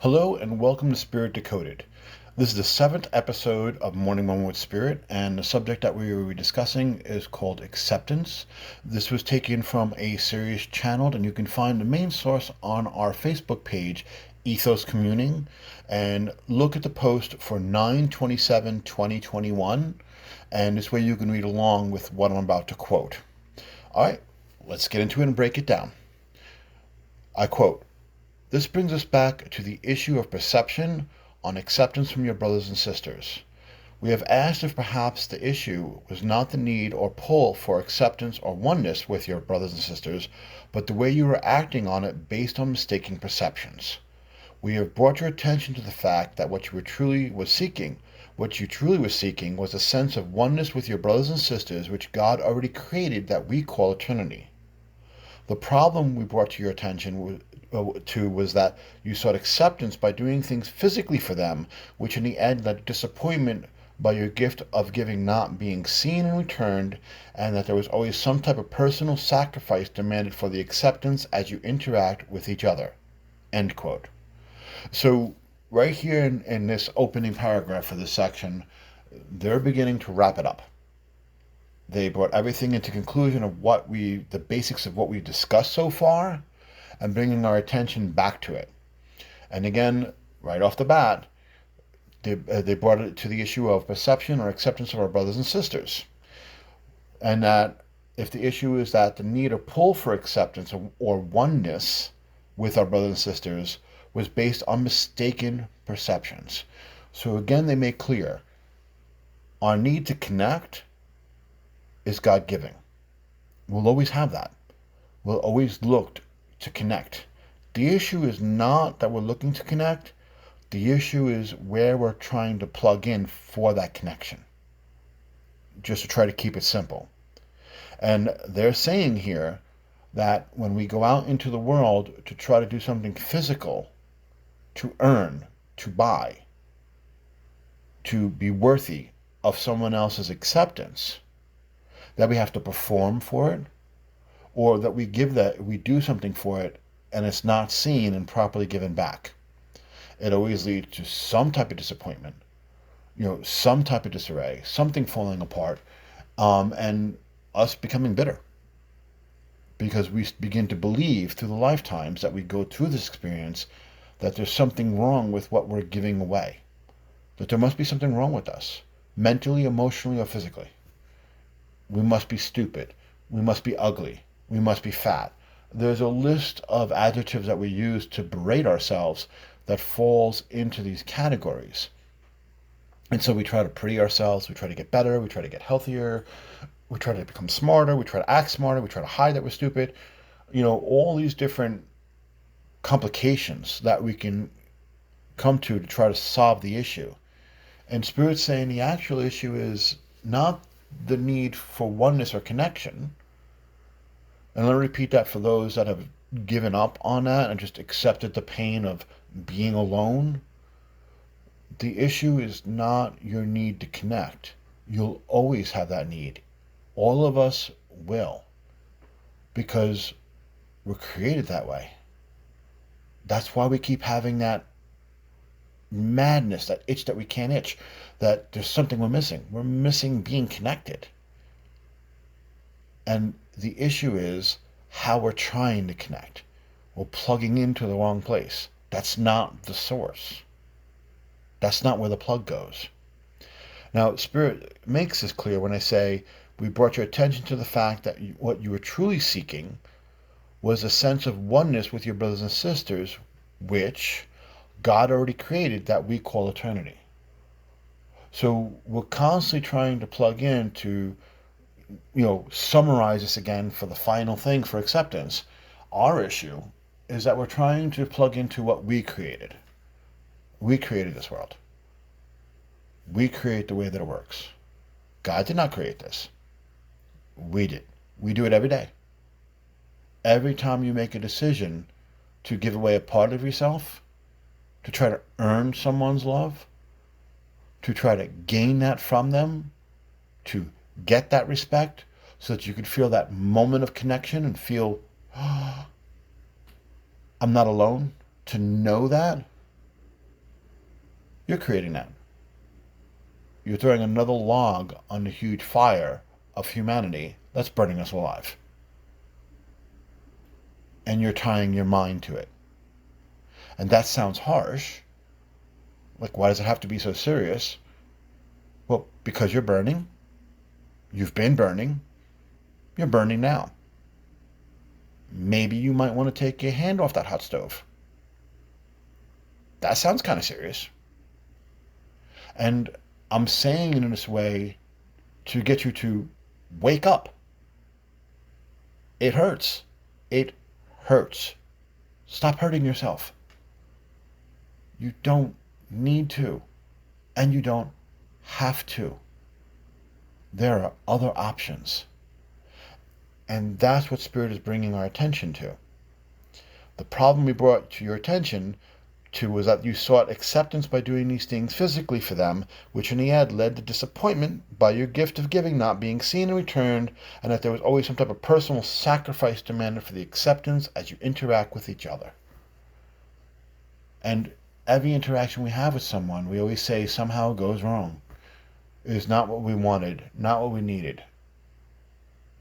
Hello and welcome to Spirit Decoded. This is the seventh episode of Morning Moment with Spirit, and the subject that we will be discussing is called acceptance. This was taken from a series channeled, and you can find the main source on our Facebook page, Ethos Communing, and look at the post for 9/27/2021, and this way you can read along with what I'm about to quote. All right, let's get into it and break it down. I quote, "This brings us back to the issue of perception on acceptance from your brothers and sisters. We have asked if perhaps the issue was not the need or pull for acceptance or oneness with your brothers and sisters, but the way you were acting on it based on mistaken perceptions. We have brought your attention to the fact that what you truly was seeking was a sense of oneness with your brothers and sisters which God already created that we call eternity. The problem we brought to your attention was that you sought acceptance by doing things physically for them, which in the end led to disappointment by your gift of giving not being seen and returned, and that there was always some type of personal sacrifice demanded for the acceptance as you interact with each other." End quote. So, right here in this opening paragraph for this section, they're beginning to wrap it up. They brought everything into conclusion of the basics of what we've discussed so far, and bringing our attention back to it. And again, right off the bat, they brought it to the issue of perception or acceptance of our brothers and sisters. And that if the issue is that the need or pull for acceptance or oneness with our brothers and sisters was based on mistaken perceptions. So again, they make clear our need to connect is God-giving. We'll always have that. We'll always look to connect. The issue is not that we're looking to connect. The issue is where we're trying to plug in for that connection. Just to try to keep it simple. And they're saying here that when we go out into the world to try to do something physical, to earn, to buy, to be worthy of someone else's acceptance, that we have to perform for it, or that we do something for it and it's not seen and properly given back. It always leads to some type of disappointment, some type of disarray, something falling apart, and us becoming bitter. Because we begin to believe through the lifetimes that we go through this experience that there's something wrong with what we're giving away. That there must be something wrong with us, mentally, emotionally, or physically. We must be stupid. We must be ugly. We must be fat. There's a list of adjectives that we use to berate ourselves that falls into these categories. And so we try to pretty ourselves, we try to get better, we try to get healthier, we try to become smarter, we try to act smarter, we try to hide that we're stupid. All these different complications that we can come to try to solve the issue. And Spirit's saying the actual issue is not the need for oneness or connection. And let me repeat that for those that have given up on that and just accepted the pain of being alone. The issue is not your need to connect. You'll always have that need. All of us will. Because we're created that way. That's why we keep having that madness, that itch that we can't itch, that there's something we're missing. We're missing being connected. And the issue is how we're trying to connect. We're plugging into the wrong place. That's not the source. That's not where the plug goes. Now, Spirit makes this clear when I say, we brought your attention to the fact that what you were truly seeking was a sense of oneness with your brothers and sisters, which God already created that we call eternity. So we're constantly trying to plug in to summarize this again for the final thing for acceptance. Our issue is that we're trying to plug into what we created. We created this world. We create the way that it works. God did not create this. We did. We do it every day. Every time you make a decision to give away a part of yourself, to try to earn someone's love, to try to gain that from them, to get that respect so that you could feel that moment of connection and feel, oh, I'm not alone, to know that, You're creating that. You're throwing another log on the huge fire of humanity that's burning us alive. And you're tying your mind to it. And that sounds harsh. Like, why does it have to be so serious? Well, because you're burning. You've been burning. You're burning now. Maybe you might want to take your hand off that hot stove. That sounds kind of serious. And I'm saying it in this way to get you to wake up. It hurts. It hurts. Stop hurting yourself. You don't need to, and you don't have to. There are other options. And that's what Spirit is bringing our attention to. The problem we brought to your attention to was that you sought acceptance by doing these things physically for them, which in the end led to disappointment by your gift of giving not being seen and returned, and that there was always some type of personal sacrifice demanded for the acceptance as you interact with each other. And every interaction we have with someone, we always say somehow goes wrong. It is not what we wanted, not what we needed,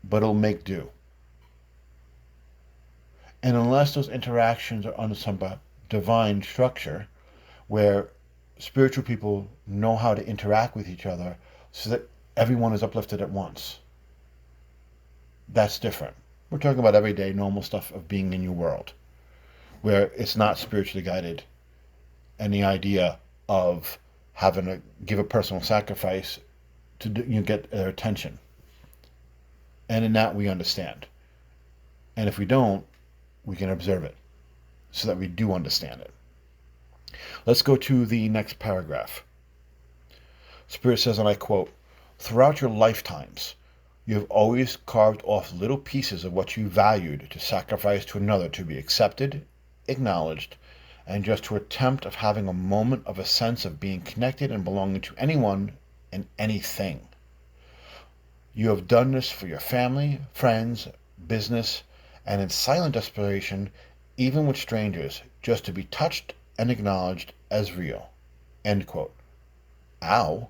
but it'll make do. And unless those interactions are under some divine structure where spiritual people know how to interact with each other so that everyone is uplifted at once, that's different. We're talking about everyday normal stuff of being in your world where it's not spiritually guided, and the idea of having to give a personal sacrifice to get their attention. And in that we understand. And if we don't, we can observe it so that we do understand it. Let's go to the next paragraph. Spirit says, and I quote, "Throughout your lifetimes, you have always carved off little pieces of what you valued to sacrifice to another to be accepted, acknowledged, and just to attempt of having a moment of a sense of being connected and belonging to anyone and anything. You have done this for your family, friends, business, and in silent desperation, even with strangers, just to be touched and acknowledged as real." End quote. Ow.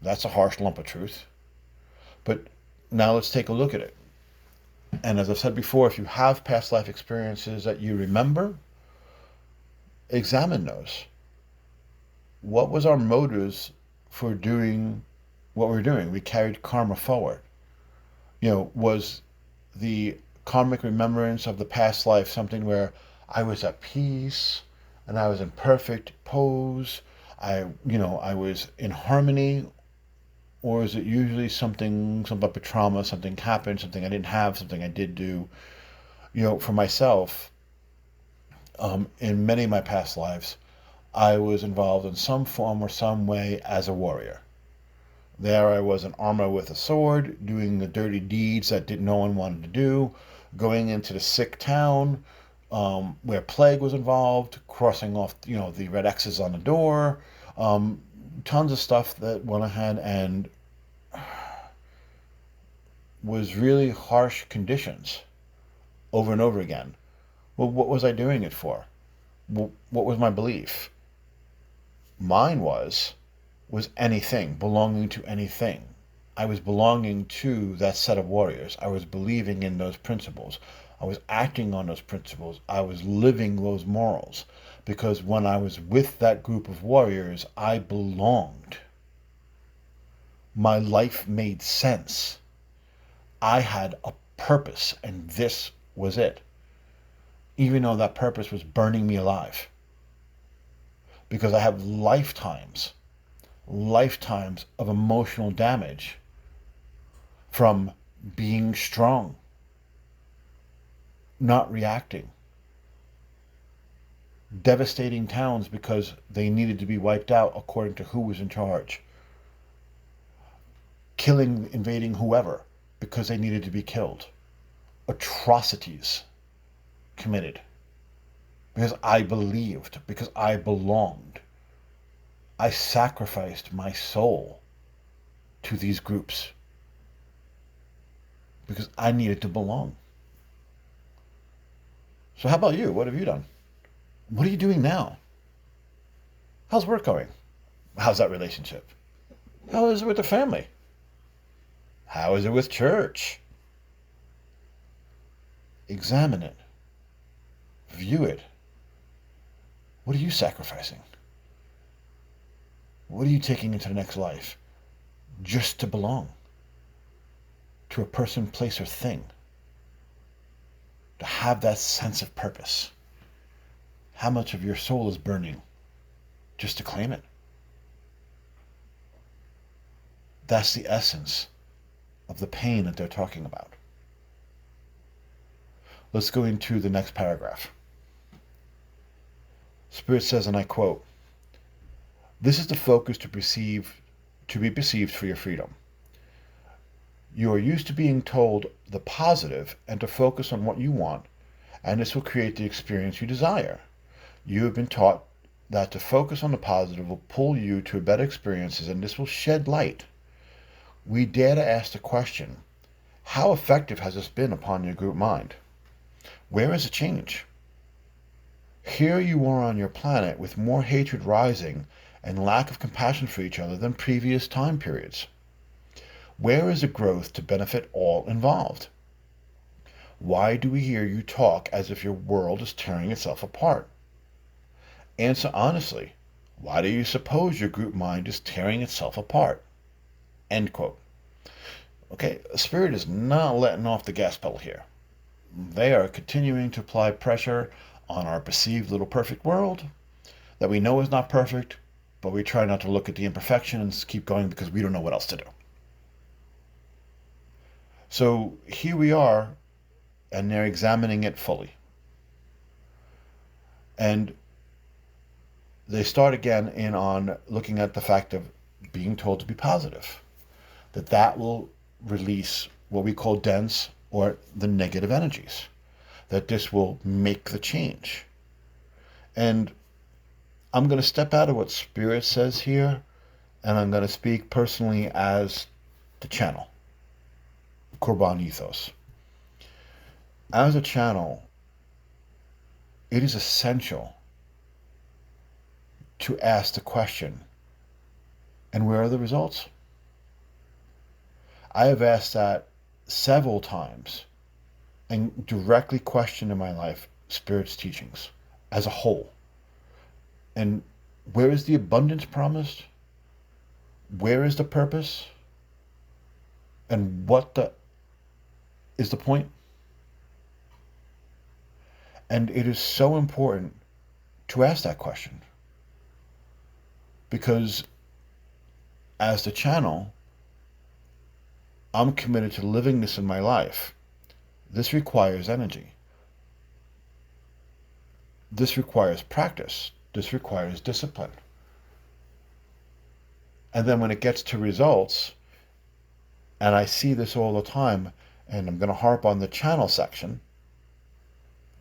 That's a harsh lump of truth. But now let's take a look at it. And as I've said before, if you have past life experiences that you remember, examine those. What was our motives for doing what we're doing? We carried karma forward. Was the karmic remembrance of the past life something where I was at peace and I was in perfect pose, I was in harmony? Or is it usually some type of trauma, something happened, something I didn't have, something I did do? For myself, in many of my past lives, I was involved in some form or some way as a warrior. There I was in armor with a sword, doing the dirty deeds that no one wanted to do, going into the sick town where plague was involved, crossing off, the red X's on the door, tons of stuff that went ahead and was really harsh conditions over and over again. Well, what was I doing it for? What was my belief? Mine was anything, belonging to anything. I was belonging to that set of warriors. I was believing in those principles. I was acting on those principles. I was living those morals. Because when I was with that group of warriors, I belonged. My life made sense. I had a purpose, and this was it. Even though that purpose was burning me alive. Because I have lifetimes of emotional damage from being strong, not reacting, devastating towns because they needed to be wiped out according to who was in charge, invading whoever because they needed to be killed, atrocities committed because I believed, because I belonged. I sacrificed my soul to these groups because I needed to belong. So how about you? What have you done? What are you doing now? How's work going? How's that relationship? How is it with the family? How is it with church? Examine it. View it. What are you sacrificing? What are you taking into the next life just to belong to a person, place, or thing? To have that sense of purpose. How much of your soul is burning just to claim it? That's the essence of the pain that they're talking about. Let's go into the next paragraph. Spirit says, and I quote, "This is the focus to be perceived for your freedom. You are used to being told the positive and to focus on what you want, and this will create the experience you desire. You have been taught that to focus on the positive will pull you to better experiences, and this will shed light. We dare to ask the question, how effective has this been upon your group mind? Where is the change? Here you are on your planet with more hatred rising and lack of compassion for each other than previous time periods. Where is the growth to benefit all involved? Why do we hear you talk as if your world is tearing itself apart? Answer honestly, why do you suppose your group mind is tearing itself apart?" End quote. Okay, Spirit is not letting off the gas pedal here. They are continuing to apply pressure on our perceived little perfect world that we know is not perfect, but we try not to look at the imperfection and keep going because we don't know what else to do. So here we are, and they're examining it fully. And they start again in on looking at the fact of being told to be positive, that will release what we call dense or the negative energies, that this will make the change. And I'm going to step out of what Spirit says here, and I'm going to speak personally as the channel, Korban Ethos. As a channel, it is essential to ask the question, and where are the results? I have asked that several times and directly questioned in my life Spirit's teachings as a whole. And where is the abundance promised? Where is the purpose? And what is the point? And it is so important to ask that question, because as the channel, I'm committed to living this in my life. This requires energy. This requires practice. This requires discipline. And then when it gets to results, and I see this all the time, and I'm going to harp on the channel section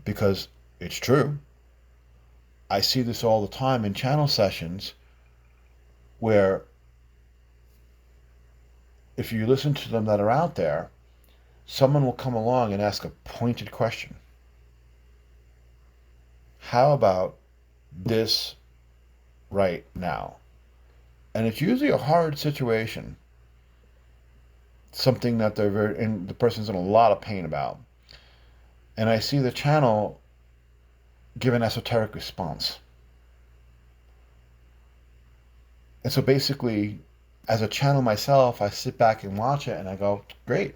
because it's true. I see this all the time in channel sessions where if you listen to them that are out there, someone will come along and ask a pointed question. How about this right now? And it's usually a hard situation, something that the person's in a lot of pain about. And I see the channel give an esoteric response. And so basically, as a channel myself, I sit back and watch it and I go, great.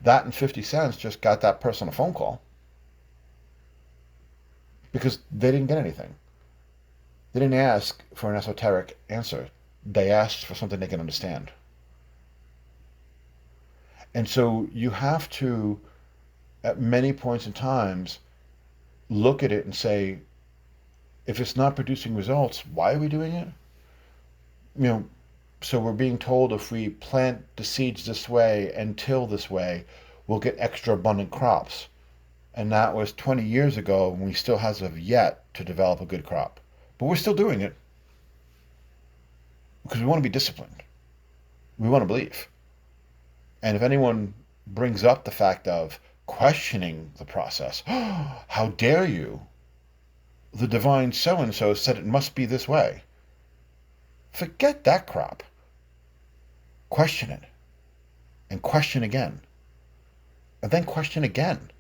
That and 50 cents just got that person a phone call. Because they didn't get anything. They didn't ask for an esoteric answer. They asked for something they can understand. And so you have to, at many points in times, look at it and say, if it's not producing results, why are we doing it? So we're being told if we plant the seeds this way and till this way, we'll get extra abundant crops. And that was 20 years ago, and we still have yet to develop a good crop. But we're still doing it because we want to be disciplined. We want to believe. And if anyone brings up the fact of questioning the process, how dare you? The divine so-and-so said it must be this way. Forget that crap. Question it. And question again. And then question again.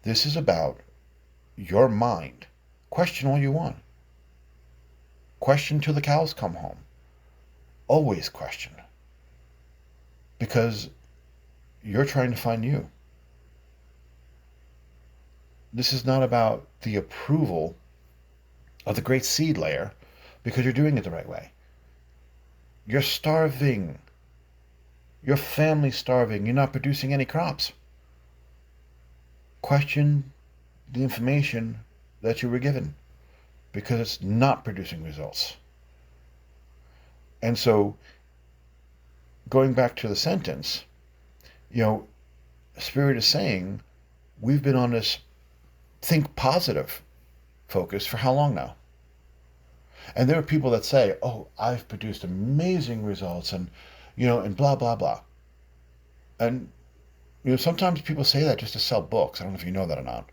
This is about your mind. Question all you want. Question till the cows come home. Always question. Because you're trying to find you. This is not about the approval of the great seed layer because you're doing it the right way. You're starving. Your family's starving. You're not producing any crops. Question the information that you were given because it's not producing results. And so, going back to the sentence, Spirit is saying we've been on this think positive focus for how long now? And there are people that say, oh, I've produced amazing results and blah, blah, blah. And, sometimes people say that just to sell books. I don't know if you know that or not.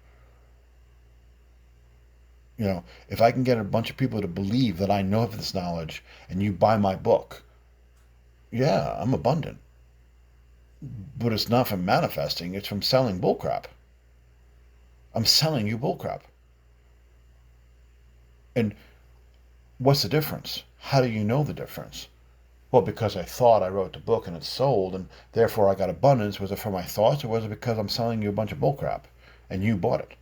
If I can get a bunch of people to believe that I know of this knowledge and you buy my book, yeah, I'm abundant. But it's not from manifesting, it's from selling bullcrap. I'm selling you bullcrap. And what's the difference? How do you know the difference? Well, because I thought I wrote the book and it sold, and therefore I got abundance. Was it from my thoughts, or was it because I'm selling you a bunch of bullcrap and you bought it?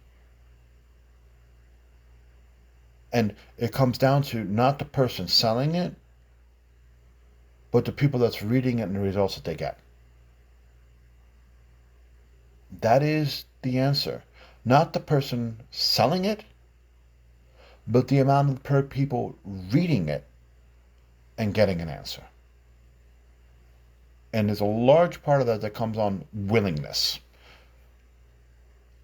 And it comes down to not the person selling it, but the people that's reading it and the results that they get. That is the answer. Not the person selling it, but the amount of people reading it and getting an answer. And there's a large part of that comes on willingness.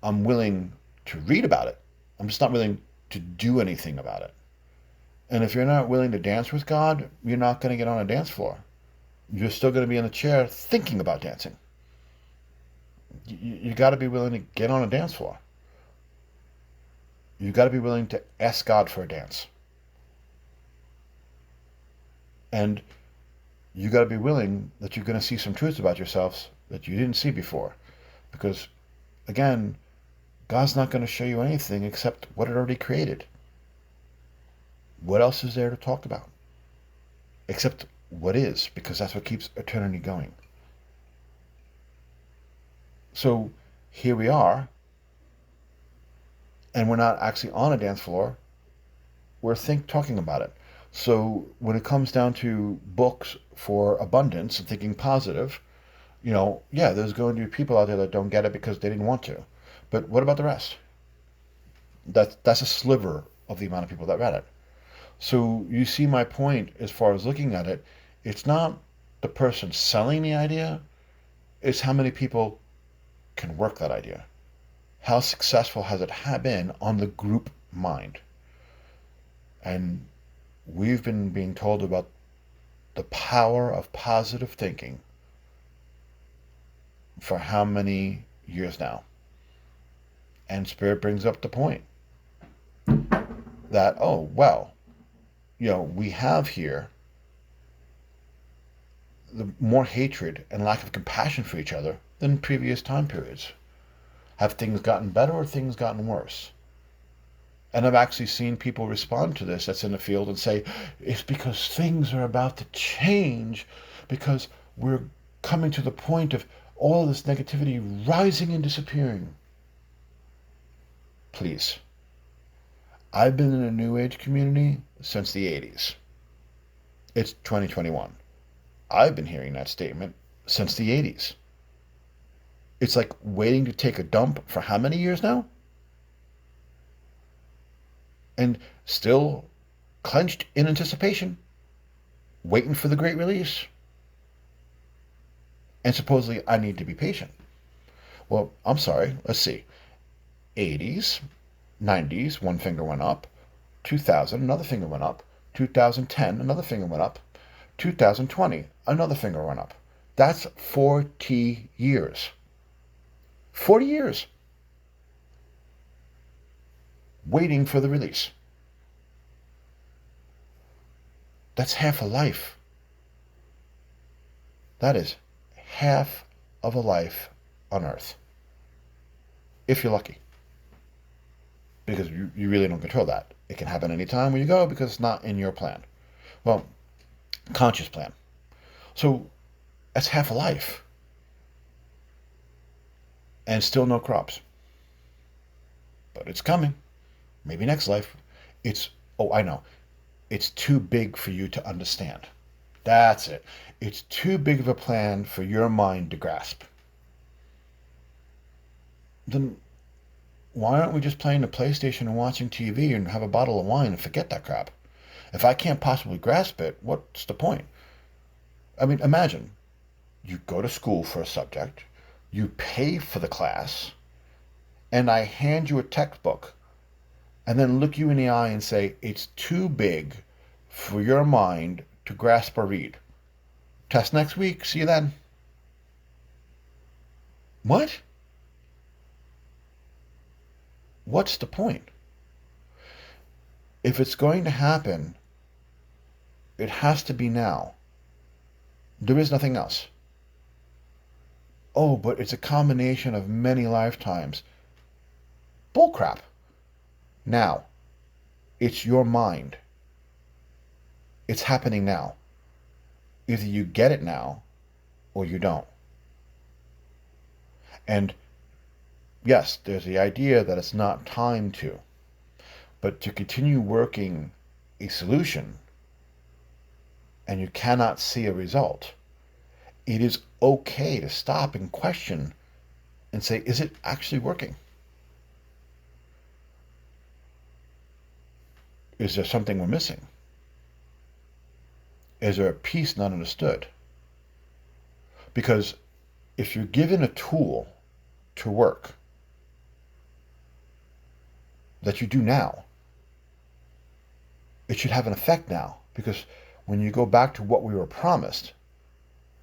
I'm willing to read about it. I'm just not willing to do anything about it. And if you're not willing to dance with God, you're not going to get on a dance floor. You're still going to be in the chair thinking about dancing. You got to be willing to get on a dance floor. You got to be willing to ask God for a dance. And you got to be willing that you're going to see some truths about yourselves that you didn't see before. Because, again, God's not going to show you anything except what it already created. What else is there to talk about? Except what is, because that's what keeps eternity going. So here we are, and we're not actually on a dance floor. We're talking about it. So when it comes down to books for abundance and thinking positive, there's going to be people out there that don't get it because they didn't want to. But what about the rest? That's a sliver of the amount of people that read it. So you see my point as far as looking at it. It's not the person selling the idea. It's how many people can work that idea. How successful has it been on the group mind? And we've been being told about the power of positive thinking for how many years now? And Spirit brings up the point that, we have here the more hatred and lack of compassion for each other than previous time periods. Have things gotten better or things gotten worse? And I've actually seen people respond to this that's in the field and say, it's because things are about to change because we're coming to the point of all this negativity rising and disappearing. Please. I've been in a New Age community since the 80s. It's 2021. I've been hearing that statement since the 80s. It's like waiting to take a dump for how many years now? And still clenched in anticipation, waiting for the great release. And supposedly I need to be patient. Well, I'm sorry, let's see. 80s, 90s, one finger went up. 2000, another finger went up. 2010, another finger went up. 2020, another finger went up. That's 40 years. 40 years. Waiting for the release. That's half a life. That is half of a life on Earth. If you're lucky. Because you really don't control that. It can happen anytime when you go because it's not in your plan. Well, conscious plan. So that's half a life. And still no crops. But it's coming. Maybe next life. I know. It's too big for you to understand. That's it. It's too big of a plan for your mind to grasp. Then why aren't we just playing the PlayStation and watching TV and have a bottle of wine and forget that crap? If I can't possibly grasp it, what's the point? I mean, imagine you go to school for a subject, you pay for the class, and I hand you a textbook and then look you in the eye and say, it's too big for your mind to grasp or read. Test next week. See you then. What? What's the point? If it's going to happen, it has to be now. There is nothing else. Oh, but it's a combination of many lifetimes. Bullcrap. Now. It's your mind. It's happening now. Either you get it now or you don't. And yes, there's the idea that it's not time to. But to continue working a solution and you cannot see a result, it is okay to stop and question and say, is it actually working? Is there something we're missing? Is there a piece not understood? Because if you're given a tool to work that you do now, it should have an effect now. Because when you go back to what we were promised,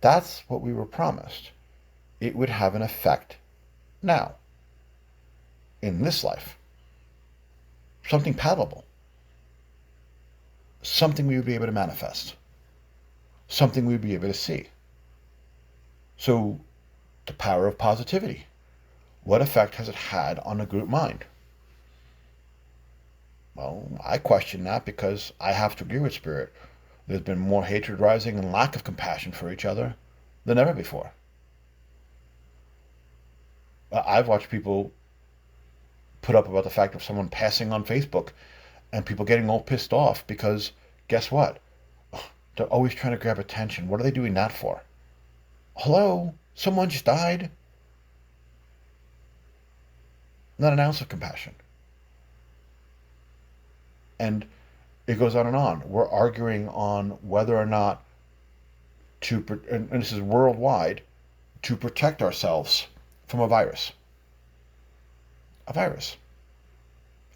that's what we were promised. It would have an effect now, in this life. Something palatable. Something we would be able to manifest. Something we would be able to see. So, the power of positivity. What effect has it had on the group mind? Well, I question that because I have to agree with Spirit. There's been more hatred rising and lack of compassion for each other than ever before. I've watched people put up about the fact of someone passing on Facebook and people getting all pissed off because, guess what? They're always trying to grab attention. What are they doing that for? Hello? Someone just died? Not an ounce of compassion. And it goes on and on. We're arguing on whether or not and this is worldwide, to protect ourselves from a virus. A virus.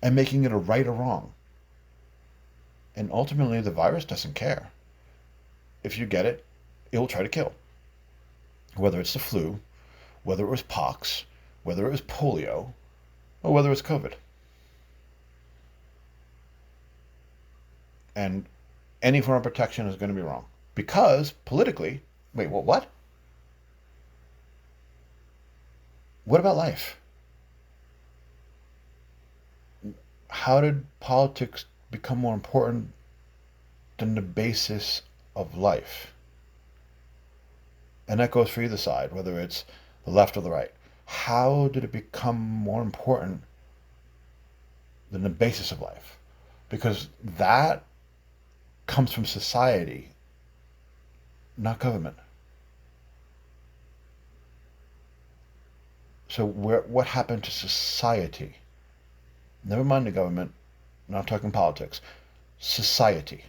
And making it a right or wrong. And ultimately, the virus doesn't care. If you get it, it will try to kill. Whether it's the flu, whether it was pox, whether it was polio, or whether it's COVID. And any form of protection is going to be wrong. Because, politically, wait, what? What about life? How did politics become more important than the basis of life? And that goes for either side, whether it's the left or the right. How did it become more important than the basis of life? Because that comes from society, not government. So what happened to society? Never mind the government, not talking politics. Society.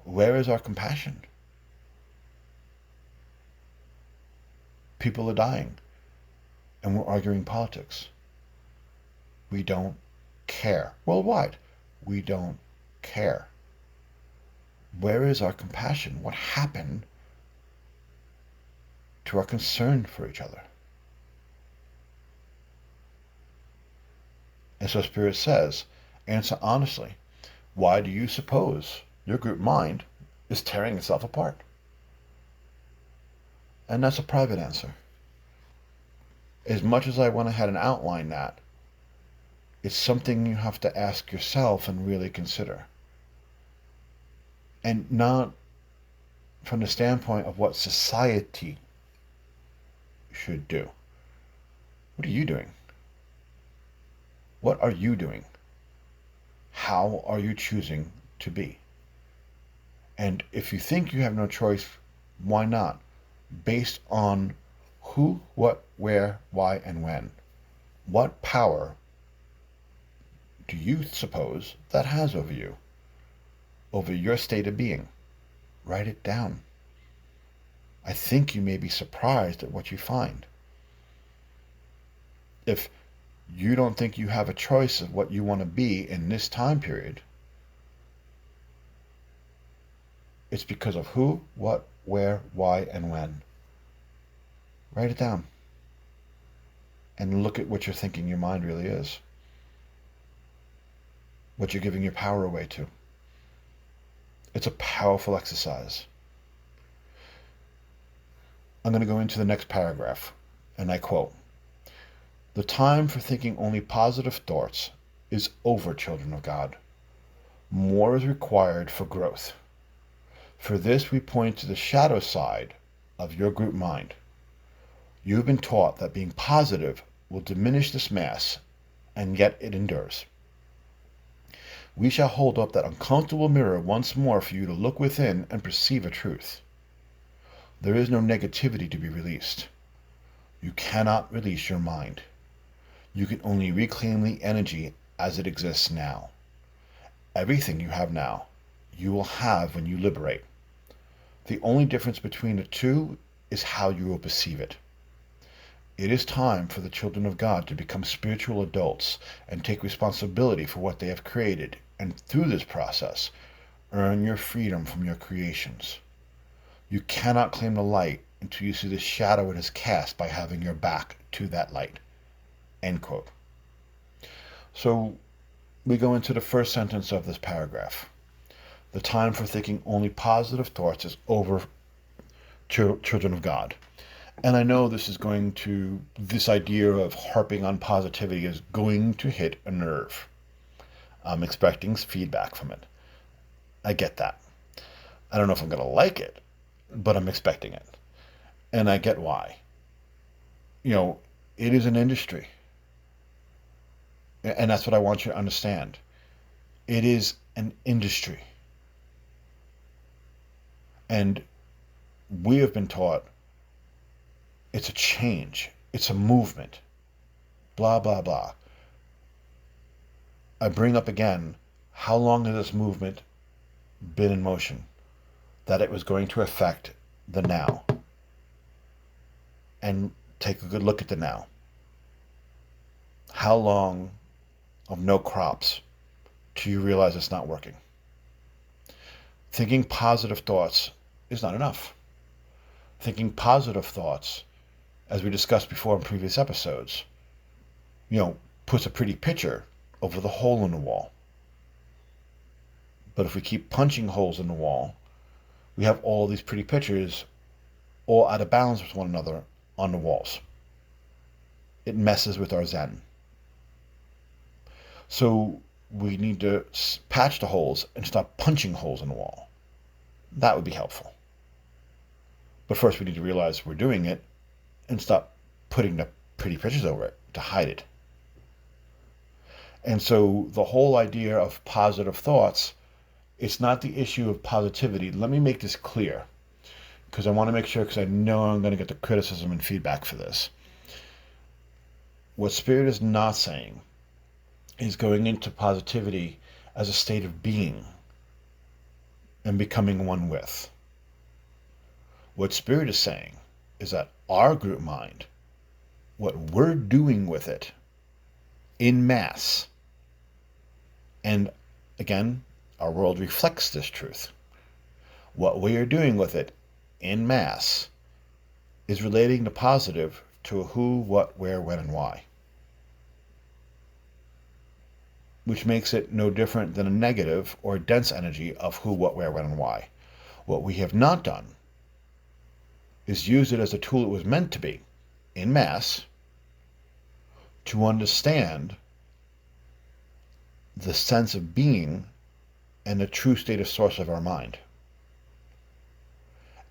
Where is our compassion? People are dying, and we're arguing politics. We don't care. Worldwide, we don't care. Where is our compassion? What happened to our concern for each other? And so Spirit says, answer honestly. Why do you suppose your group mind is tearing itself apart? And that's a private answer. As much as I went ahead and outlined that, it's something you have to ask yourself and really consider. And not from the standpoint of what society should do. What are you doing? What are you doing? How are you choosing to be? And if you think you have no choice, why not? Based on who, what, where, why, and when. What power do you suppose that has over you? Over your state of being? Write it down. I think you may be surprised at what you find. If you don't think you have a choice of what you want to be in this time period, it's because of who, what, where, why, and when. Write it down. And look at what you're thinking your mind really is. What you're giving your power away to. It's a powerful exercise. I'm going to go into the next paragraph, and I quote, "The time for thinking only positive thoughts is over, children of God. More is required for growth. For this we point to the shadow side of your group mind. You have been taught that being positive will diminish this mass, and yet it endures. We shall hold up that uncomfortable mirror once more for you to look within and perceive a truth. There is no negativity to be released. You cannot release your mind. You can only reclaim the energy as it exists now. Everything you have now, you will have when you liberate. The only difference between the two is how you will perceive it. It is time for the children of God to become spiritual adults and take responsibility for what they have created, and through this process, earn your freedom from your creations. You cannot claim the light until you see the shadow it is cast by having your back to that light." End quote. So we go into the first sentence of this paragraph. The time for thinking only positive thoughts is over, children of God. And I know this idea of harping on positivity is going to hit a nerve. I'm expecting feedback from it. I get that. I don't know if I'm going to like it, but I'm expecting it. And I get why. It is an industry. And that's what I want you to understand. It is an industry. And we have been taught it's a change. It's a movement. Blah, blah, blah. I bring up again, how long has this movement been in motion? That it was going to affect the now. And take a good look at the now. How long of no crops till you realize it's not working? Thinking positive thoughts is not enough. Thinking positive thoughts, as we discussed before in previous episodes, puts a pretty picture over the hole in the wall. But if we keep punching holes in the wall, we have all these pretty pictures all out of balance with one another on the walls. It messes with our Zen. So we need to patch the holes and stop punching holes in the wall. That would be helpful. But first we need to realize we're doing it and stop putting the pretty pictures over it to hide it. And so the whole idea of positive thoughts, it's not the issue of positivity. Let me make this clear, because I want to make sure, because I know I'm going to get the criticism and feedback for this. What Spirit is not saying is going into positivity as a state of being and becoming one with. What Spirit is saying is that our group mind, what we're doing with it in mass, and again, our world reflects this truth. What we are doing with it in mass is relating the positive to a who, what, where, when, and why. which makes it no different than a negative or dense energy of who, what, where, when, and why. What we have not done is use it as a tool it was meant to be, in mass, to understand the sense of being and the true state of source of our mind.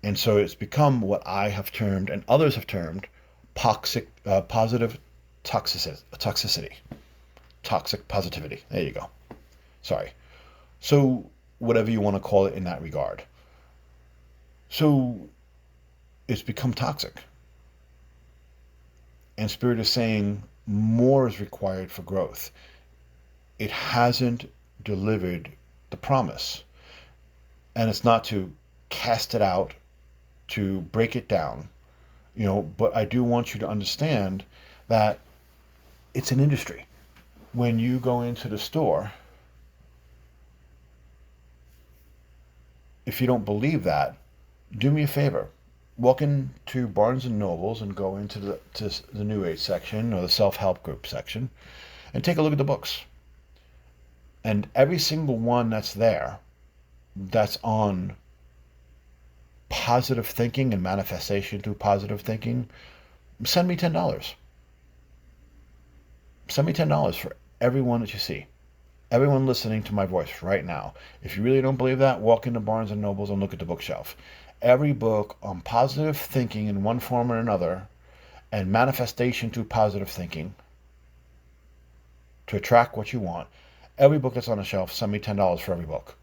And so it's become what I have termed and others have termed positive toxicity. Toxic positivity. There you go. Sorry. So whatever you want to call it in that regard. So it's become toxic. And Spirit is saying more is required for growth. It hasn't delivered the promise. And it's not to cast it out, to break it down, but I do want you to understand that it's an industry. When you go into the store, if you don't believe that, do me a favor. Walk into Barnes and Nobles and go into the New Age section or the self-help group section and take a look at the books. And every single one that's there, that's on positive thinking and manifestation through positive thinking, send me $10. Send me $10 for everyone that you see. Everyone listening to my voice right now. If you really don't believe that, walk into Barnes and Nobles and look at the bookshelf. Every book on positive thinking in one form or another and manifestation through positive thinking to attract what you want. Every book that's on the shelf, send me $10 for every book.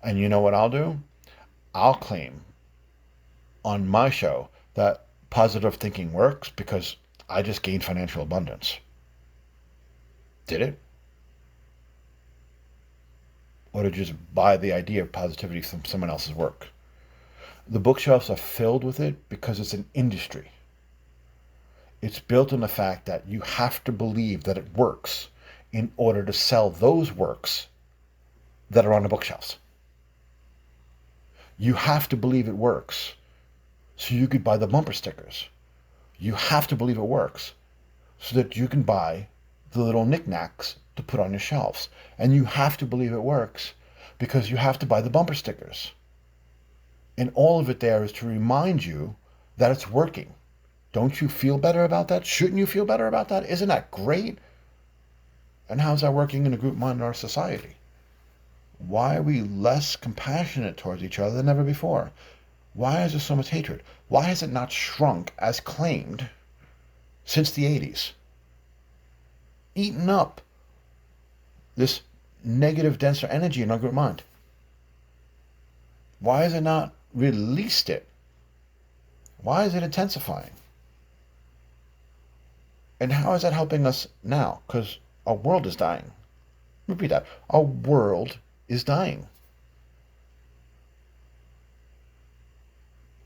And you know what I'll do? I'll claim on my show that positive thinking works because I just gained financial abundance. Did it? Or did you just buy the idea of positivity from someone else's work? The bookshelves are filled with it because it's an industry. It's built on the fact that you have to believe that it works in order to sell those works that are on the bookshelves. You have to believe it works so you could buy the bumper stickers. You have to believe it works so that you can buy the little knickknacks to put on your shelves. And you have to believe it works because you have to buy the bumper stickers. And all of it there is to remind you that it's working. Don't you feel better about that? Shouldn't you feel better about that? Isn't that great? And how's that working in a group mind in our society? Why are we less compassionate towards each other than ever before? Why is there so much hatred? Why has it not shrunk as claimed since the 80s? Eaten up this negative, denser energy in our group mind. Why has it not released it? Why is it intensifying? And how is that helping us now? Because our world is dying. Repeat that. Our world is dying.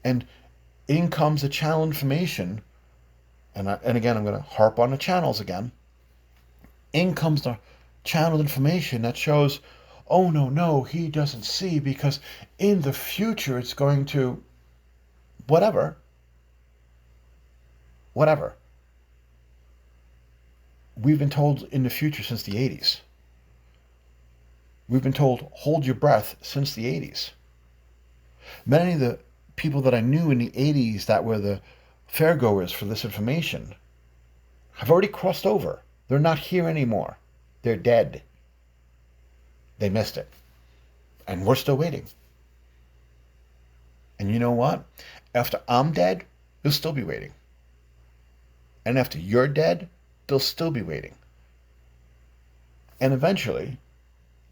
And in comes the channel information, and again, I'm going to harp on the channels again. In comes the channeled information that shows, oh, no, he doesn't see because in the future it's going to whatever. We've been told in the future since the 80s. We've been told, hold your breath since the 80s. Many of the people that I knew in the 80s that were the fairgoers for this information have already crossed over. They're not here anymore. They're dead. They missed it. And we're still waiting. And you know what? After I'm dead, you'll still be waiting. And after you're dead, they'll still be waiting. And eventually,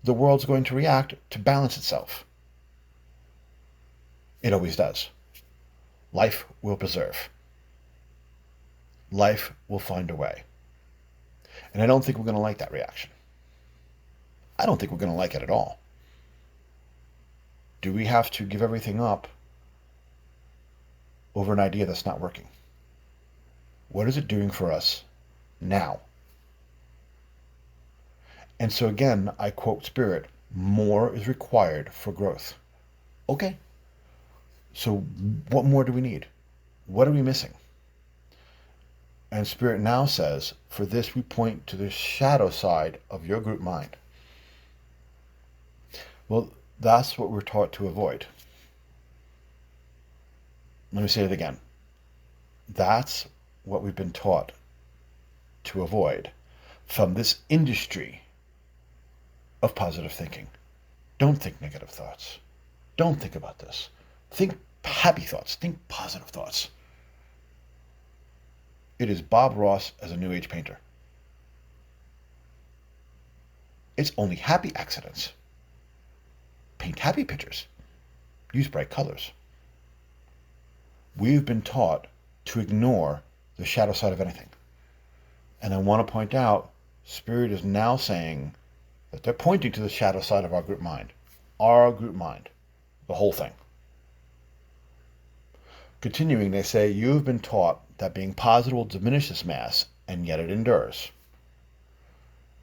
the world's going to react to balance itself. It always does. Life will preserve. Life will find a way. And I don't think we're going to like that reaction. I don't think we're going to like it at all. Do we have to give everything up over an idea that's not working? What is it doing for us now? And so again, I quote Spirit, more is required for growth. Okay. So what more do we need? What are we missing? And Spirit now says, for this we point to the shadow side of your group mind. Well, that's what we're taught to avoid. Let me say it again. That's what we've been taught to avoid from this industry of positive thinking. Don't think negative thoughts. Don't think about this. Think happy thoughts. Think positive thoughts. It is Bob Ross as a New Age painter. It's only happy accidents. Paint happy pictures. Use bright colors. We've been taught to ignore the shadow side of anything. And I want to point out, Spirit is now saying that they're pointing to the shadow side of our group mind. Our group mind. The whole thing. Continuing, they say, you've been taught that being positive will diminish this mass, and yet it endures.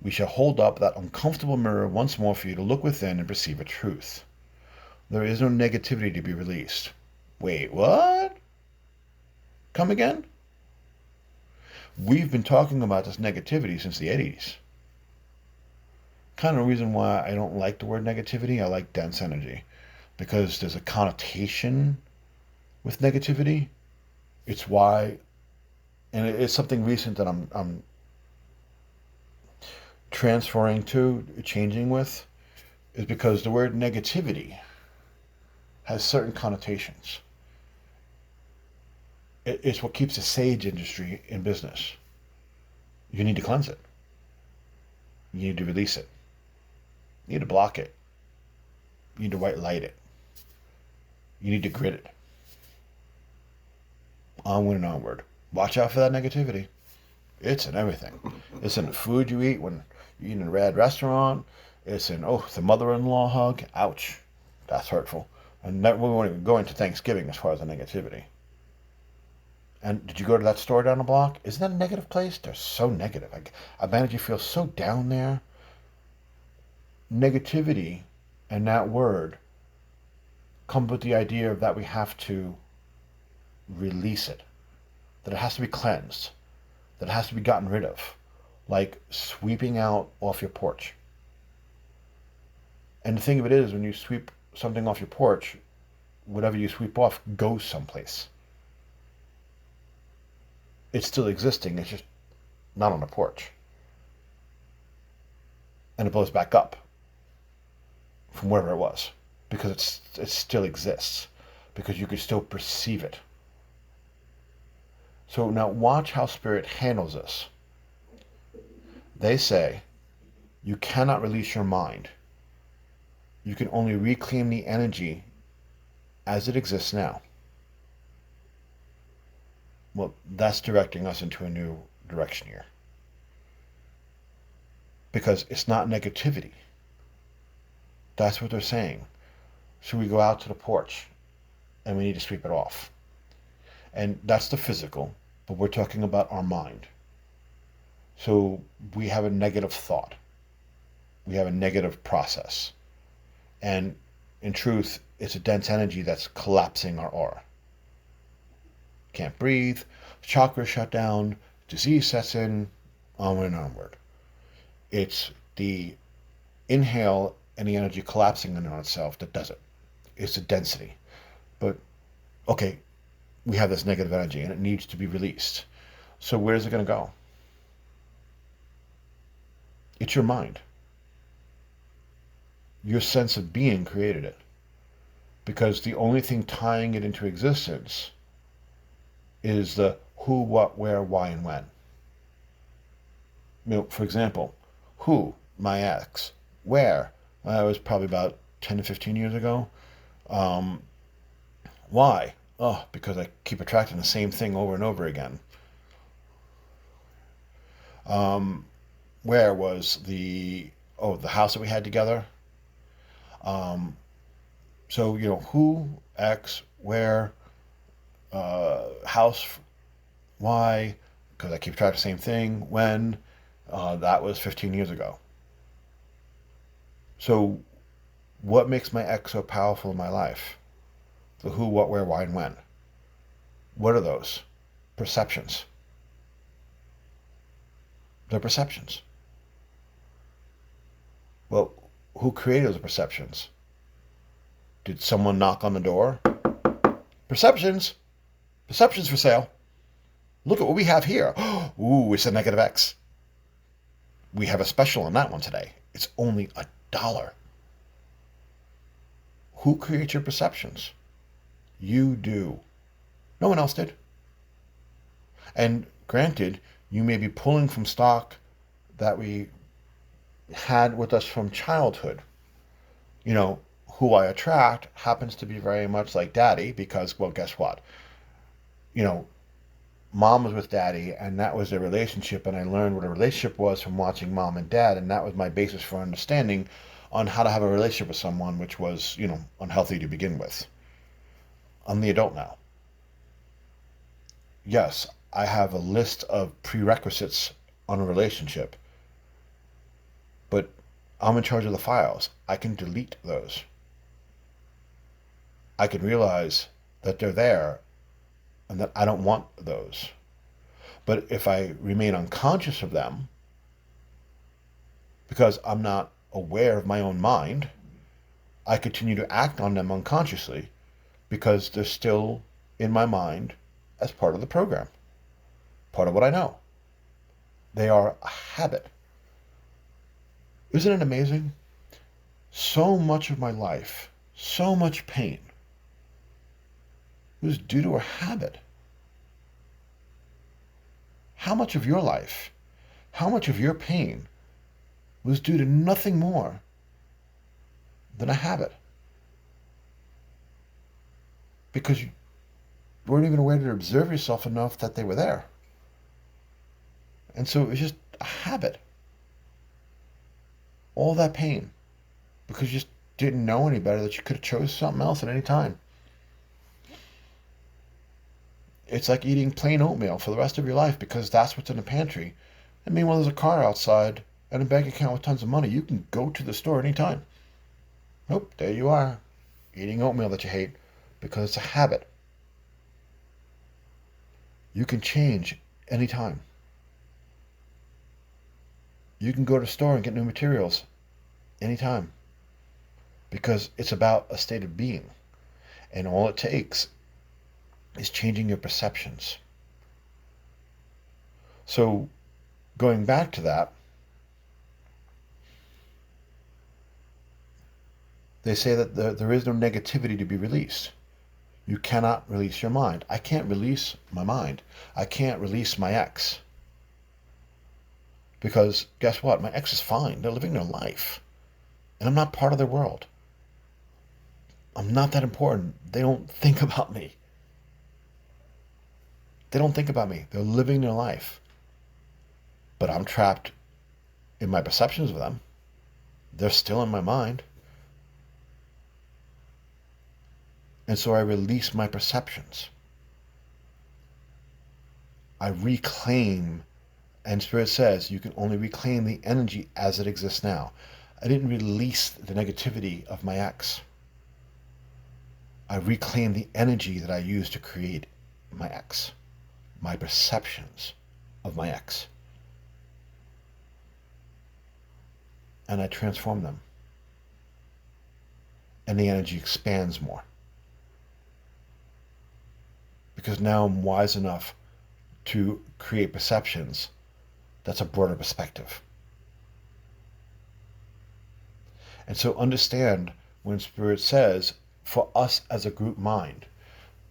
We shall hold up that uncomfortable mirror once more for you to look within and perceive a truth. There is no negativity to be released. Wait, what? Come again? We've been talking about this negativity since the 80s. Kind of the reason why I don't like the word negativity, I like dense energy. Because there's a connotation with negativity. It's why, and it's something recent that I'm transferring to, changing with, is because the word negativity has certain connotations. It's what keeps the sage industry in business. You need to cleanse it. You need to release it. You need to block it. You need to white light it. You need to grit it. Onward and onward. Watch out for that negativity. It's in everything. It's in the food you eat when you eat in a red restaurant. It's in, the mother-in-law hug. Ouch. That's hurtful. And we won't even go into Thanksgiving as far as the negativity. And did you go to that store down the block? Isn't that a negative place? They're so negative. I manage to feel so down there. Negativity and that word come with the idea that we have to release it. That it has to be cleansed. That it has to be gotten rid of. Like sweeping out off your porch. And the thing of it is, when you sweep something off your porch, whatever you sweep off goes someplace. It's still existing, it's just not on the porch. And it blows back up from wherever it was. Because it still exists. Because you can still perceive it. So now watch how Spirit handles this. They say, you cannot release your mind. You can only reclaim the energy as it exists now. Well, that's directing us into a new direction here. Because it's not negativity. That's what they're saying. So we go out to the porch and we need to sweep it off. And that's the physical, but we're talking about our mind. So we have a negative thought. We have a negative process. And in truth, it's a dense energy that's collapsing our aura. Can't breathe, chakras shut down, disease sets in, onward and onward. It's the inhale and the energy collapsing in on itself that does it. It's the density. But, okay, we have this negative energy and it needs to be released. So where's it going to go? It's your mind. Your sense of being created it. Because the only thing tying it into existence is the who, what, where, why, and when. For example, who? My ex. Where? That was probably about 10 to 15 years ago. Why? Because I keep attracting the same thing over and over again. Where was the house that we had together? So, who, X, where, house, why, because I keep track of the same thing, when, that was 15 years ago. So, what makes my X so powerful in my life? The who, what, where, why, and when. What are those? Perceptions. They're perceptions. Well, who created those perceptions? Did someone knock on the door? Perceptions. Perceptions for sale. Look at what we have here. Ooh, it's a negative X. We have a special on that one today. It's only $1. Who creates your perceptions? You do. No one else did. And granted, you may be pulling from stock that we had with us from childhood. Who I attract happens to be very much like daddy because, well, guess what? Mom was with daddy, and that was their relationship, and I learned what a relationship was from watching mom and dad, and that was my basis for understanding on how to have a relationship with someone, which was, unhealthy to begin with. I'm the adult now. Yes, I have a list of prerequisites on a relationship, but I'm in charge of the files. I can delete those. I can realize that they're there and that I don't want those. But if I remain unconscious of them, because I'm not aware of my own mind, I continue to act on them unconsciously because they're still in my mind as part of the program, part of what I know. They are a habit. Isn't it amazing? So much of my life, so much pain, was due to a habit. How much of your life, how much of your pain was due to nothing more than a habit? Because you weren't even aware to observe yourself enough that they were there. And so it was just a habit. All that pain. Because you just didn't know any better, that you could have chose something else at any time. It's like eating plain oatmeal for the rest of your life because that's what's in the pantry. And meanwhile, there's a car outside and a bank account with tons of money. You can go to the store anytime. Nope, there you are, eating oatmeal that you hate because it's a habit. You can change anytime. You can go to the store and get new materials anytime because it's about a state of being. And all it takes is changing your perceptions. So, going back to that, they say that there is no negativity to be released. You cannot release your mind. I can't release my mind. I can't release my ex. Because guess what? My ex is fine. They're living their life. And I'm not part of their world. I'm not that important. They don't think about me. They don't think about me. They're living their life. But I'm trapped in my perceptions of them. They're still in my mind. And so I release my perceptions. I reclaim, and Spirit says you can only reclaim the energy as it exists now. I didn't release the negativity of my ex. I reclaim the energy that I used to create my ex. My perceptions of my ex. And I transform them. And the energy expands more. Because now I'm wise enough to create perceptions that's a broader perspective. And so understand when Spirit says, for us as a group mind,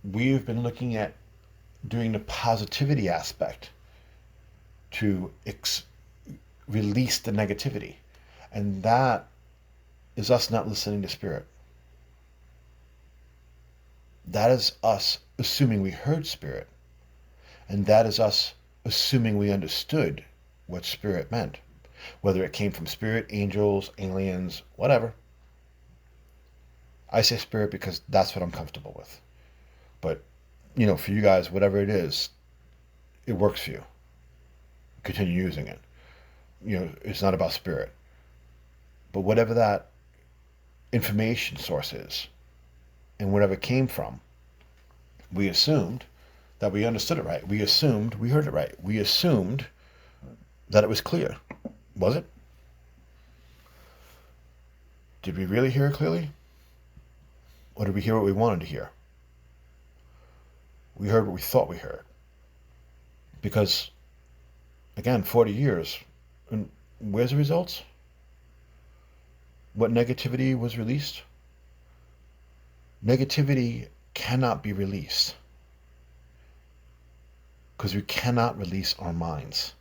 we've been looking at doing the positivity aspect to release the negativity. And that is us not listening to Spirit. That is us assuming we heard Spirit. And that is us assuming we understood what Spirit meant. Whether it came from Spirit, angels, aliens, whatever. I say Spirit because that's what I'm comfortable with. But, for you guys, whatever it is, it works for you. Continue using it. It's not about Spirit. But whatever that information source is, and whatever it came from, we assumed that we understood it right. We assumed we heard it right. We assumed that it was clear. Was it? Did we really hear it clearly? Or did we hear what we wanted to hear? We heard what we thought we heard. Because, again, 40 years, and where's the results? What negativity was released? Negativity cannot be released because we cannot release our minds.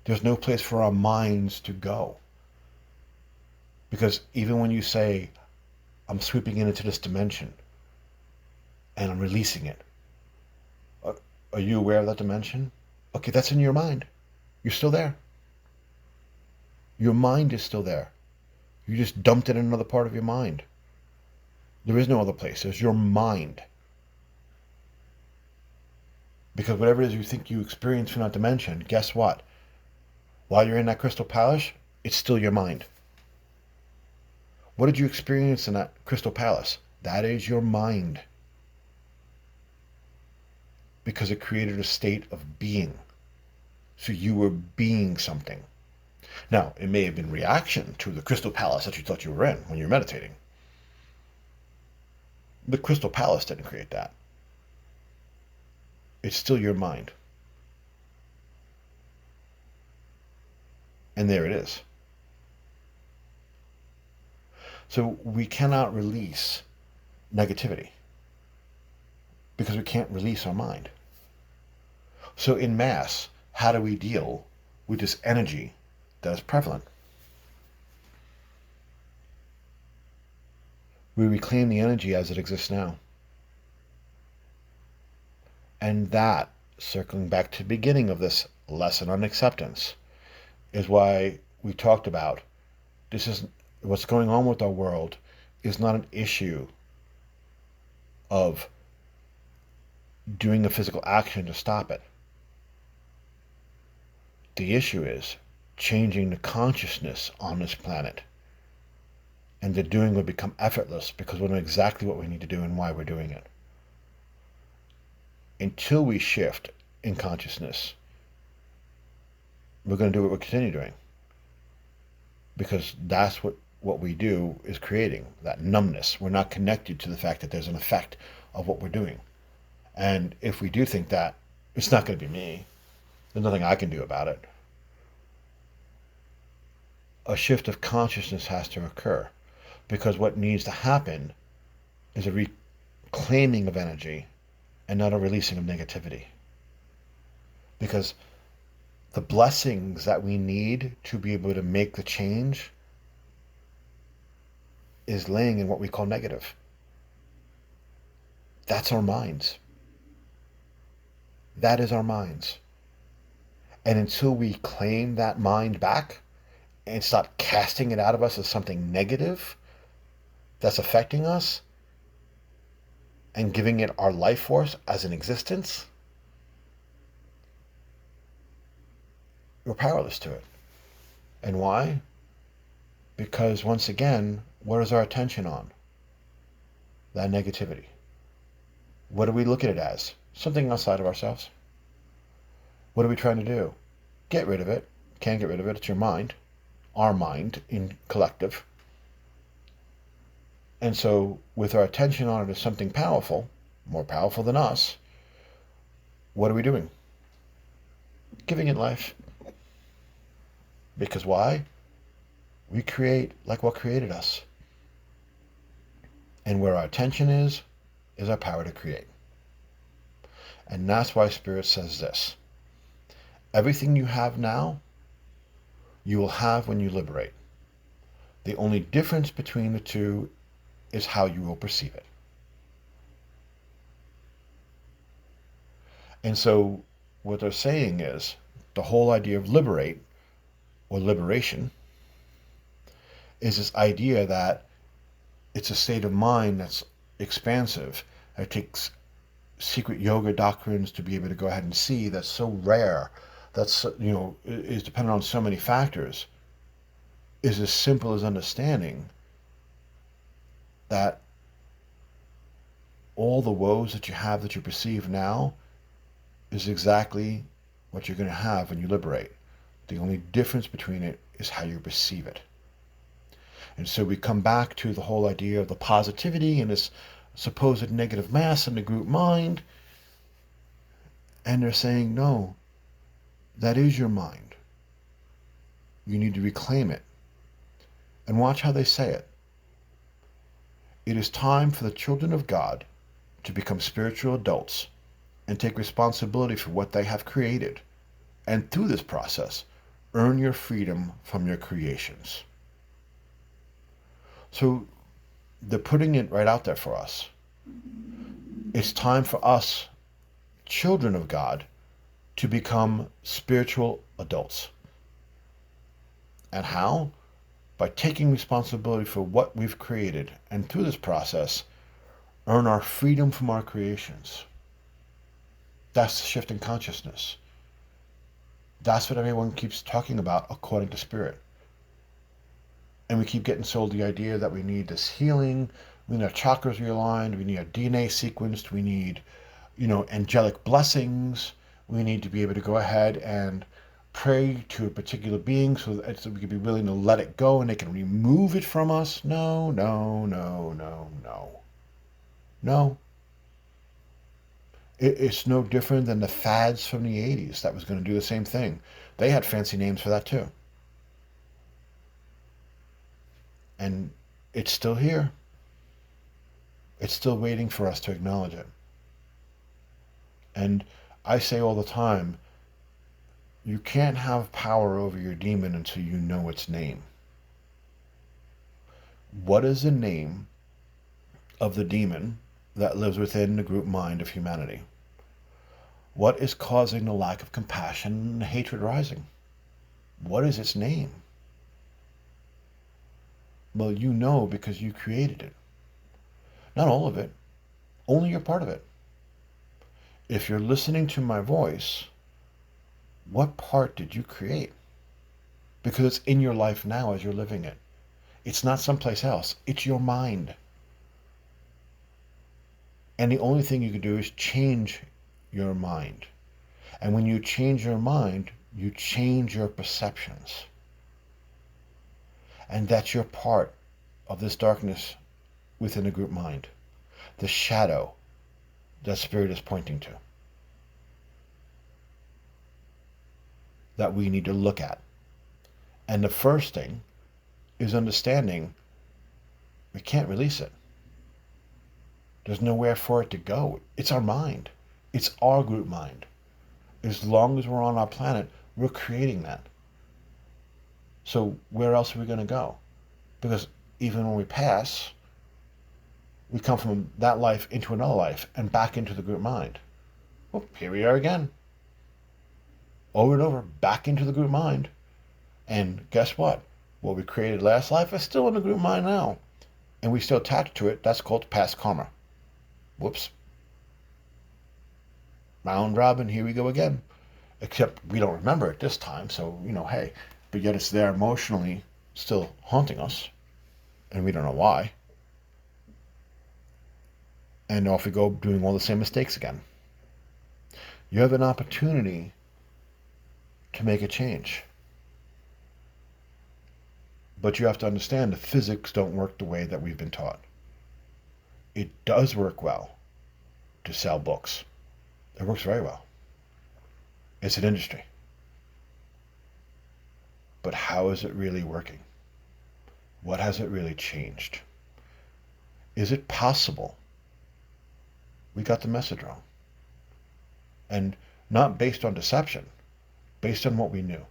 There's no place for our minds to go. Because even when you say, I'm sweeping into this dimension and I'm releasing it, are you aware of that dimension? Okay, that's in your mind. You're still there. Your mind is still there. You just dumped it in another part of your mind. There is no other place. There's your mind. Because whatever it is you think you experience from that dimension, guess what? While you're in that crystal palace, it's still your mind. What did you experience in that crystal palace? That is your mind. Because it created a state of being. So you were being something. Now, it may have been reaction to the crystal palace that you thought you were in when you were meditating. The crystal palace didn't create that. It's still your mind. And there it is. So we cannot release negativity because we can't release our mind. So in mass, how do we deal with this energy that is prevalent? We reclaim the energy as it exists now. And that, circling back to the beginning of this lesson on acceptance, is why we talked about this is what's going on with our world is not an issue of doing a physical action to stop it. The issue is changing the consciousness on this planet. And the doing will become effortless because we know exactly what we need to do and why we're doing it. Until we shift in consciousness, we're going to do what we'll continue doing. Because that's what we do is creating that numbness. We're not connected to the fact that there's an effect of what we're doing. And if we do think that, it's not going to be me. There's nothing I can do about it. A shift of consciousness has to occur. Because what needs to happen is a reclaiming of energy and not a releasing of negativity. Because the blessings that we need to be able to make the change is laying in what we call negative. That's our minds. That is our minds. And until we claim that mind back and start casting it out of us as something negative that's affecting us and giving it our life force as an existence, we're powerless to it. And why? Because once again, what is our attention on? That negativity. What do we look at it as? Something outside of ourselves. What are we trying to do? Get rid of it. Can't get rid of it. It's your mind. Our mind in collective. And so with our attention on it as something powerful, more powerful than us, what are we doing? Giving it life. Because why? We create like what created us. And where our attention is our power to create. And that's why Spirit says this. Everything you have now, you will have when you liberate. The only difference between the two is how you will perceive it. And so what they're saying is the whole idea of liberate or liberation is this idea that it's a state of mind that's expansive. It takes secret yoga doctrines to be able to go ahead and see that's so rare, that's, is dependent on so many factors, is as simple as understanding that all the woes that you have that you perceive now is exactly what you're going to have when you liberate. The only difference between it is how you perceive it. And so we come back to the whole idea of the positivity and this supposed negative mass in the group mind. And they're saying, no, that is your mind. You need to reclaim it. And watch how they say it. It is time for the children of God to become spiritual adults and take responsibility for what they have created. And through this process, earn your freedom from your creations. So they're putting it right out there for us. It's time for us, children of God, to become spiritual adults. And how? By taking responsibility for what we've created, and through this process, earn our freedom from our creations. That's the shift in consciousness. That's what everyone keeps talking about according to Spirit. And we keep getting sold the idea that we need this healing, we need our chakras realigned, we need our DNA sequenced, we need, angelic blessings, we need to be able to go ahead and pray to a particular being so that we can be willing to let it go and they can remove it from us. No, no, no, no, no. No. It's no different than the fads from the 80s that was going to do the same thing. They had fancy names for that too. And it's still here. It's still waiting for us to acknowledge it. And I say all the time, you can't have power over your demon until you know its name. What is the name of the demon that lives within the group mind of humanity? What is causing the lack of compassion and hatred rising? What is its name? Well, you know because you created it. Not all of it, only your part of it. If you're listening to my voice, what part did you create? Because it's in your life now as you're living it. It's not someplace else. It's your mind. And the only thing you can do is change your mind. And when you change your mind, you change your perceptions. And that's your part of this darkness within the group mind. The shadow that Spirit is pointing to. That we need to look at. And the first thing is understanding we can't release it. There's nowhere for it to go. It's our mind. It's our group mind. As long as we're on our planet, we're creating that. So where else are we going to go? Because even when we pass, we come from that life into another life and back into the group mind. Well, here we are again. Over and over, back into the group mind. And guess what? What we created last life is still in the group mind now. And we still attach to it. That's called past karma. Whoops. Round robin, here we go again. Except we don't remember it this time, so, hey. But yet it's there emotionally still haunting us. And we don't know why. And off we go doing all the same mistakes again. You have an opportunity to make a change. But you have to understand the physics don't work the way that we've been taught. It does work well to sell books. It works very well. It's an industry. But how is it really working? What has it really changed? Is it possible we got the message wrong? And not based on deception, based on what we knew.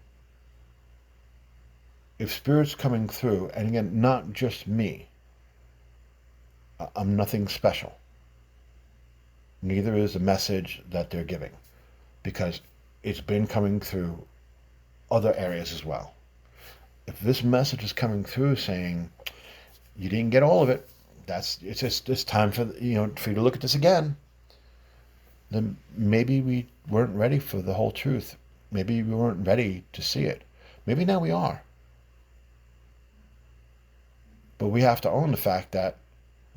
If Spirit's coming through, and again, not just me, I'm nothing special. Neither is the message that they're giving, because it's been coming through other areas as well. If this message is coming through saying you didn't get all of it, it's time for you to look at this again. Then maybe we weren't ready for the whole truth. Maybe we weren't ready to see it. Maybe now we are. But we have to own the fact that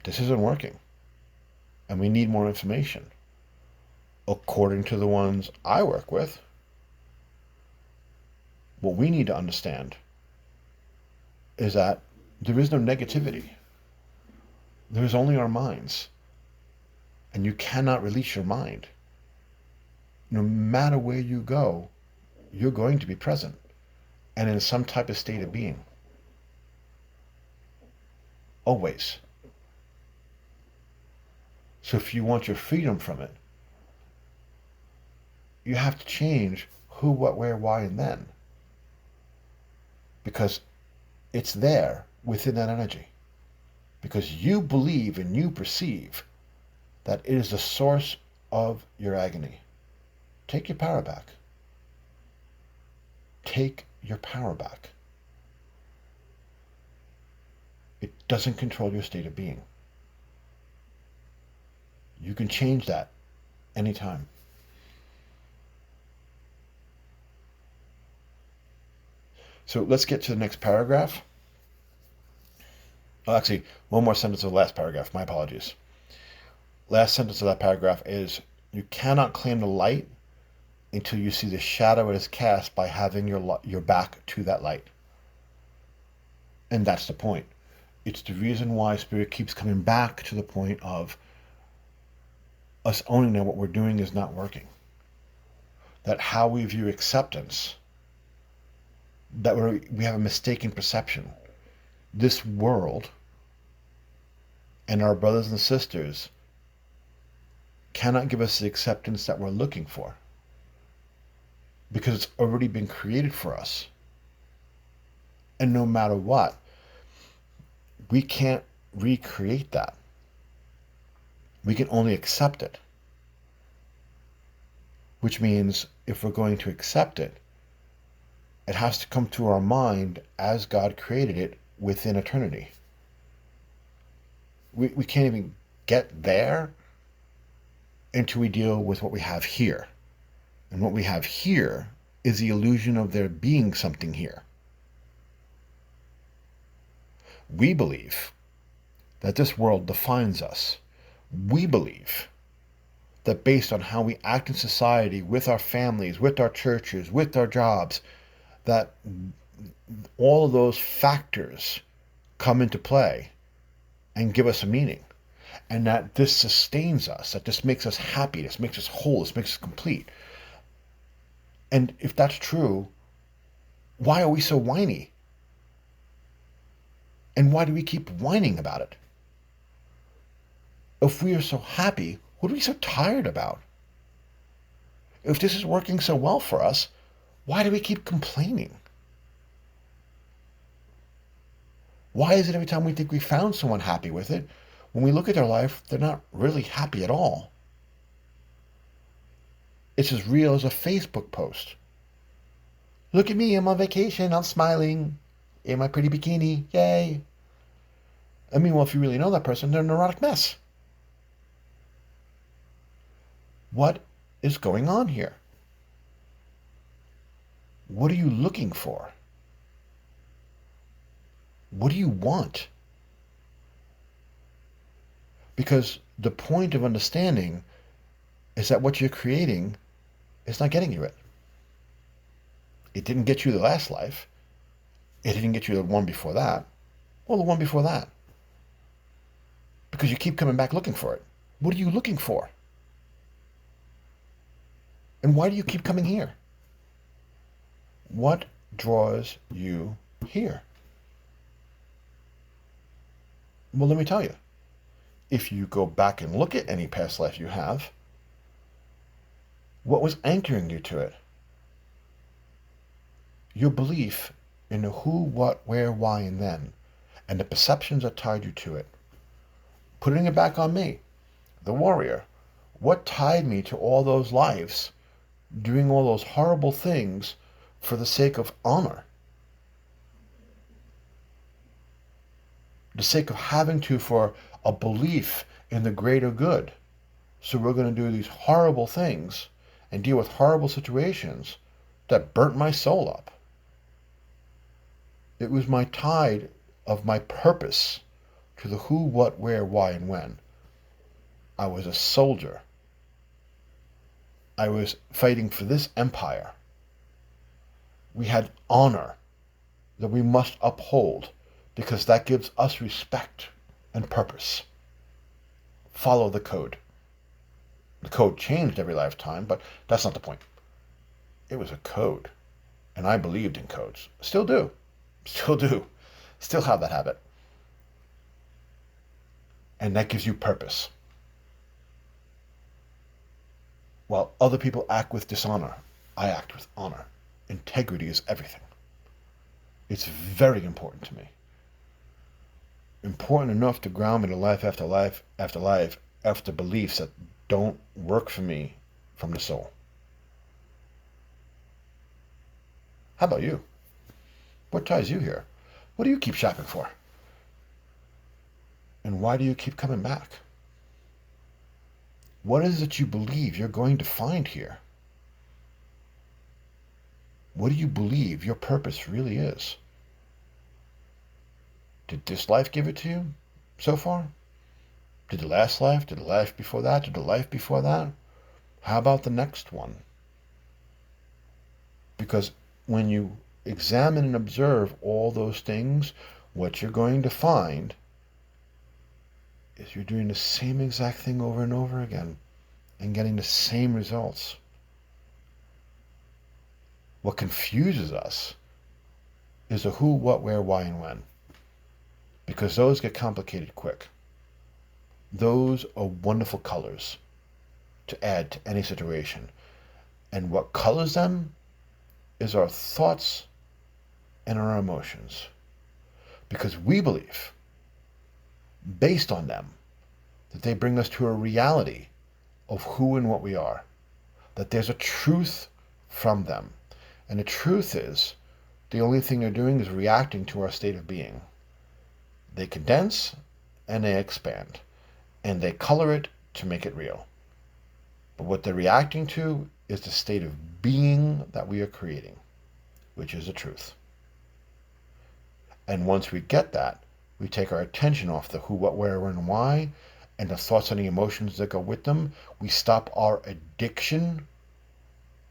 this isn't working. And we need more information. According to the ones I work with, what we need to understand is that There is no negativity. There is only our minds. And you cannot release your mind. No matter where you go, you're going to be present and in some type of state of being. Always. So if you want your freedom from it, you have to change who, what, where, why, and then. Because it's there within that energy. Because you believe and you perceive that it is the source of your agony. Take your power back. Take your power back. It doesn't control your state of being. You can change that anytime. So let's get to the next paragraph. Oh, actually, one more sentence of the last paragraph. My apologies. Last sentence of that paragraph is, you cannot claim the light until you see the shadow it is cast by having your back to that light. And that's the point. It's the reason why Spirit keeps coming back to the point of us owning that what we're doing is not working. That how we view acceptance, that we have a mistaken perception. This world and our brothers and sisters cannot give us the acceptance that we're looking for, because it's already been created for us. And no matter what, we can't recreate that. We can only accept it. Which means if we're going to accept it, it has to come to our mind as God created it within eternity. We can't even get there until we deal with what we have here. And what we have here is the illusion of there being something here. We believe that this world defines us. We believe that based on how we act in society, with our families, with our churches, with our jobs, that all of those factors come into play and give us a meaning. And that this sustains us, that this makes us happy, this makes us whole, this makes us complete. And if that's true, why are we so whiny? And why do we keep whining about it? If we are so happy, what are we so tired about? If this is working so well for us, why do we keep complaining? Why is it every time we think we found someone happy with it, when we look at their life, they're not really happy at all? It's as real as a Facebook post. Look at me, I'm on vacation, I'm smiling, in my pretty bikini, yay. I mean, well, if you really know that person, they're a neurotic mess. What is going on here? What are you looking for? What do you want? Because the point of understanding is that what you're creating is not getting you it. It didn't get you the last life. It didn't get you the one before that. Or the one before that. Because you keep coming back looking for it. What are you looking for? And why do you keep coming here? What draws you here? Well, let me tell you. If you go back and look at any past life you have, what was anchoring you to it? Your belief in the who, what, where, why, and then, and the perceptions that tied you to it. Putting it back on me, the warrior. What tied me to all those lives, doing all those horrible things for the sake of honor? The sake of having to, for a belief in the greater good. So we're going to do these horrible things and deal with horrible situations that burnt my soul up. It was my tide of my purpose to the who, what, where, why, and when. I was a soldier. I was fighting for this empire. We had honor that we must uphold. because that gives us respect and purpose. Follow the code. The code changed every lifetime, but that's not the point. It was a code, and I believed in codes. Still do. Still do. Still have that habit. And that gives you purpose. While other people act with dishonor, I act with honor. Integrity is everything. It's very important to me. Important enough to ground me to life after life after life after beliefs that don't work for me from the soul. How about you? What ties you here? What do you keep shopping for? And why do you keep coming back? What is it you believe you're going to find here? What do you believe your purpose really is? Did this life give it to you so far? Did the last life? Did the life before that? Did the life before that? How about the next one? Because when you examine and observe all those things, what you're going to find is you're doing the same exact thing over and over again and getting the same results. What confuses us is the who, what, where, why, and when. Because those get complicated quick. Those are wonderful colors to add to any situation. And what colors them is our thoughts and our emotions. Because we believe, based on them, that they bring us to a reality of who and what we are. That there's a truth from them. And the truth is, the only thing they're doing is reacting to our state of being. They condense and they expand. And they color it to make it real. But what they're reacting to is the state of being that we are creating, which is the truth. And once we get that, we take our attention off the who, what, where, when, and why, and the thoughts and the emotions that go with them. We stop our addiction.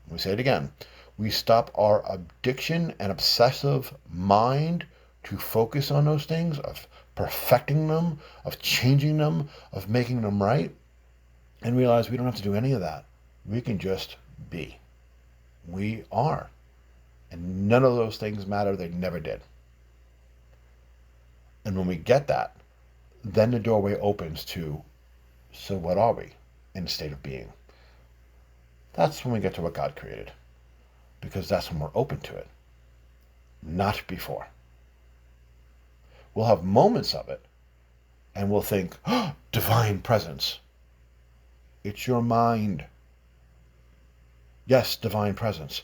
We say it again. We stop our addiction and obsessive mind to focus on those things, of perfecting them, of changing them, of making them right, and realize we don't have to do any of that. We can just be. We are. And none of those things matter. They never did. And when we get that, then the doorway opens to, so what are we in a state of being? That's when we get to what God created. Because that's when we're open to it. Not before. We'll have moments of it, and we'll think, oh, divine presence. It's your mind. Yes, divine presence.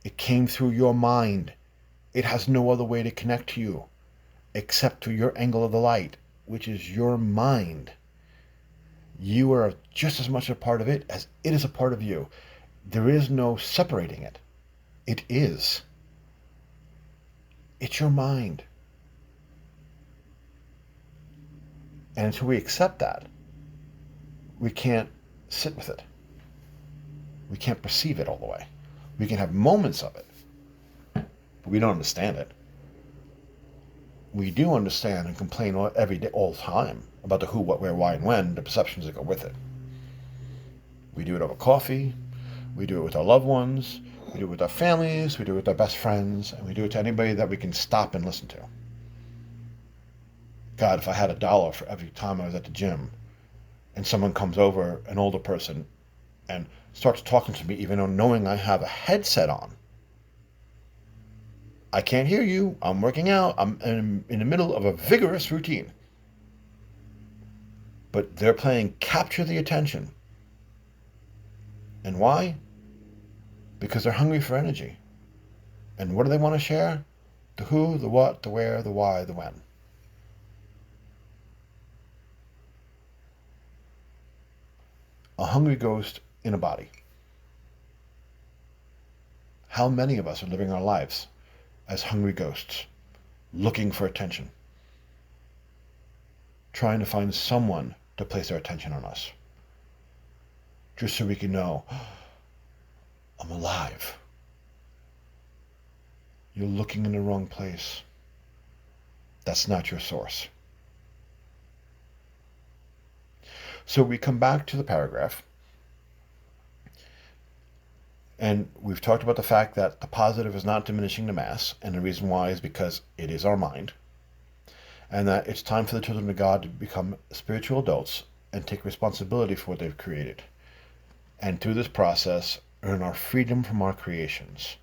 It came through your mind. It has no other way to connect to you except through your angle of the light, which is your mind. You are just as much a part of it as it is a part of you. There is no separating it. It is. It's your mind. And until we accept that, we can't sit with it. We can't perceive it all the way. We can have moments of it, but we don't understand it. We do understand and complain every day, all the time, about the who, what, where, why, and when, the perceptions that go with it. We do it over coffee. We do it with our loved ones. We do it with our families. We do it with our best friends. And we do it to anybody that we can stop and listen to. God, if I had $1 for every time I was at the gym and someone comes over, an older person, and starts talking to me, even though knowing I have a headset on. I can't hear you. I'm working out. I'm in the middle of a vigorous routine. But they're playing capture the attention. And why? Because they're hungry for energy. And what do they want to share? The who, the what, the where, the why, the when. A hungry ghost in a body. How many of us are living our lives as hungry ghosts, looking for attention, trying to find someone to place their attention on us, just so we can know, I'm alive. You're looking in the wrong place. That's not your source. So we come back to the paragraph, and we've talked about the fact that the positive is not diminishing the mass, and the reason why is because it is our mind, and that it's time for the children of God to become spiritual adults and take responsibility for what they've created. And through this process, earn our freedom from our creations.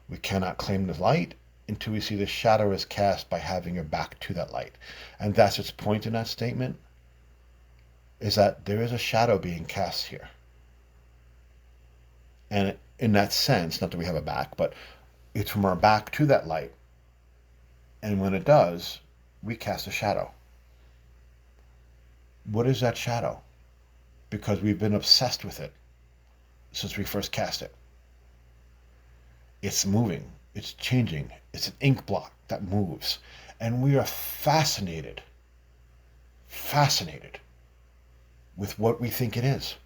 We cannot claim the light until we see the shadow is cast by having your back to that light. And that's its point in that statement, is that there is a shadow being cast here. And in that sense, not that we have a back, but it's from our back to that light. And when it does, we cast a shadow. What is that shadow? Because we've been obsessed with it since we first cast it. It's moving, it's changing, it's an ink blot that moves. And we are fascinated with what we think it is.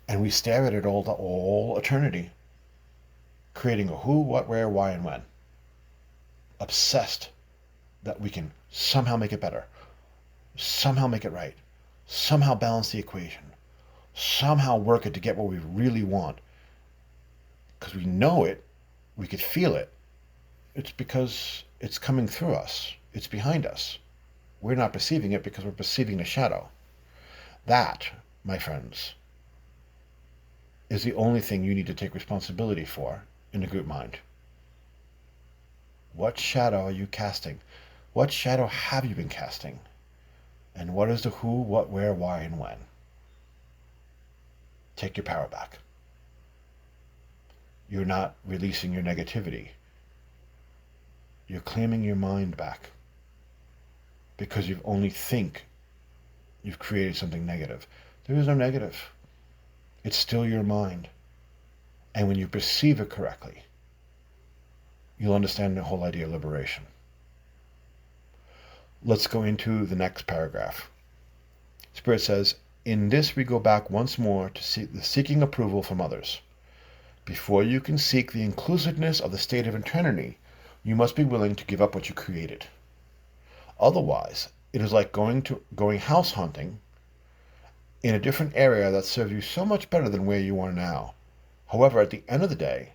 And we stare at it all eternity, creating a who, what, where, why, and when. Obsessed that we can somehow make it better, somehow make it right, somehow balance the equation, somehow work it to get what we really want. Because we know it, we could feel it. It's because it's coming through us. It's behind us. We're not perceiving it because we're perceiving the shadow. That, my friends, is the only thing you need to take responsibility for in the group mind. What shadow are you casting? What shadow have you been casting? And what is the who, what, where, why, and when? Take your power back. You're not releasing your negativity. You're claiming your mind back because you only think you've created something negative. There is no negative. It's still your mind. And when you perceive it correctly, you'll understand the whole idea of liberation. Let's go into the next paragraph. Spirit says, in this we go back once more to the seeking approval from others. Before you can seek the inclusiveness of the state of eternity, you must be willing to give up what you created. Otherwise, it is like going house hunting in a different area that serves you so much better than where you are now. However, at the end of the day,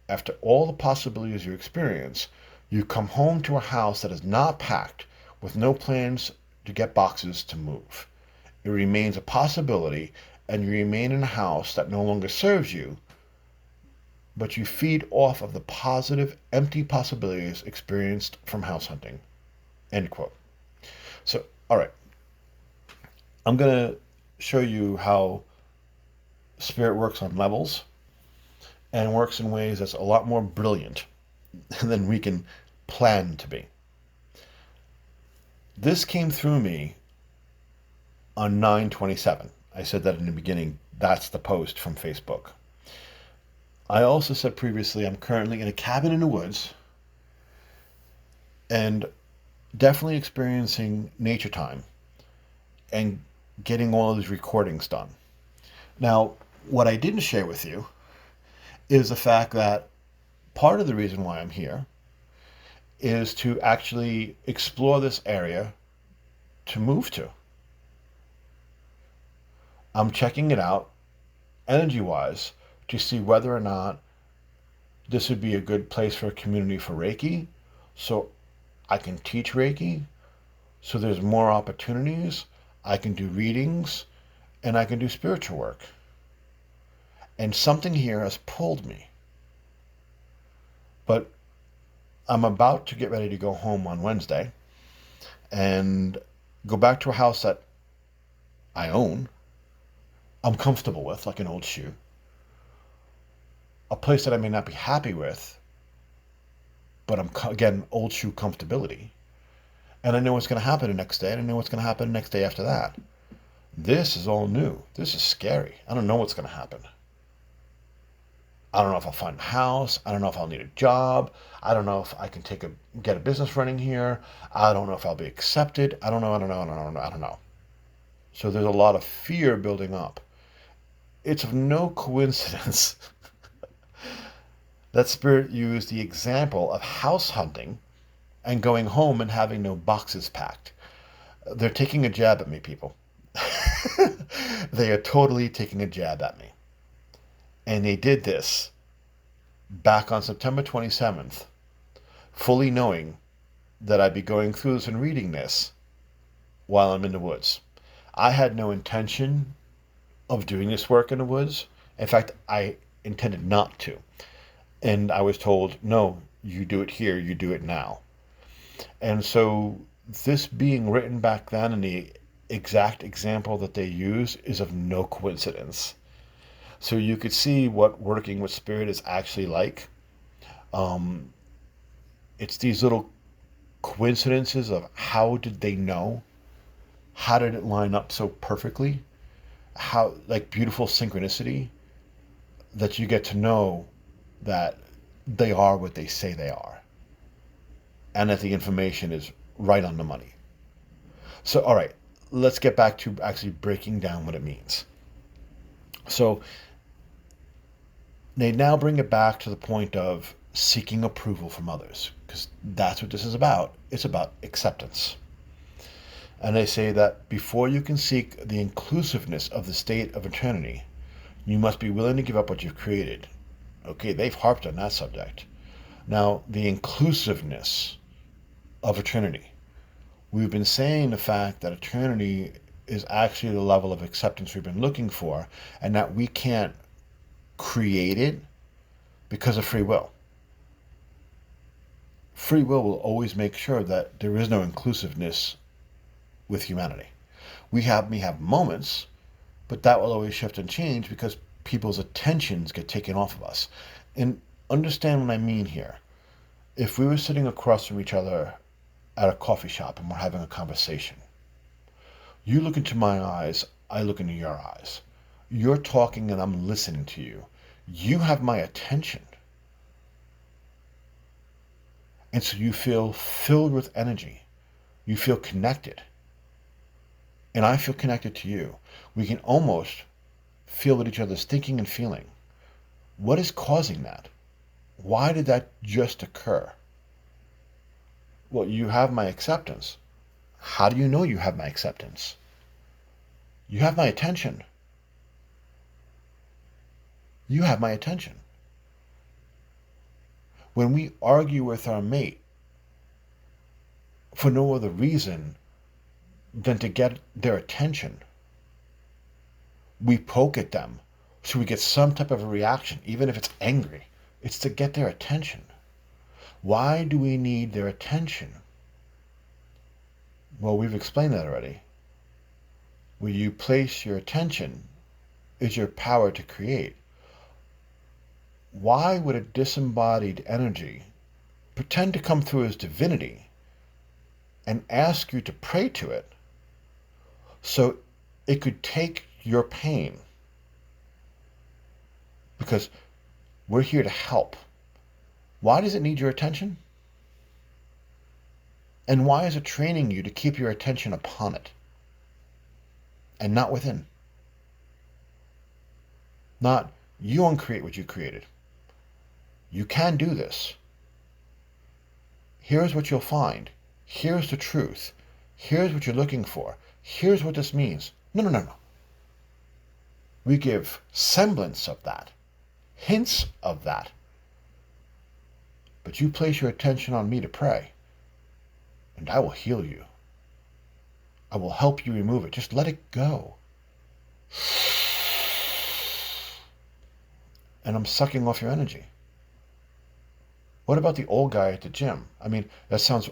after all the possibilities you experience, you come home to a house that is not packed, with no plans to get boxes to move. It remains a possibility, and you remain in a house that no longer serves you, but you feed off of the positive, empty possibilities experienced from house hunting. End quote. So, all right. I'm going to show you how Spirit works on levels and works in ways that's a lot more brilliant than we can plan to be. This came through me on 9/27. I said that in the beginning. That's the post from Facebook. I also said previously I'm currently in a cabin in the woods and definitely experiencing nature time and getting all of these recordings done. Now, what I didn't share with you is the fact that part of the reason why I'm here is to actually explore this area to move to. I'm checking it out energy-wise to see whether or not this would be a good place for a community for Reiki, so I can teach Reiki, so there's more opportunities, I can do readings, and I can do spiritual work. And something here has pulled me. But I'm about to get ready to go home on Wednesday and go back to a house that I own, I'm comfortable with, like an old shoe. A place that I may not be happy with, but again, old shoe comfortability. And I know what's going to happen the next day, and I know what's going to happen the next day after that. This is all new. This is scary. I don't know what's going to happen. I don't know if I'll find a house. I don't know if I'll need a job. I don't know if I can get a business running here. I don't know if I'll be accepted. I don't know. So there's a lot of fear building up. It's of no coincidence that Spirit used the example of house hunting and going home and having no boxes packed. They're taking a jab at me, people. They are totally taking a jab at me. And they did this back on September 27th, fully knowing that I'd be going through this and reading this while I'm in the woods. I had no intention of doing this work in the woods. In fact, I intended not to. And I was told, no, you do it here, you do it now. And so this being written back then and the exact example that they use is of no coincidence. So you could see what working with spirit is actually like. It's these little coincidences of how did they know? How did it line up so perfectly? How, like beautiful synchronicity that you get to know that they are what they say they are. And that the information is right on the money. So, all right, let's get back to actually breaking down what it means. So, they now bring it back to the point of seeking approval from others, because that's what this is about. It's about acceptance. And they say that before you can seek the inclusiveness of the state of eternity, you must be willing to give up what you've created. Okay, they've harped on that subject. Now, the inclusiveness of eternity. We've been saying the fact that eternity is actually the level of acceptance we've been looking for, and that we can't create it because of free will. Free will always make sure that there is no inclusiveness with humanity. We may have moments, but that will always shift and change because people's attentions get taken off of us. And understand what I mean here. If we were sitting across from each other at a coffee shop and we're having a conversation, you look into my eyes, I look into your eyes. You're talking and I'm listening to you. You have my attention. And so you feel filled with energy. You feel connected. And I feel connected to you. We can almost feel what each other's thinking and feeling. What is causing that? Why did that just occur? Well, you have my acceptance. How do you know you have my acceptance? You have my attention. You have my attention. When we argue with our mate for no other reason than to get their attention, we poke at them so we get some type of a reaction, even if it's angry. It's to get their attention. Why do we need their attention? Well, we've explained that already. Where you place your attention is your power to create. Why would a disembodied energy pretend to come through as divinity and ask you to pray to it so it could take your pain? Because we're here to help. Why does it need your attention? And why is it training you to keep your attention upon it and not within? Not, you uncreate what you created. You can do this. Here's what you'll find. Here's the truth. Here's what you're looking for. Here's what this means. No. We give semblance of that, hints of that. But you place your attention on me to pray, and I will heal you. I will help you remove it. Just let it go. And I'm sucking off your energy. What about the old guy at the gym? I mean, that sounds,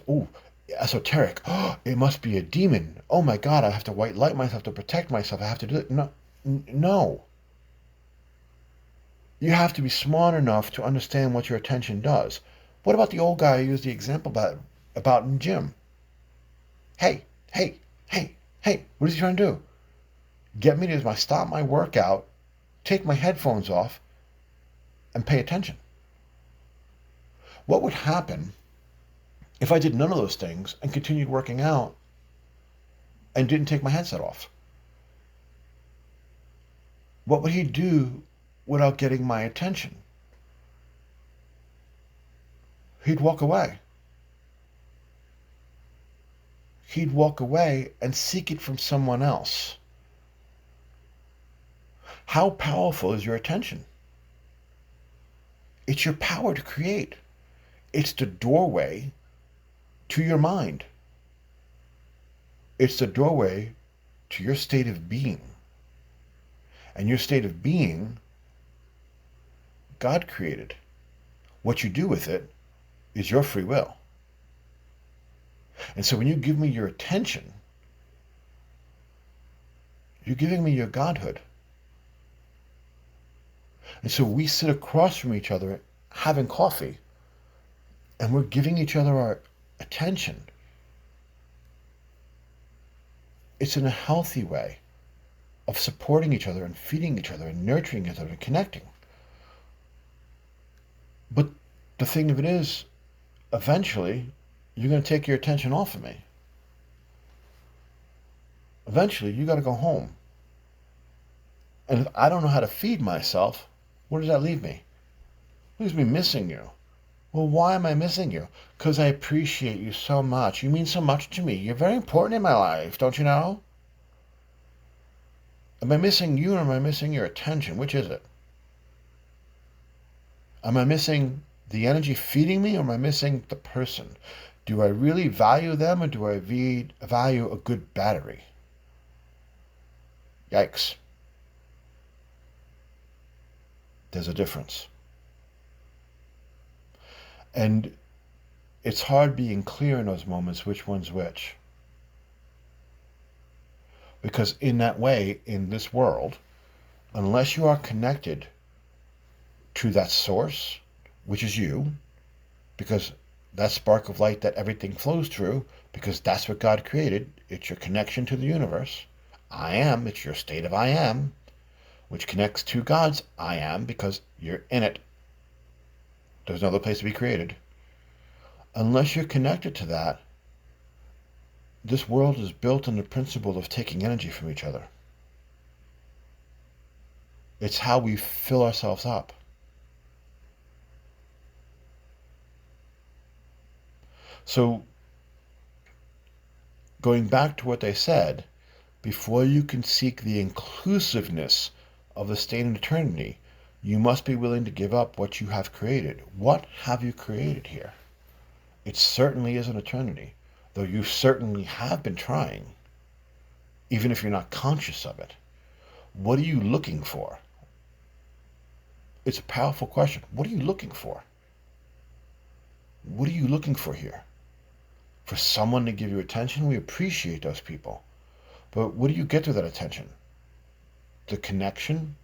esoteric. Oh, it must be a demon. Oh my God, I have to white light myself to protect myself. I have to do it. No. You have to be smart enough to understand what your attention does. What about the old guy I used the example about in the gym? Hey, what is he trying to do? Get me to stop my workout, take my headphones off, and pay attention. What would happen if I did none of those things and continued working out and didn't take my headset off? What would he do without getting my attention? He'd walk away. he'd walk away and seek it from someone else. How powerful is your attention? It's your power to create. It's the doorway to your mind. It's the doorway to your state of being. And your state of being, God created. What you do with it is your free will. And so when you give me your attention, you're giving me your godhood. And so we sit across from each other having coffee, and we're giving each other our attention. It's in a healthy way of supporting each other and feeding each other and nurturing each other and connecting. But the thing of it is, eventually, you're going to take your attention off of me. Eventually, you got to go home. And if I don't know how to feed myself, where does that leave me? It leaves me missing you. Well, why am I missing you? Because I appreciate you so much. You mean so much to me. You're very important in my life, don't you know? Am I missing you or am I missing your attention? Which is it? Am I missing the energy feeding me or am I missing the person? Do I really value them or do I value a good battery? Yikes. There's a difference. And it's hard being clear in those moments which one's which. Because in that way, in this world, unless you are connected to that source, which is you, because that spark of light that everything flows through, because that's what God created, it's your connection to the universe. I am, it's your state of I am, which connects to God's I am because you're in it. There's no other place to be created. Unless you're connected to that, this world is built on the principle of taking energy from each other. It's how we fill ourselves up. So, going back to what they said, before you can seek the inclusiveness of the state of eternity, you must be willing to give up what you have created. What have you created here? It certainly is an eternity, though you certainly have been trying, even if you're not conscious of it. What are you looking for? It's a powerful question. What are you looking for? What are you looking for here? For someone to give you attention? We appreciate those people. But what do you get through that attention? The connection?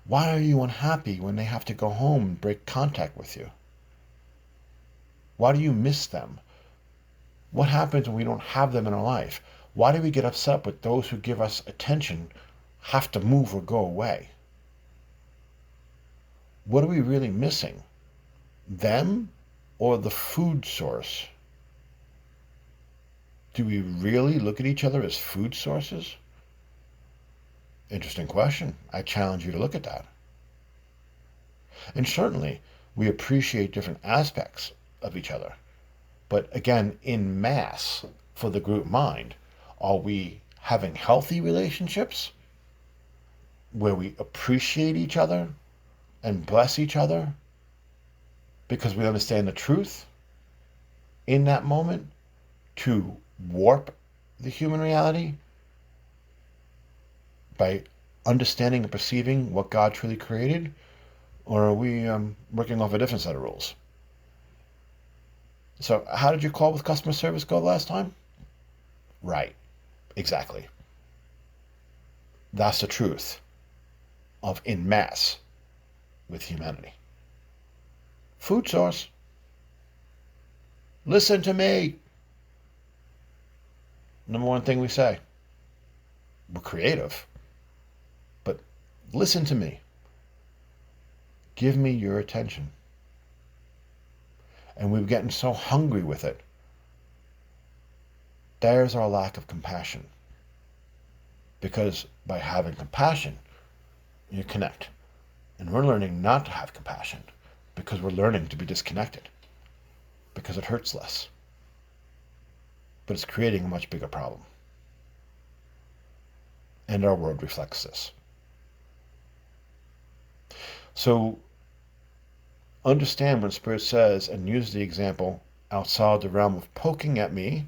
Why are you unhappy when they have to go home and break contact with you? Why do you miss them? What happens when we don't have them in our life? Why do we get upset with those who give us attention have to move or go away? What are we really missing? Them or the food source? Do we really look at each other as food sources? Interesting question. I challenge you to look at that. And certainly, we appreciate different aspects of each other. But again, in mass, for the group mind, are we having healthy relationships where we appreciate each other and bless each other because we understand the truth in that moment to warp the human reality by understanding and perceiving what God truly created? Or are we working off a different set of rules? So how did your call with customer service go last time? Right. Exactly. That's the truth of in mass with humanity. Food source. Listen to me. Number one thing we say. We're creative. But listen to me. Give me your attention. And we're getting so hungry with it. There's our lack of compassion. Because by having compassion, you connect. And we're learning not to have compassion because we're learning to be disconnected. Because it hurts less. but it's creating a much bigger problem. And our world reflects this. So understand when Spirit says and uses the example outside the realm of poking at me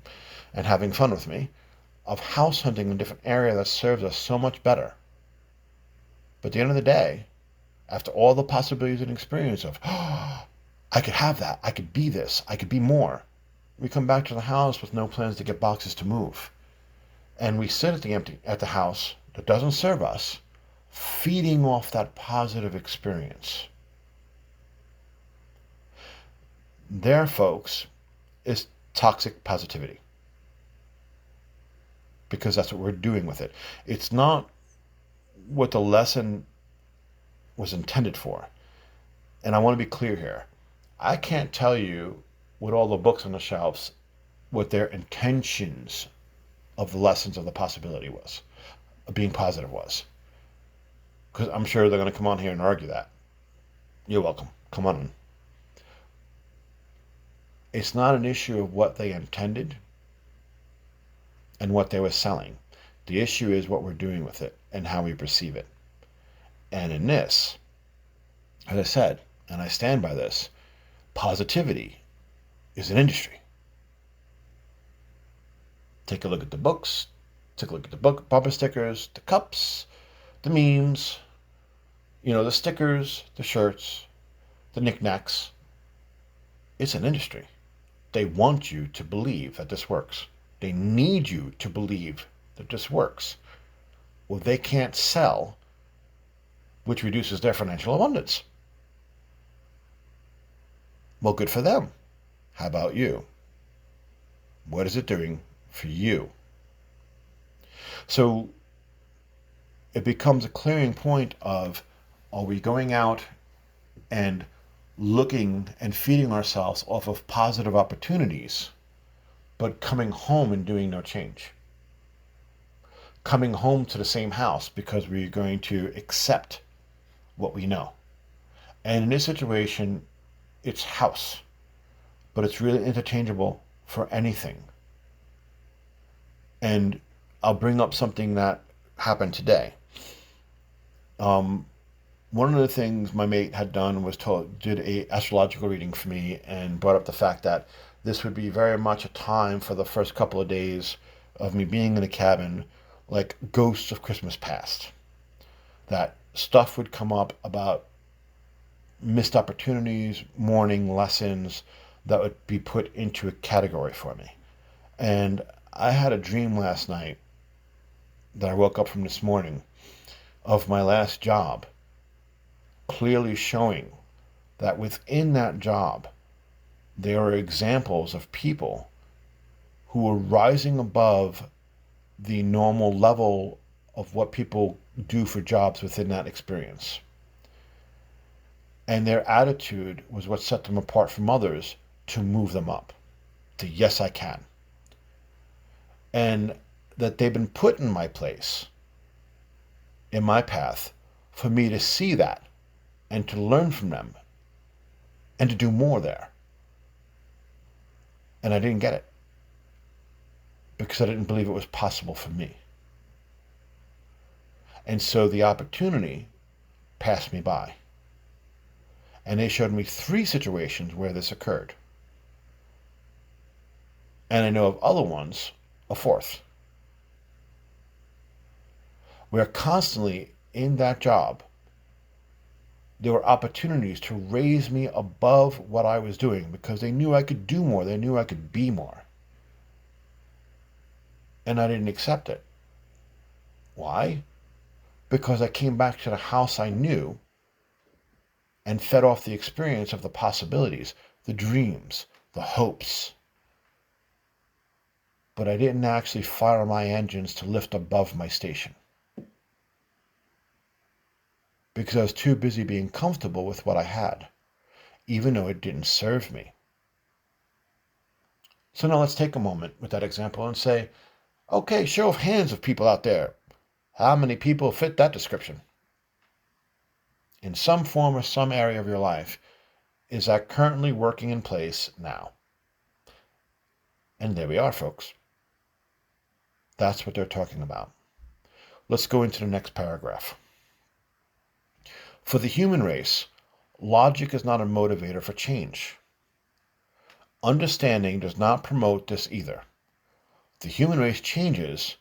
and having fun with me, of house hunting in a different area that serves us so much better. But at the end of the day, after all the possibilities and experience of, oh, I could have that, I could be this, I could be more, we come back to the house with no plans to get boxes to move. And we sit at the house that doesn't serve us, feeding off that positive experience. There, folks, is toxic positivity. Because that's what we're doing with it. It's not what the lesson was intended for. And I want to be clear here. I can't tell you with all the books on the shelves what their intentions of the lessons of the possibility was, of being positive was. Because I'm sure they're going to come on here and argue that. You're welcome. Come on in. It's not an issue of what they intended and what they were selling. The issue is what we're doing with it and how we perceive it. And in this, as I said, and I stand by this, positivity is an industry. Take a look at the books, take a look at the bumper stickers, the cups, the memes, the stickers, the shirts, the knickknacks. It's an industry. They want you to believe that this works. They need you to believe that this works. Well, they can't sell, which reduces their financial abundance. Well, good for them. How about you? What is it doing for you? So it becomes a clearing point of, are we going out and looking and feeding ourselves off of positive opportunities, but coming home and doing no change? Coming home to the same house because we're going to accept what we know. And in this situation, it's house, but it's really interchangeable for anything. And I'll bring up something that happened today. One of the things my mate had done was did a astrological reading for me and brought up the fact that this would be very much a time for the first couple of days of me being in a cabin, like ghosts of Christmas past. That stuff would come up about missed opportunities, mourning, lessons that would be put into a category for me. And I had a dream last night that I woke up from this morning of my last job, clearly showing that within that job, there are examples of people who are rising above the normal level of what people do for jobs within that experience. And their attitude was what set them apart from others to move them up to, yes, I can. And that they've been put in my place, in my path, for me to see that and to learn from them and to do more there. And I didn't get it because I didn't believe it was possible for me. And so the opportunity passed me by. And they showed me 3 situations where this occurred. And I know of other ones, a 4th. Where constantly in that job, there were opportunities to raise me above what I was doing because they knew I could do more. They knew I could be more. And I didn't accept it. Why? Because I came back to the house I knew and fed off the experience of the possibilities, the dreams, the hopes. But I didn't actually fire my engines to lift above my station. Because I was too busy being comfortable with what I had, even though it didn't serve me. So now let's take a moment with that example and say, okay, show of hands of people out there. How many people fit that description? In some form or some area of your life, is that currently working in place now? And there we are, folks. That's what they're talking about. Let's go into the next paragraph. For the human race, logic is not a motivator for change. Understanding does not promote this either. The human race changes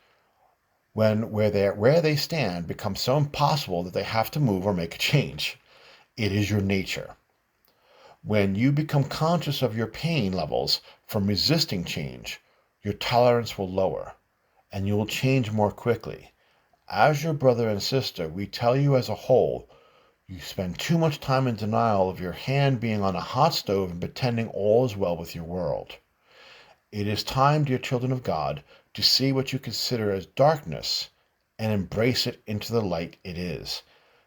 when where they stand becomes so impossible that they have to move or make a change. It is your nature. When you become conscious of your pain levels from resisting change, your tolerance will lower, and you will change more quickly. As your brother and sister, we tell you as a whole, you spend too much time in denial of your hand being on a hot stove and pretending all is well with your world. It is time, dear children of God, to see what you consider as darkness and embrace it into the light it is.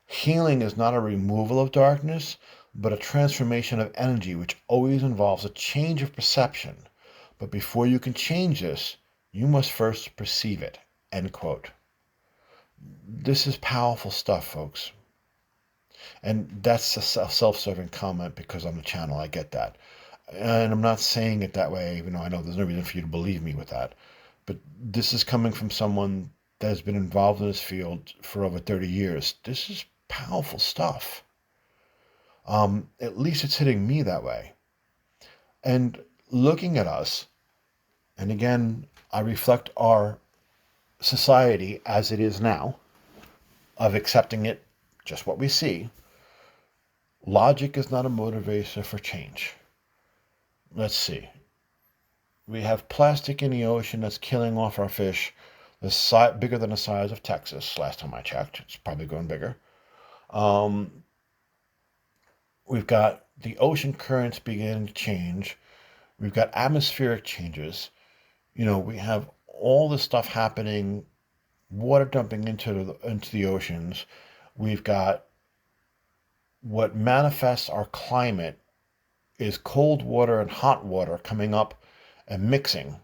Healing is not a removal of darkness, but a transformation of energy which always involves a change of perception. But before you can change this, you must first perceive it. End quote. This is powerful stuff, folks. And that's a self-serving comment because on the channel I get that. And I'm not saying it that way, even though I know there's no reason for you to believe me with that. But this is coming from someone that has been involved in this field for over 30 years. This is powerful stuff. At least it's hitting me that way. And looking at us, and again, I reflect our society as it is now, of accepting it just what we see. Logic is not a motivator for change. Let's see. We have plastic in the ocean that's killing off our fish. Bigger than the size of Texas, last time I checked. It's probably going bigger. We've got the ocean currents beginning to change. We've got atmospheric changes. We have all this stuff happening, water dumping into the oceans. We've got what manifests our climate is cold water and hot water coming up and mixing.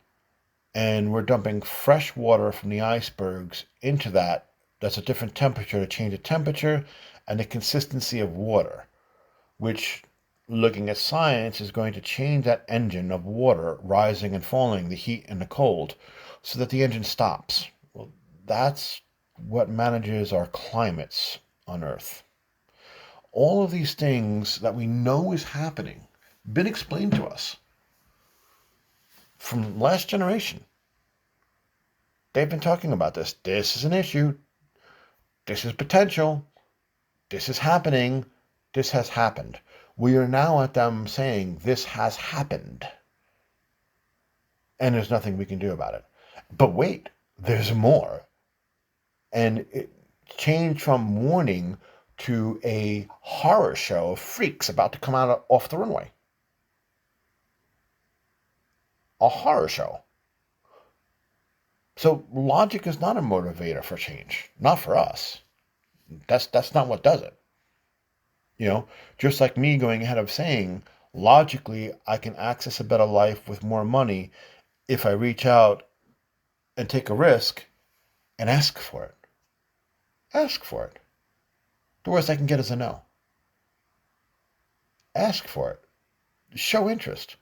And we're dumping fresh water from the icebergs into that. That's a different temperature to change the temperature and the consistency of water, which, looking at science, is going to change that engine of water rising and falling, the heat and the cold, so that the engine stops. Well, that's what manages our climates on Earth. All of these things that we know is happening, been explained to us from last generation. They've been talking about this. This is an issue. This is potential. This is happening. This has happened. We are now at them saying this has happened. And there's nothing we can do about it. But wait, there's more. And it changed from warning to a horror show of freaks about to come out off the runway. A horror show. So logic is not a motivator for change. Not for us. That's not what does it. Just like me going ahead of saying, logically, I can access a better life with more money if I reach out and take a risk and ask for it. Ask for it. The worst I can get is a no. Ask for it. Show interest.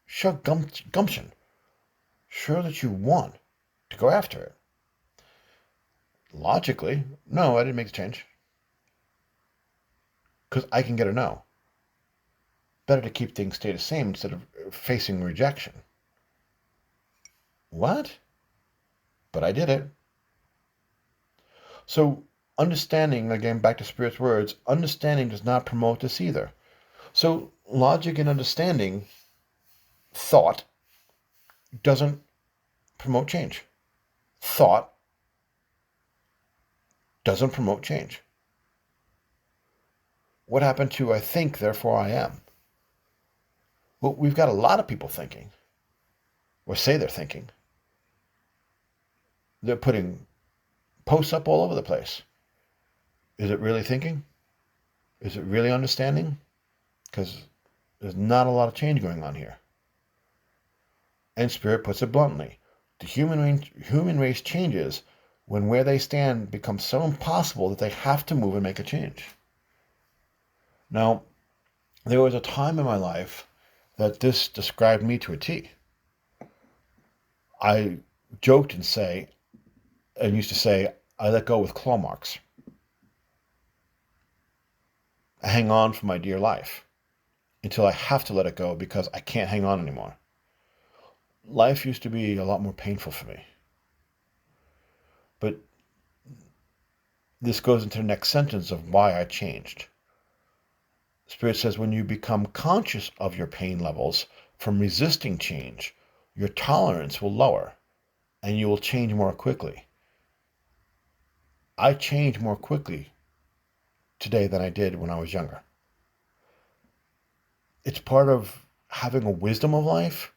Show gumption. Show that you want to go after it. Logically, no, I didn't make the change. Because I can get a no. Better to keep things stay the same instead of facing rejection. What? But I did it. So understanding, again, back to Spirit's words, understanding does not promote this either. So logic and understanding, thought, doesn't promote change. Thought doesn't promote change. What happened to I think, therefore I am? Well, we've got a lot of people thinking, or say they're thinking. They're putting posts up all over the place. Is it really thinking? Is it really understanding? Because there's not a lot of change going on here. And Spirit puts it bluntly. The human race changes when where they stand becomes so impossible that they have to move and make a change. Now, there was a time in my life that this described me to a T. I joked and say, and used to say, I let go with claw marks. I hang on for my dear life until I have to let it go because I can't hang on anymore. Life used to be a lot more painful for me. But this goes into the next sentence of why I changed. Spirit says when you become conscious of your pain levels from resisting change, your tolerance will lower and you will change more quickly. I change more quickly today than I did when I was younger. It's part of having a wisdom of life,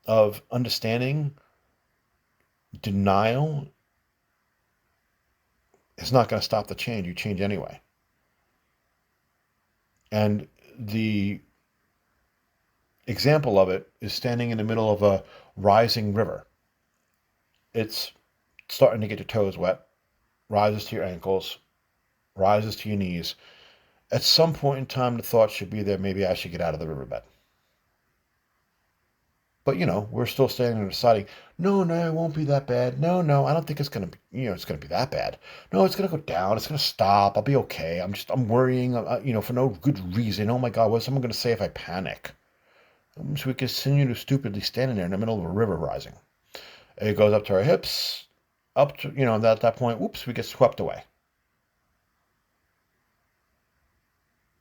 of understanding denial is not going to stop the change. You change anyway. And the example of it is standing in the middle of a rising river. It's starting to get your toes wet, rises to your ankles, rises to your knees. At some point in time, the thought should be there, maybe I should get out of the riverbed. But, we're still standing there deciding, no, it won't be that bad. No, I don't think it's going to be, it's going to be that bad. No, it's going to go down. It's going to stop. I'll be okay. I'm worrying, for no good reason. Oh my God, what's someone going to say if I panic? So we continue to stupidly standing there in the middle of a river rising. It goes up to our hips, up to, at that point, whoops, we get swept away.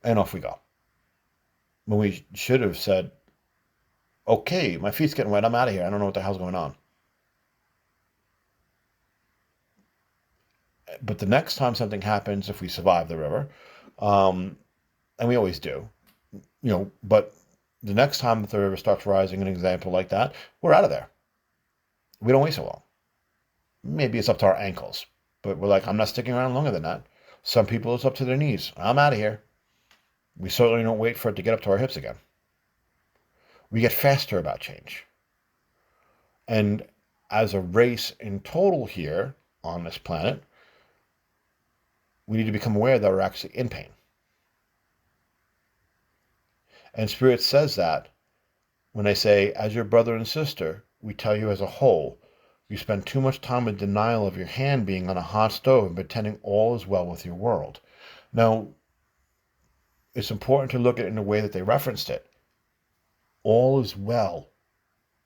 And off we go. When we should have said, okay, my feet's getting wet. I'm out of here. I don't know what the hell's going on. But the next time something happens, if we survive the river, and we always do, but the next time that the river starts rising, an example like that, we're out of there. We don't wait so long. Maybe it's up to our ankles, but we're like, I'm not sticking around longer than that. Some people, it's up to their knees. I'm out of here. We certainly don't wait for it to get up to our hips again. We get faster about change. And as a race in total here on this planet, we need to become aware that we're actually in pain. And Spirit says that when they say, as your brother and sister, we tell you as a whole, you spend too much time in denial of your hand being on a hot stove and pretending all is well with your world. Now, it's important to look at it in the way that they referenced it. All is well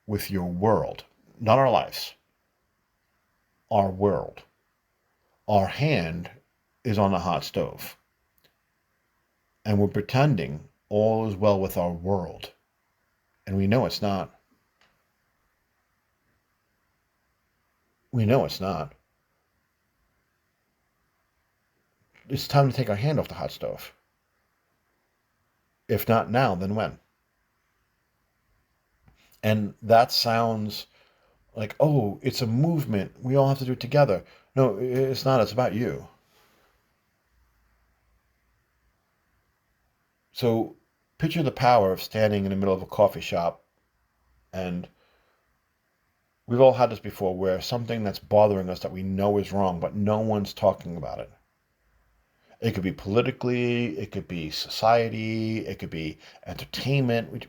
with your world, not our lives, our world. Our hand is on a hot stove. And we're pretending all is well with our world. And we know it's not. We know it's not. It's time to take our hand off the hot stove. If not now, then when? And that sounds like, oh, it's a movement. We all have to do it together. No, it's not. It's about you. So picture the power of standing in the middle of a coffee shop, and we've all had this before, where something that's bothering us that we know is wrong, but no one's talking about it. It could be politically, it could be society, it could be entertainment.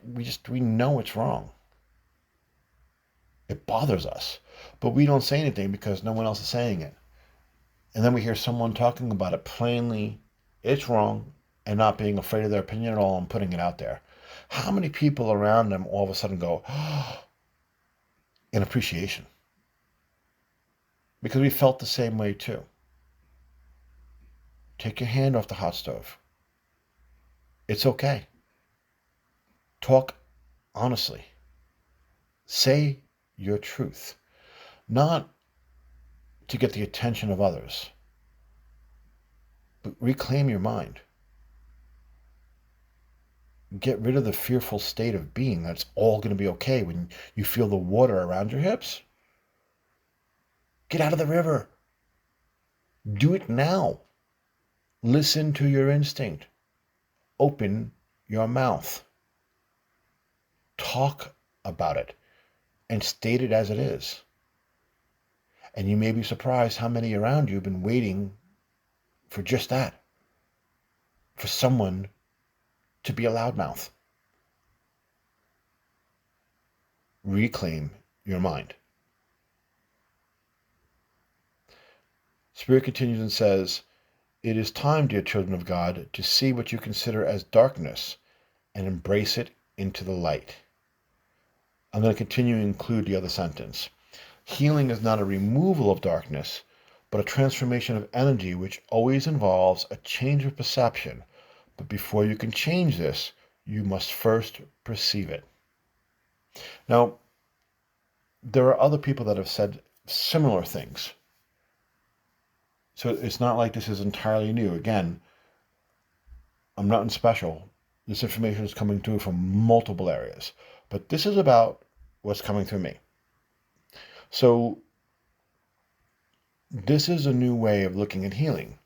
We know it's wrong. It bothers us, but we don't say anything because no one else is saying it. And then we hear someone talking about it plainly, it's wrong, and not being afraid of their opinion at all and putting it out there. How many people around them all of a sudden go, oh, in appreciation? Because we felt the same way too. Take your hand off the hot stove. It's okay. Talk honestly. Say your truth. Not to get the attention of others, but reclaim your mind. Get rid of the fearful state of being that it's all going to be okay when you feel the water around your hips. Get out of the river. Do it now. Listen to your instinct. Open your mouth. Talk about it and state it as it is. And you may be surprised how many around you have been waiting for just that. For someone to be a loudmouth. Reclaim your mind. Spirit continues and says, "It is time, dear children of God, to see what you consider as darkness and embrace it into the light." I'm going to continue to include the other sentence. Healing is not a removal of darkness, but a transformation of energy which always involves a change of perception. But before you can change this, you must first perceive it. Now, there are other people that have said similar things. So it's not like this is entirely new. Again, I'm not special. This information is coming through from multiple areas. But this is about what's coming through me. So this is a new way of looking at healing.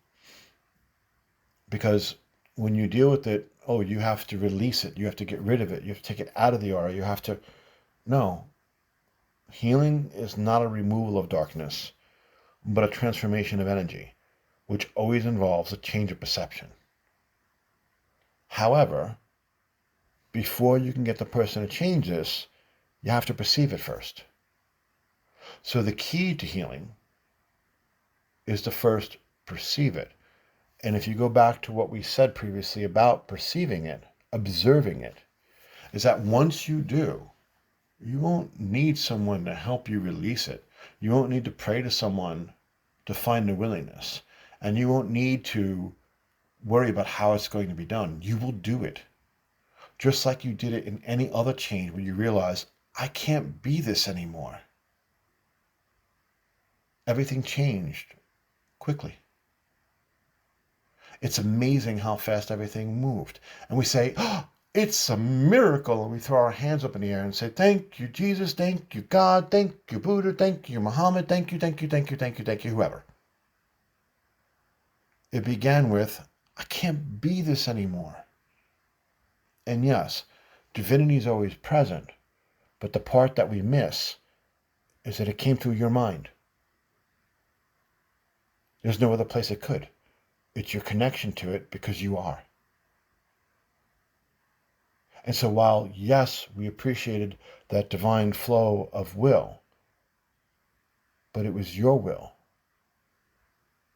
Because when you deal with it, oh, you have to release it. You have to get rid of it. You have to take it out of the aura. You have to... No. Healing is not a removal of darkness, but a transformation of energy, which always involves a change of perception. However, before you can get the person to change this, you have to perceive it first. So the key to healing is to first perceive it. And if you go back to what we said previously about perceiving it, observing it, is that once you do, you won't need someone to help you release it. You won't need to pray to someone to find the willingness. And you won't need to worry about how it's going to be done. You will do it. Just like you did it in any other change where you realize, I can't be this anymore. Everything changed quickly. It's amazing how fast everything moved. And we say, oh, it's a miracle. And we throw our hands up in the air and say, thank you, Jesus. Thank you, God. Thank you, Buddha. Thank you, Muhammad. Thank you, thank you, thank you, thank you, thank you, whoever. It began with, I can't be this anymore. And yes, divinity is always present. But the part that we miss is that it came through your mind. There's no other place it could. It's your connection to it because you are. And so while, yes, we appreciated that divine flow of will, but it was your will.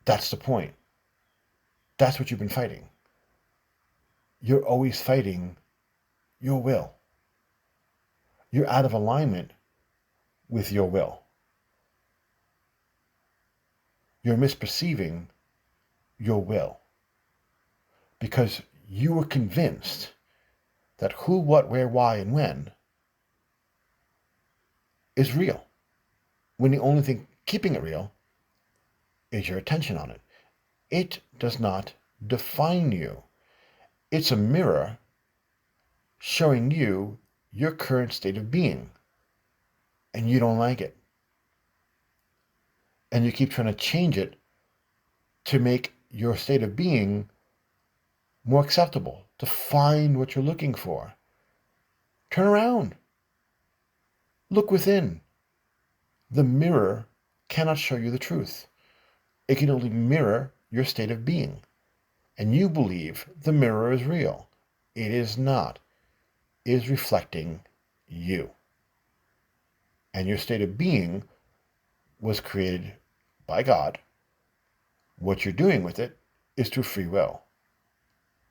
That's the point. That's what you've been fighting. You're always fighting your will. You're out of alignment with your will. You're misperceiving your will because you were convinced that who, what, where, why, and when is real, when the only thing keeping it real is your attention on it. It does not define you. It's a mirror showing you your current state of being, and you don't like it. And you keep trying to change it to make your state of being more acceptable, to find what you're looking for. Turn around. Look within. The mirror cannot show you the truth. It can only mirror your state of being. And you believe the mirror is real. It is not. It is reflecting you. And your state of being was created by God. What you're doing with it is through free will.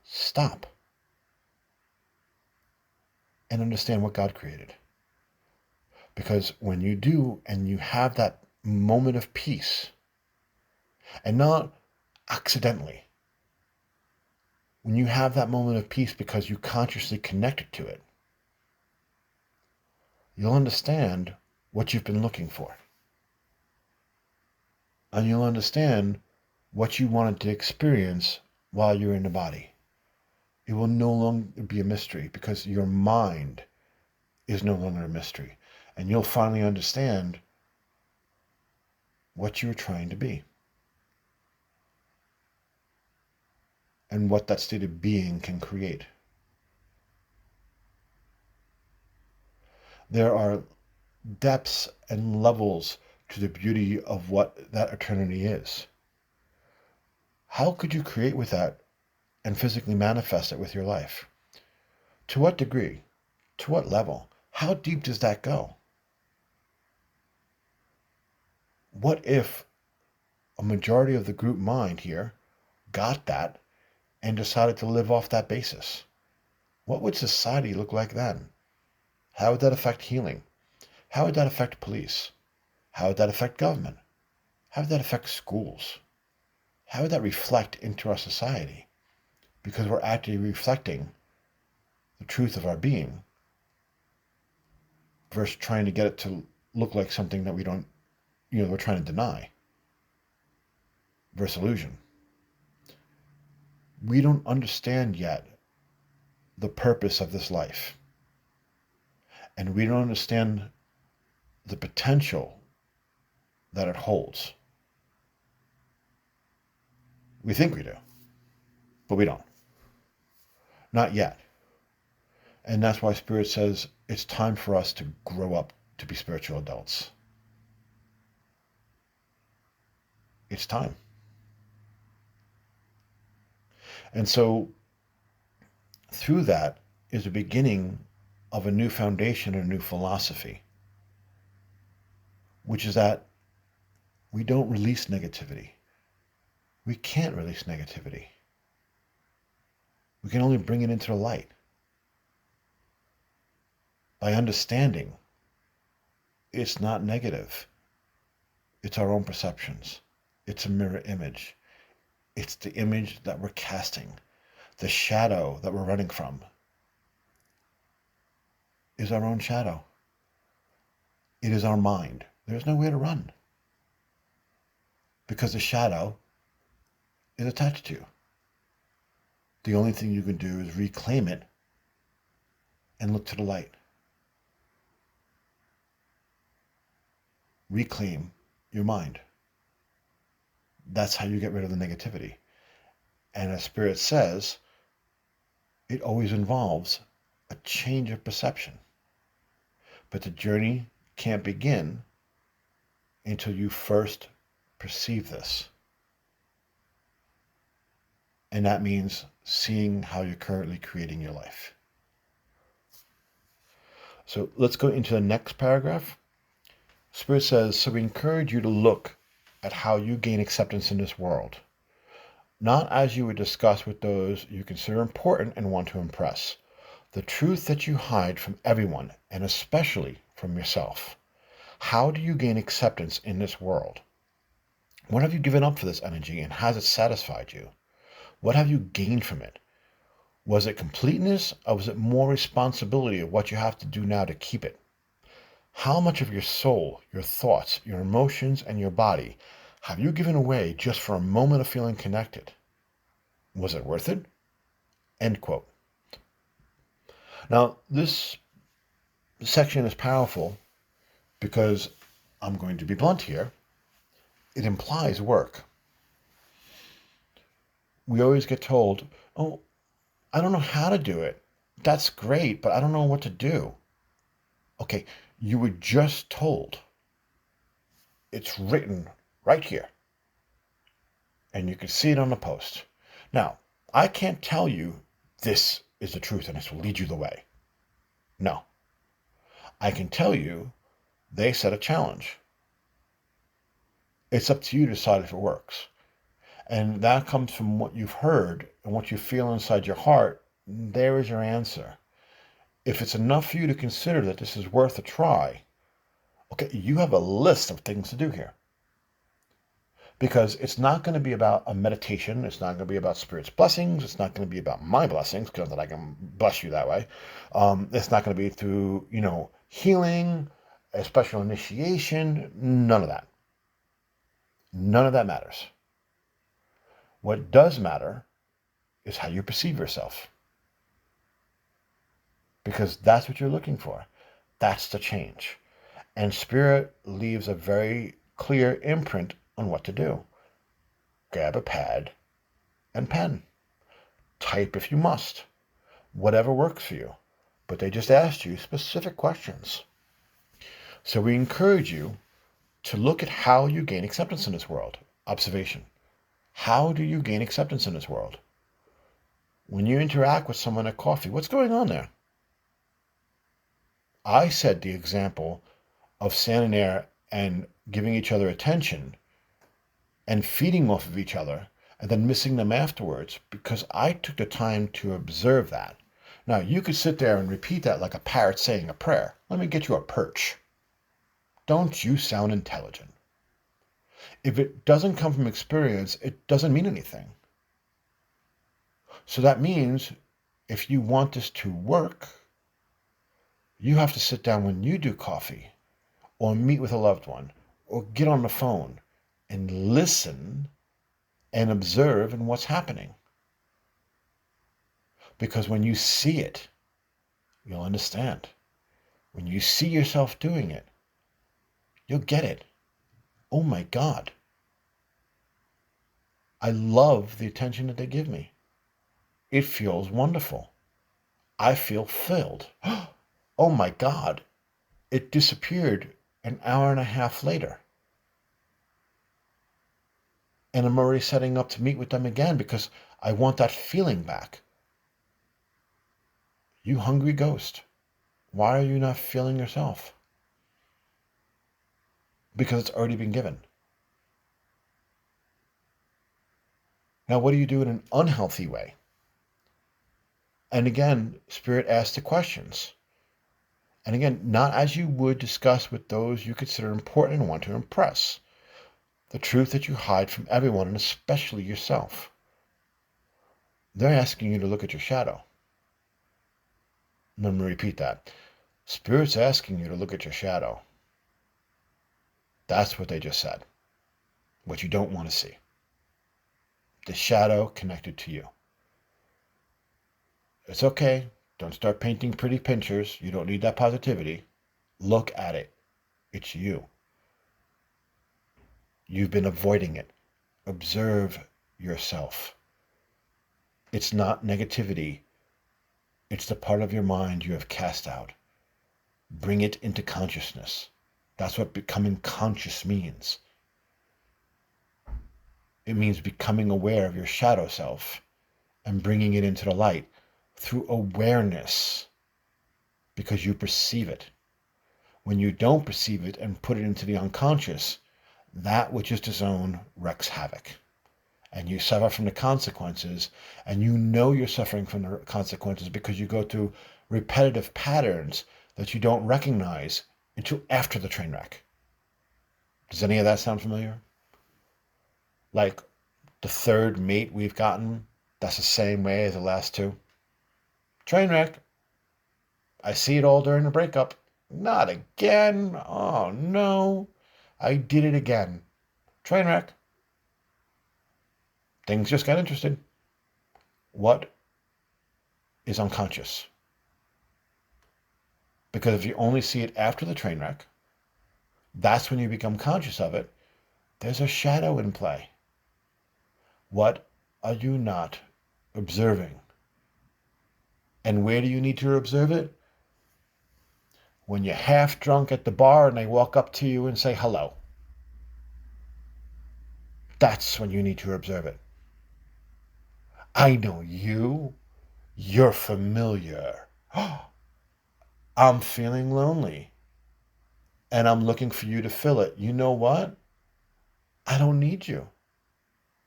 Stop. And understand what God created. Because when you do and you have that moment of peace, and not accidentally, when you have that moment of peace because you consciously connected to it, you'll understand what you've been looking for. And you'll understand what you wanted to experience while you're in the body. It will no longer be a mystery because your mind is no longer a mystery. And you'll finally understand what you were trying to be. And what that state of being can create. There are depths and levels to the beauty of what that eternity is. How could you create with that and physically manifest it with your life? To what degree? To what level? How deep does that go? What if a majority of the group mind here got that and decided to live off that basis. What would society look like then? How would that affect healing? How would that affect police? How would that affect government? How would that affect schools? How would that reflect into our society? Because we're actually reflecting the truth of our being versus trying to get it to look like something that we don't, we're trying to deny versus illusion. We don't understand yet the purpose of this life. And we don't understand the potential that it holds. We think we do, but we don't. Not yet. And that's why Spirit says it's time for us to grow up to be spiritual adults. It's time. And so through that is the beginning of a new foundation, a new philosophy, which is that we don't release negativity. We can't release negativity. We can only bring it into the light by understanding it's not negative. It's our own perceptions. It's a mirror image. It's the image that we're casting. The shadow that we're running from is our own shadow. It is our mind. There's nowhere to run because the shadow is attached to you. The only thing you can do is reclaim it and look to the light. Reclaim your mind. That's how you get rid of the negativity. And as Spirit says, it always involves a change of perception. But the journey can't begin until you first perceive this. And that means seeing how you're currently creating your life. So let's go into the next paragraph. Spirit says, so we encourage you to look at how you gain acceptance in this world, not as you would discuss with those you consider important and want to impress, the truth that you hide from everyone and especially from yourself. How do you gain acceptance in this world? What have you given up for this energy and has it satisfied you? What have you gained from it? Was it completeness or was it more responsibility of what you have to do now to keep it? How much of your soul, your thoughts, your emotions, and your body have you given away just for a moment of feeling connected? Was it worth it? End quote. Now, this section is powerful because I'm going to be blunt here. It implies work. We always get told, oh, I don't know how to do it. That's great, but I don't know what to do. Okay, you were just told. It's written right here. And you can see it on the post. Now, I can't tell you this is the truth and this will lead you the way. No. I can tell you they set a challenge. It's up to you to decide if it works. And that comes from what you've heard and what you feel inside your heart. There is your answer. If it's enough for you to consider that this is worth a try, okay, you have a list of things to do here. Because it's not going to be about a meditation. It's not going to be about Spirit's blessings. It's not going to be about my blessings, because that I can bless you that way. It's not going to be through, healing, a special initiation. None of that. None of that matters. What does matter is how you perceive yourself. Because that's what you're looking for. That's the change. And Spirit leaves a very clear imprint on what to do. Grab a pad and pen. Type if you must. Whatever works for you. But they just asked you specific questions. So we encourage you to look at how you gain acceptance in this world. Observation. How do you gain acceptance in this world? When you interact with someone at coffee, what's going on there? I said the example of standing there and giving each other attention and feeding off of each other and then missing them afterwards because I took the time to observe that. Now, you could sit there and repeat that like a parrot saying a prayer. Let me get you a perch. Don't you sound intelligent? If it doesn't come from experience, it doesn't mean anything. So that means if you want this to work, you have to sit down when you do coffee or meet with a loved one or get on the phone and listen and observe in what's happening. Because when you see it, you'll understand. When you see yourself doing it, you'll get it. Oh my God. I love the attention that they give me. It feels wonderful. I feel filled. Oh my God. It disappeared an hour and a half later. And I'm already setting up to meet with them again because I want that feeling back. You hungry ghost. Why are you not feeling yourself? Because it's already been given. Now, what do you do in an unhealthy way? And again, Spirit asks the questions. And again, not as you would discuss with those you consider important and want to impress. The truth that you hide from everyone, and especially yourself. They're asking you to look at your shadow. Let me repeat that. Spirit's asking you to look at your shadow. That's what they just said. What you don't want to see. The shadow connected to you. It's okay. Don't start painting pretty pictures. You don't need that positivity. Look at it. It's you. You've been avoiding it. Observe yourself. It's not negativity. It's the part of your mind you have cast out. Bring it into consciousness. That's what becoming conscious means. It means becoming aware of your shadow self and bringing it into the light through awareness because you perceive it. When you don't perceive it and put it into the unconscious, that which is disowned wreaks havoc. And you suffer from the consequences, and you know you're suffering from the consequences because you go through repetitive patterns that you don't recognize until after the train wreck. Does any of that sound familiar? Like the third mate we've gotten, that's the same way as the last two. Train wreck. I see it all during the breakup. Not again. Oh no. I did it again. Train wreck. Things just got interesting. What is unconscious? Because if you only see it after the train wreck, that's when you become conscious of it. There's a shadow in play. What are you not observing? And where do you need to observe it? When you're half drunk at the bar and they walk up to you and say hello. That's when you need to observe it. I know you. You're familiar. I'm feeling lonely. And I'm looking for you to fill it. You know what? I don't need you.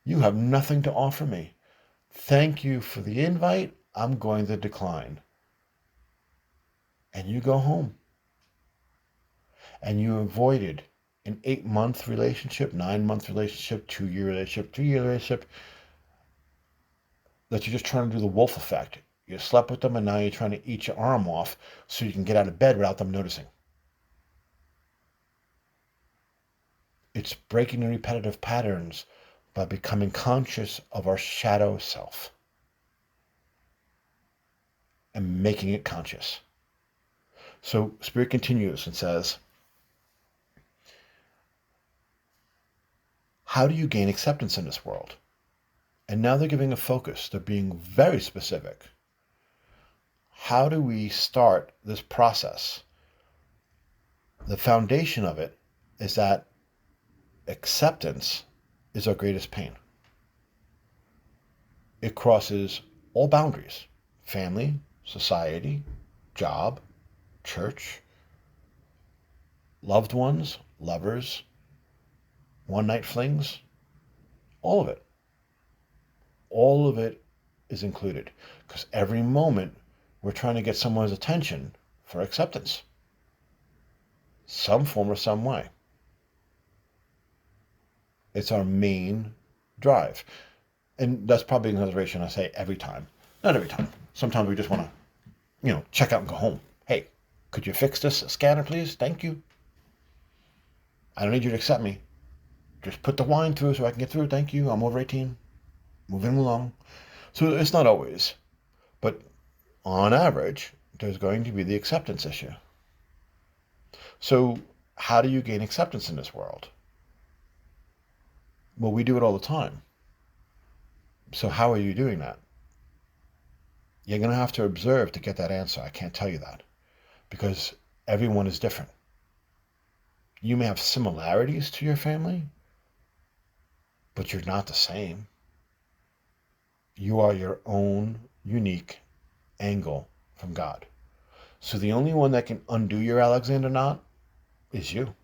You have nothing to offer me. Thank you for the invite. I'm going to decline. And you go home. And you avoided an 8-month relationship, 9-month relationship, 2-year relationship, 3-year relationship, that you're just trying to do the wolf effect. You slept with them and now you're trying to eat your arm off so you can get out of bed without them noticing. It's breaking the repetitive patterns by becoming conscious of our shadow self and making it conscious. So Spirit continues and says, how do you gain acceptance in this world? And now they're giving a focus. They're being very specific. How do we start this process? The foundation of it is that acceptance is our greatest pain. It crosses all boundaries: family, society, job, church, loved ones, lovers, one-night flings. All of it. All of it is included. Because every moment we're trying to get someone's attention for acceptance. Some form or some way. It's our main drive. And that's probably an exaggeration I say every time. Not every time. Sometimes we just want to, check out and go home. Hey, could you fix this scanner, please? Thank you. I don't need you to accept me. Just put the wine through so I can get through. Thank you. I'm over 18. Moving along. So it's not always. But on average, there's going to be the acceptance issue. So how do you gain acceptance in this world? Well, we do it all the time. So how are you doing that? You're going to have to observe to get that answer. I can't tell you that. Because everyone is different. You may have similarities to your family, but you're not the same. You are your own unique angle from God. So the only one that can undo your Alexander knot is you.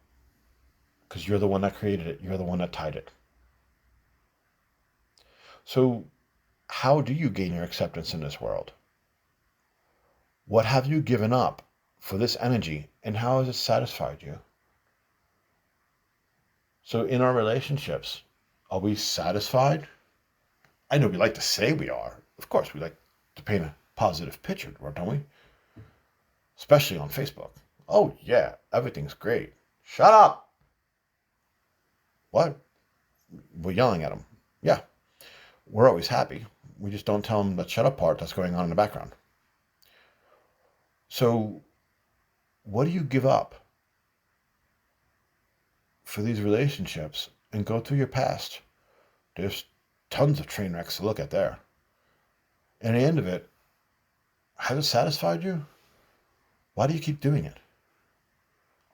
Because you're the one that created it. You're the one that tied it. So how do you gain your acceptance in this world? What have you given up for this energy, and how has it satisfied you? So in our relationships, are we satisfied? I know we like to say we are. Of course, we like to paint a positive picture, don't we? Especially on Facebook. Oh yeah, everything's great. Shut up! What? We're yelling at them. Yeah, we're always happy. We just don't tell them the shut up part that's going on in the background. So what do you give up for these relationships? And go through your past. There's tons of train wrecks to look at there. And at the end of it, has it satisfied you? Why do you keep doing it?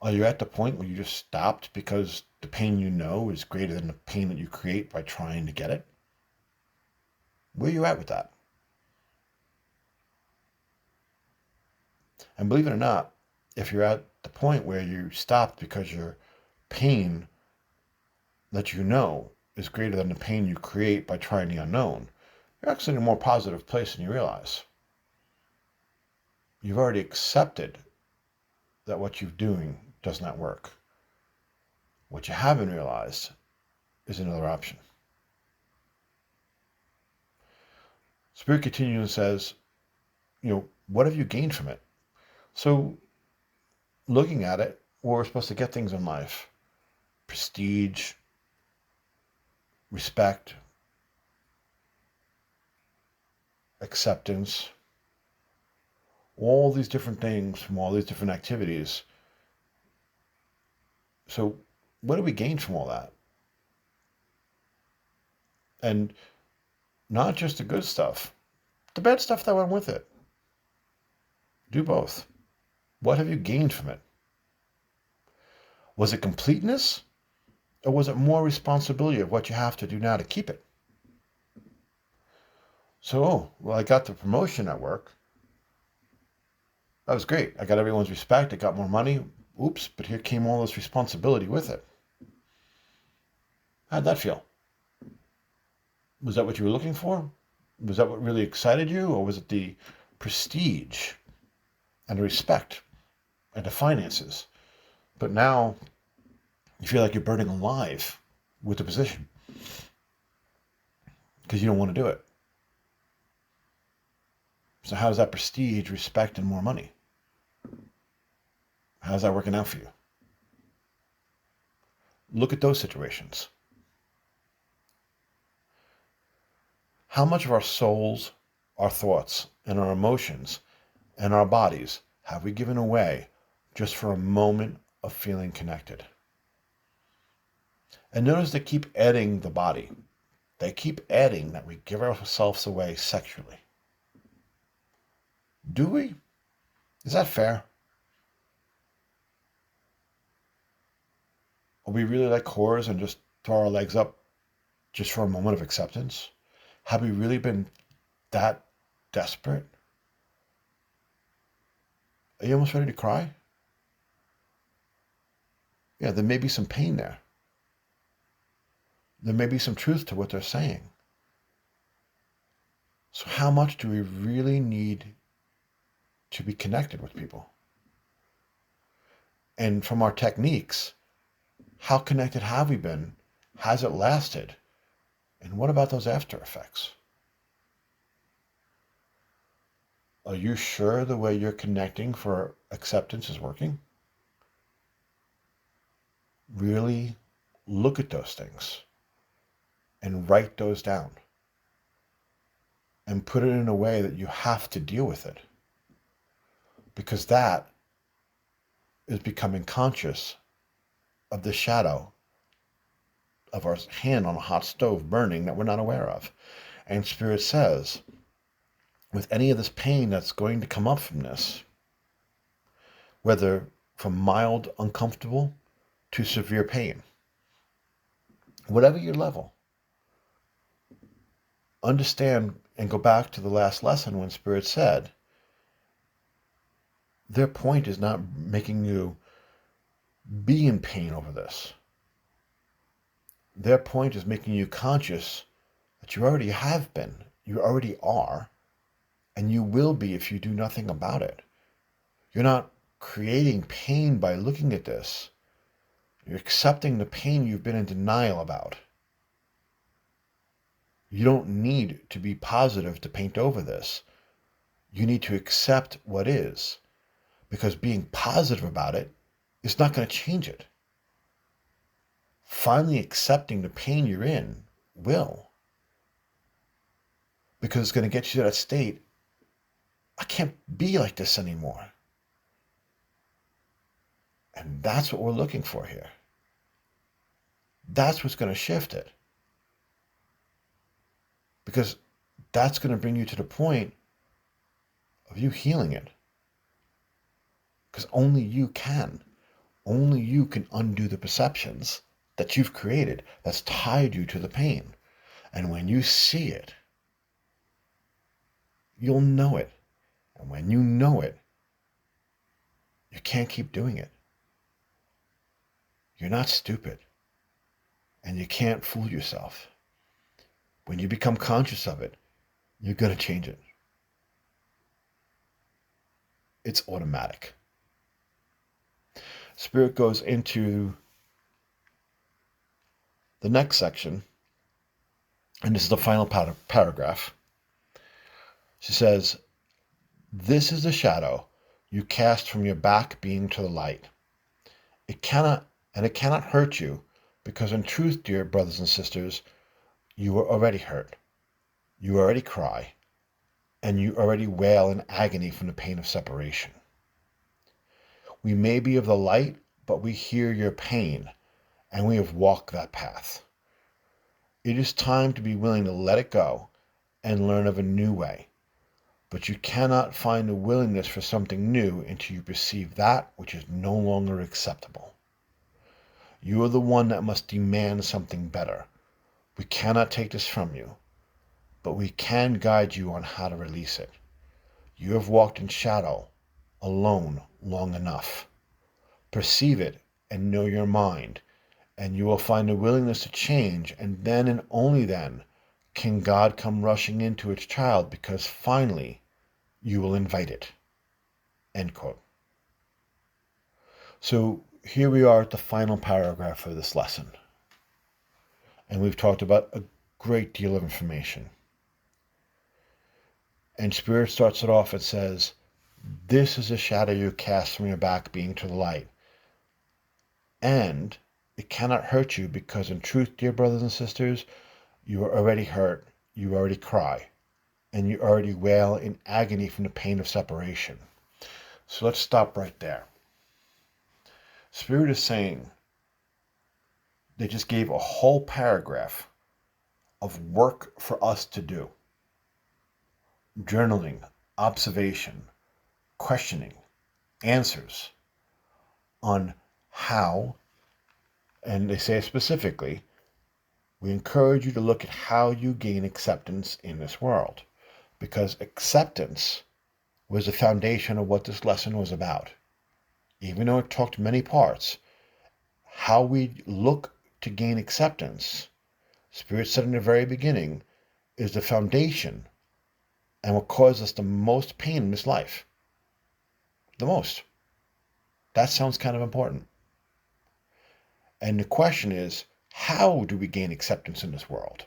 Are you at the point where you just stopped because the pain you know is greater than the pain that you create by trying to get it? Where are you at with that? And believe it or not, if you're at the point where you stopped because your pain that you know is greater than the pain you create by trying the unknown, you're actually in a more positive place than you realize. You've already accepted that what you're doing does not work. What you haven't realized is another option. Spirit continues and says, what have you gained from it? So looking at it, we're supposed to get things in life. Prestige, respect, acceptance, all these different things from all these different activities. So what do we gain from all that? And not just the good stuff, the bad stuff that went with it. Do both. What have you gained from it? Was it completeness? Or was it more responsibility of what you have to do now to keep it? So, I got the promotion at work. That was great. I got everyone's respect. I got more money. Oops, but here came all this responsibility with it. How'd that feel? Was that what you were looking for? Was that what really excited you? Or was it the prestige and the respect and the finances? But now you feel like you're burning alive with the position because you don't want to do it. So how's that prestige, respect, and more money? How's that working out for you? Look at those situations. How much of our souls, our thoughts, and our emotions, and our bodies have we given away just for a moment of feeling connected? And notice they keep adding the body. They keep adding that we give ourselves away sexually. Do we? Is that fair? Are we really like whores and just throw our legs up just for a moment of acceptance? Have we really been that desperate? Are you almost ready to cry? Yeah, there may be some pain there. there may be some truth to what they're saying. So how much do we really need to be connected with people? And from our techniques, how connected have we been? Has it lasted? And what about those after effects? Are you sure the way you're connecting for acceptance is working? Really look at those things and write those down and put it in a way that you have to deal with it. Because that is becoming conscious of the shadow of our hand on a hot stove burning that we're not aware of. And Spirit says, with any of this pain that's going to come up from this, whether from mild uncomfortable to severe pain, whatever your level, understand and go back to the last lesson when Spirit said, their point is not making you be in pain over this. Their point is making you conscious that you already have been, you already are, and you will be if you do nothing about it. You're not creating pain by looking at this. You're accepting the pain you've been in denial about. You don't need to be positive to paint over this. You need to accept what is, because being positive about it is not going to change it. Finally accepting the pain you're in will, because it's going to get you to that state. I can't be like this anymore. And that's what we're looking for here. That's what's going to shift it. Because that's going to bring you to the point of you healing it. Because only you can. Only you can undo the perceptions that you've created that's tied you to the pain. And when you see it, you'll know it. And when you know it, you can't keep doing it. You're not stupid. And you can't fool yourself. When you become conscious of it, you're going to change it. It's automatic. Spirit goes into the next section, and this is the final paragraph. She says, "This is the shadow you cast from your back being to the light. It cannot hurt you, because in truth, dear brothers and sisters, you are already hurt. You already cry, and you already wail in agony from the pain of separation. We may be of the light, but we hear your pain, and we have walked that path. It is time to be willing to let it go and learn of a new way. But you cannot find the willingness for something new until you perceive that which is no longer acceptable. You are the one that must demand something better. We cannot take this from you, but we can guide you on how to release it. You have walked in shadow, alone, long enough. Perceive it and know your mind, and you will find a willingness to change, and then and only then can God come rushing into its child, because finally you will invite it." End quote. So here we are at the final paragraph of this lesson. And we've talked about a great deal of information. And Spirit starts it off and says, "This is a shadow you cast from your back being to the light. And it cannot hurt you, because in truth, dear brothers and sisters, you are already hurt, you already cry, and you already wail in agony from the pain of separation." So let's stop right there. Spirit is saying, they just gave a whole paragraph of work for us to do. Journaling, observation, questioning, answers on how, and they say specifically, we encourage you to look at how you gain acceptance in this world, because acceptance was the foundation of what this lesson was about. Even though it talked many parts, how we look to gain acceptance Spirit said in the very beginning, is the foundation and what causes us the most pain in this life. The most. That sounds kind of important. And the question is, how do we gain acceptance in this world?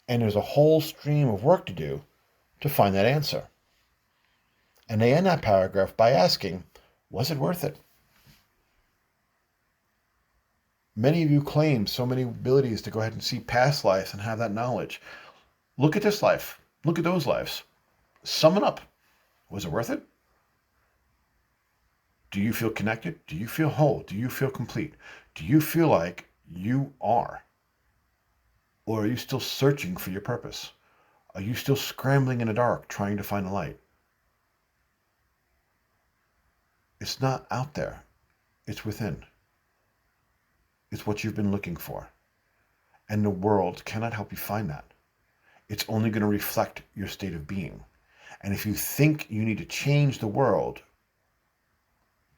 And there's a whole stream of work to do to find that answer. And they end that paragraph by asking, was it worth it? Many of you claim so many abilities to go ahead and see past lives and have that knowledge. Look at this life. Look at those lives. Sum it up. Was it worth it? Do you feel connected? Do you feel whole? Do you feel complete? Do you feel like you are? Or are you still searching for your purpose? Are you still scrambling in the dark trying to find the light? It's not out there. It's within. It's what you've been looking for. And the world cannot help you find that. It's only going to reflect your state of being. And if you think you need to change the world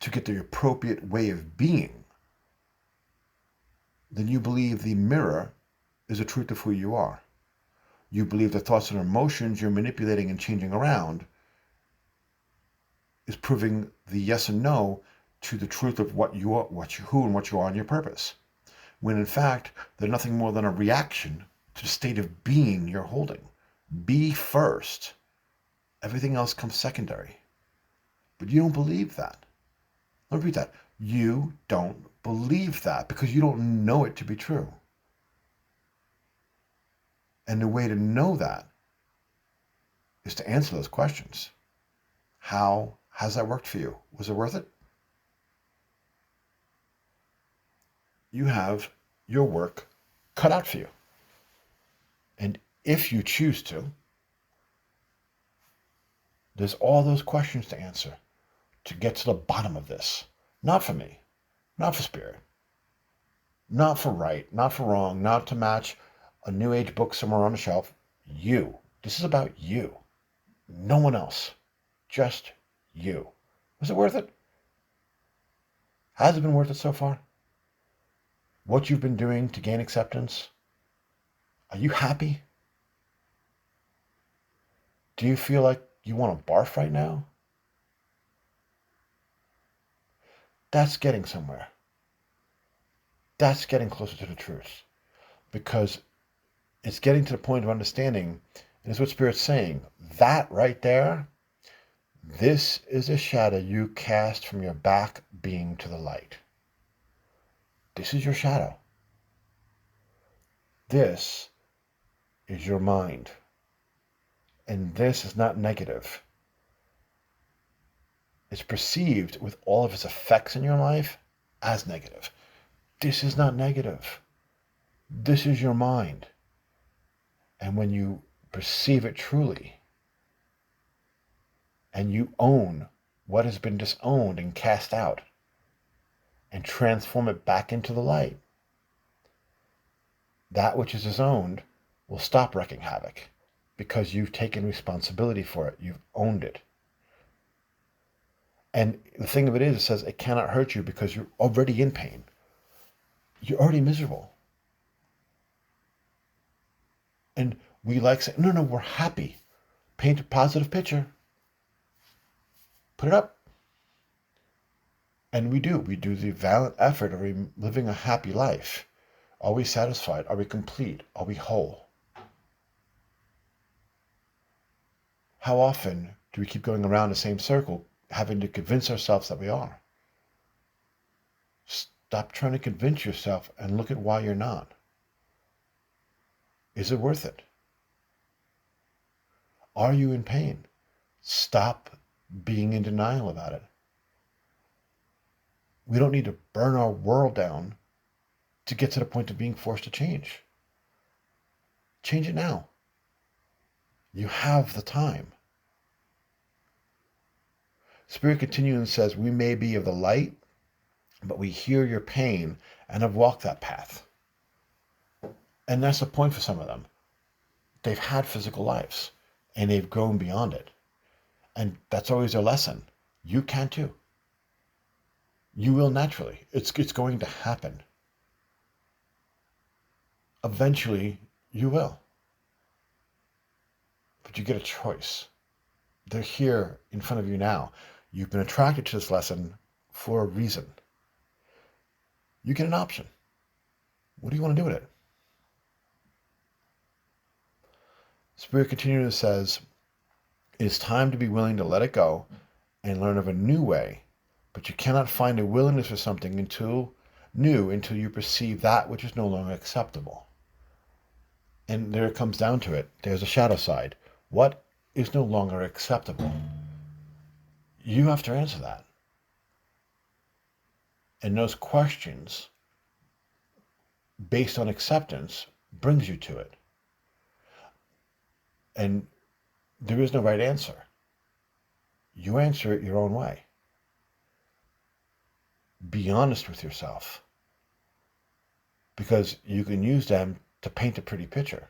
to get the appropriate way of being, then you believe the mirror is the truth of who you are. You believe the thoughts and emotions you're manipulating and changing around is proving the yes and no to the truth of what you are, who and what you are and your purpose. When in fact, they're nothing more than a reaction to the state of being you're holding. Be first. Everything else comes secondary. But you don't believe that. Let me repeat that. You don't believe that because you don't know it to be true. And the way to know that is to answer those questions. How's that worked for you? Was it worth it? You have your work cut out for you. And if you choose to, there's all those questions to answer to get to the bottom of this. Not for me, not for Spirit, not for right, not for wrong, not to match a New Age book somewhere on the shelf. You. This is about you. No one else. Just you. Was it worth it? Has it been worth it so far? What you've been doing to gain acceptance? Are you happy? Do you feel like you want to barf right now? That's getting somewhere. That's getting closer to the truth. Because it's getting to the point of understanding, and it's what Spirit's saying. That right there, this is a shadow you cast from your back being to the light. This is your shadow. This is your mind. And this is not negative. It's perceived with all of its effects in your life as negative. This is not negative. This is your mind. And when you perceive it truly, and you own what has been disowned and cast out, and transform it back into the light, that which is disowned will stop wreaking havoc because you've taken responsibility for it. You've owned it. And the thing of it is, it says it cannot hurt you because you're already in pain. You're already miserable. And we like saying, no, we're happy. Paint a positive picture. Put it up. And we do. We do the valiant effort of living a happy life. Are we satisfied? Are we complete? Are we whole? How often do we keep going around the same circle, having to convince ourselves that we are? Stop trying to convince yourself and look at why you're not. Is it worth it? Are you in pain? Stop being in denial about it. We don't need to burn our world down to get to the point of being forced to change. Change it now. You have the time. Spirit continues and says, we may be of the light, but we hear your pain and have walked that path. And that's the point for some of them. They've had physical lives and they've grown beyond it. And that's always their lesson. You can too. You will naturally. It's going to happen. Eventually, you will. But you get a choice. They're here in front of you now. You've been attracted to this lesson for a reason. You get an option. What do you want to do with it? Spirit continually says, it is time to be willing to let it go and learn of a new way, but you cannot find a willingness for something until you perceive that which is no longer acceptable. And there it comes down to it. There's a shadow side. What is no longer acceptable? You have to answer that. And those questions, based on acceptance, brings you to it. And there is no right answer. You answer it your own way. Be honest with yourself, because you can use them to paint a pretty picture.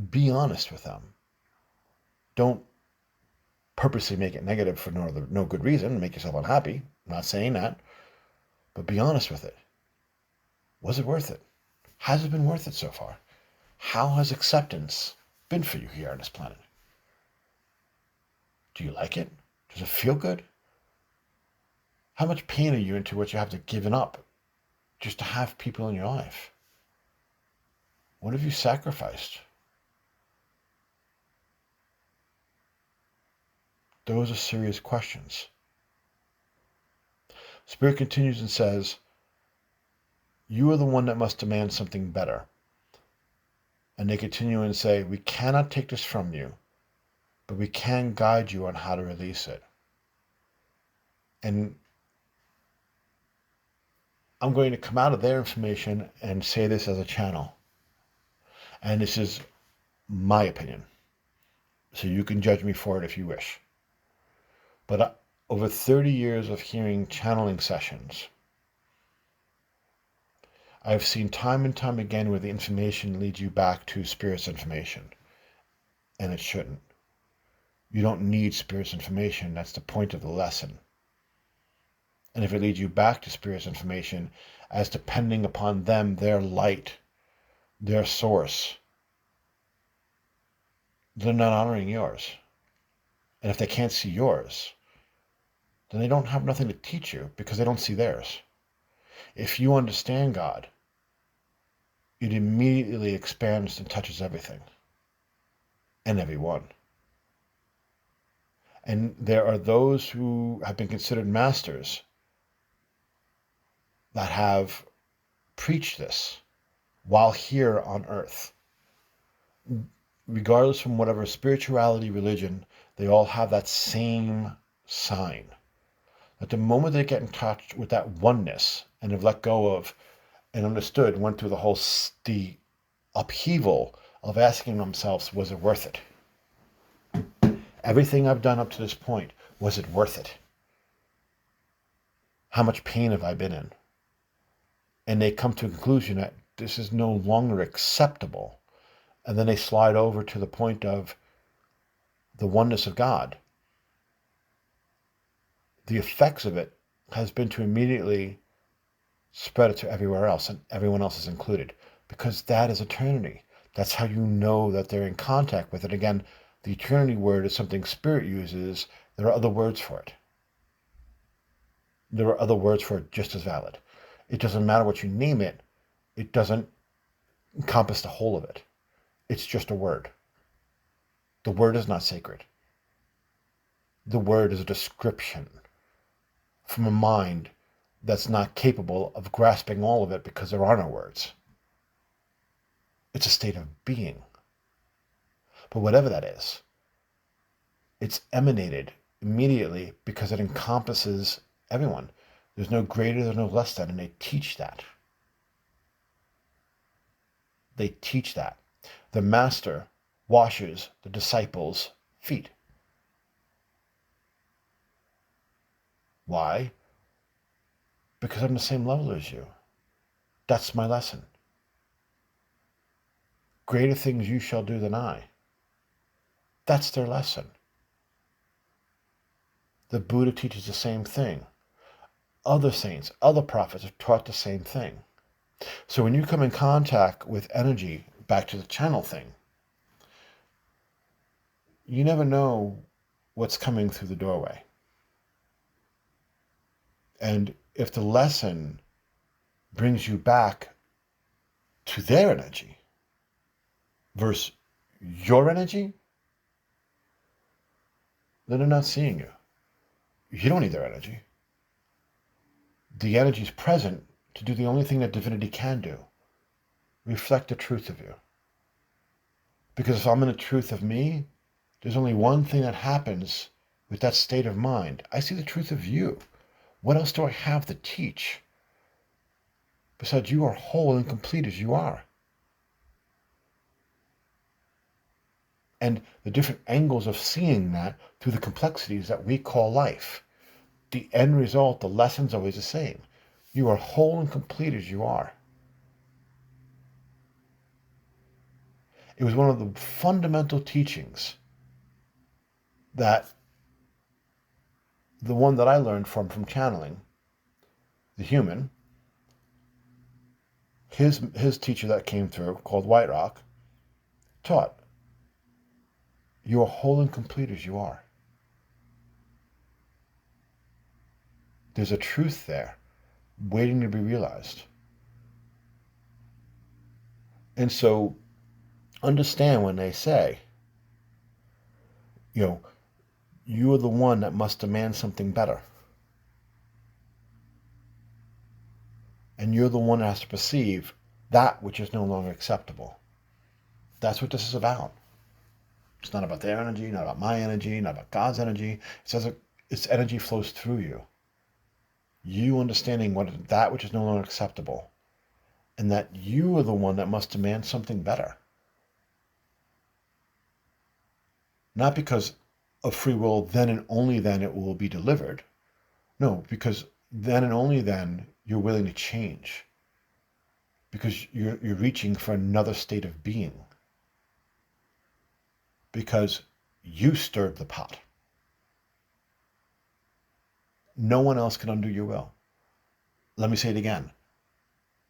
Be honest with them. Don't purposely make it negative for no good reason, make yourself unhappy. I'm not saying that, but be honest with it. Was it worth it? Has it been worth it so far? How has acceptance been for you here on this planet? Do you like it? Does it feel good? How much pain are you into what you have to give up just to have people in your life? What have you sacrificed? Those are serious questions. Spirit continues and says, you are the one that must demand something better. And they continue and say, we cannot take this from you, but we can guide you on how to release it. And I'm going to come out of their information and say this as a channel. And this is my opinion. So you can judge me for it if you wish. But over 30 years of hearing channeling sessions, I've seen time and time again where the information leads you back to Spirit's information. And it shouldn't. You don't need Spirit's information. That's the point of the lesson. And if it leads you back to Spirit's information as depending upon them, their light, their source, they're not honoring yours. And if they can't see yours, then they don't have nothing to teach you because they don't see theirs. If you understand God, it immediately expands and touches everything and everyone. And there are those who have been considered masters that have preached this while here on earth. Regardless from whatever spirituality, religion, they all have that same sign. That the moment they get in touch with that oneness and have let go of and understood, went through the upheaval of asking themselves, was it worth it? Everything I've done up to this point, was it worth it? How much pain have I been in? And they come to a conclusion that this is no longer acceptable. And then they slide over to the point of the oneness of God. The effects of it has been to immediately spread it to everywhere else, and everyone else is included, because that is eternity. That's how you know that they're in contact with it. Again, the eternity word is something Spirit uses. There are other words for it. There are other words for it just as valid. It doesn't matter what you name it. It doesn't encompass the whole of it. It's just a word. The word is not sacred. The word is a description from a mind that's not capable of grasping all of it because there are no words. It's a state of being. But whatever that is, it's emanated immediately because it encompasses everyone. There's no greater, there's no less than, and they teach that. They teach that. The master washes the disciples' feet. Why? Because I'm the same level as you. That's my lesson. Greater things you shall do than I. That's their lesson. The Buddha teaches the same thing. Other saints, other prophets have taught the same thing. So when you come in contact with energy, back to the channel thing, you never know what's coming through the doorway. And if the lesson brings you back to their energy versus your energy, then they're not seeing you. You don't need their energy. The energy is present to do the only thing that divinity can do: reflect the truth of you. Because if I'm in the truth of me, there's only one thing that happens with that state of mind. I see the truth of you. What else do I have to teach? Besides, you are whole and complete as you are. And the different angles of seeing that through the complexities that we call life. The end result, the lesson's always the same. You are whole and complete as you are. It was one of the fundamental teachings that the one that I learned from channeling, the human, his teacher that came through, called White Rock, taught. You are whole and complete as you are. There's a truth there waiting to be realized. And so understand when they say, you are the one that must demand something better. And you're the one that has to perceive that which is no longer acceptable. That's what this is about. It's not about their energy, not about my energy, not about God's energy. It says its energy flows through you. You understanding that which is no longer acceptable. And that you are the one that must demand something better. Not because of free will, then and only then it will be delivered. No, because then and only then you're willing to change. Because you're reaching for another state of being. Because you stirred the pot. No one else can undo your will. Let me say it again.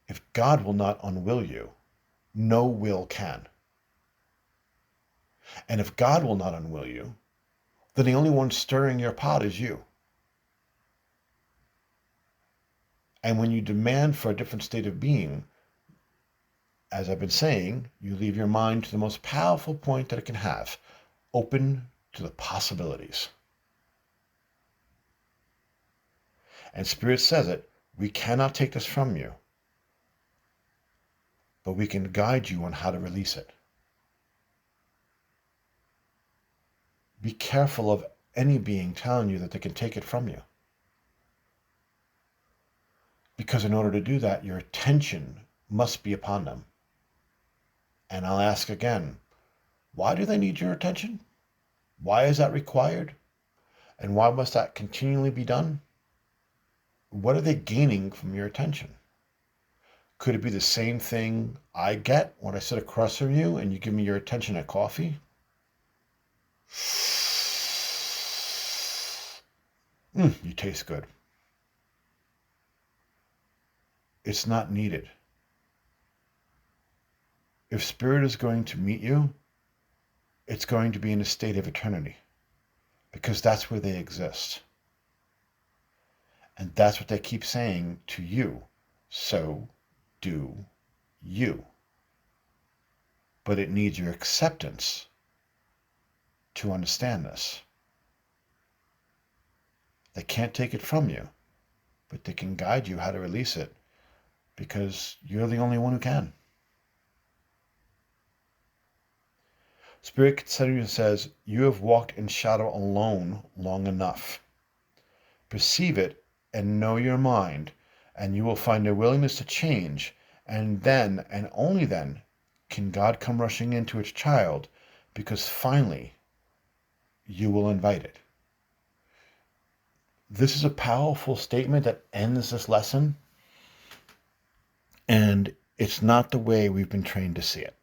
If God will not unwill you, no will can. And if God will not unwill you, then the only one stirring your pot is you. And when you demand for a different state of being, as I've been saying, you leave your mind to the most powerful point that it can have, open to the possibilities. And Spirit says it, we cannot take this from you, but we can guide you on how to release it. Be careful of any being telling you that they can take it from you. Because in order to do that, your attention must be upon them. And I'll ask again, why do they need your attention? Why is that required? And why must that continually be done? What are they gaining from your attention? Could it be the same thing I get when I sit across from you and you give me your attention at coffee? You taste good. It's not needed. If Spirit is going to meet you, it's going to be in a state of eternity, because that's where they exist. And that's what they keep saying to you. So do you. But it needs your acceptance to understand this. They can't take it from you, but they can guide you how to release it, because you're the only one who can. Spirit Continuum says, you have walked in shadow alone long enough. Perceive it and know your mind, and you will find a willingness to change, and then, and only then, can God come rushing into its child, because finally, you will invite it. This is a powerful statement that ends this lesson, and it's not the way we've been trained to see it.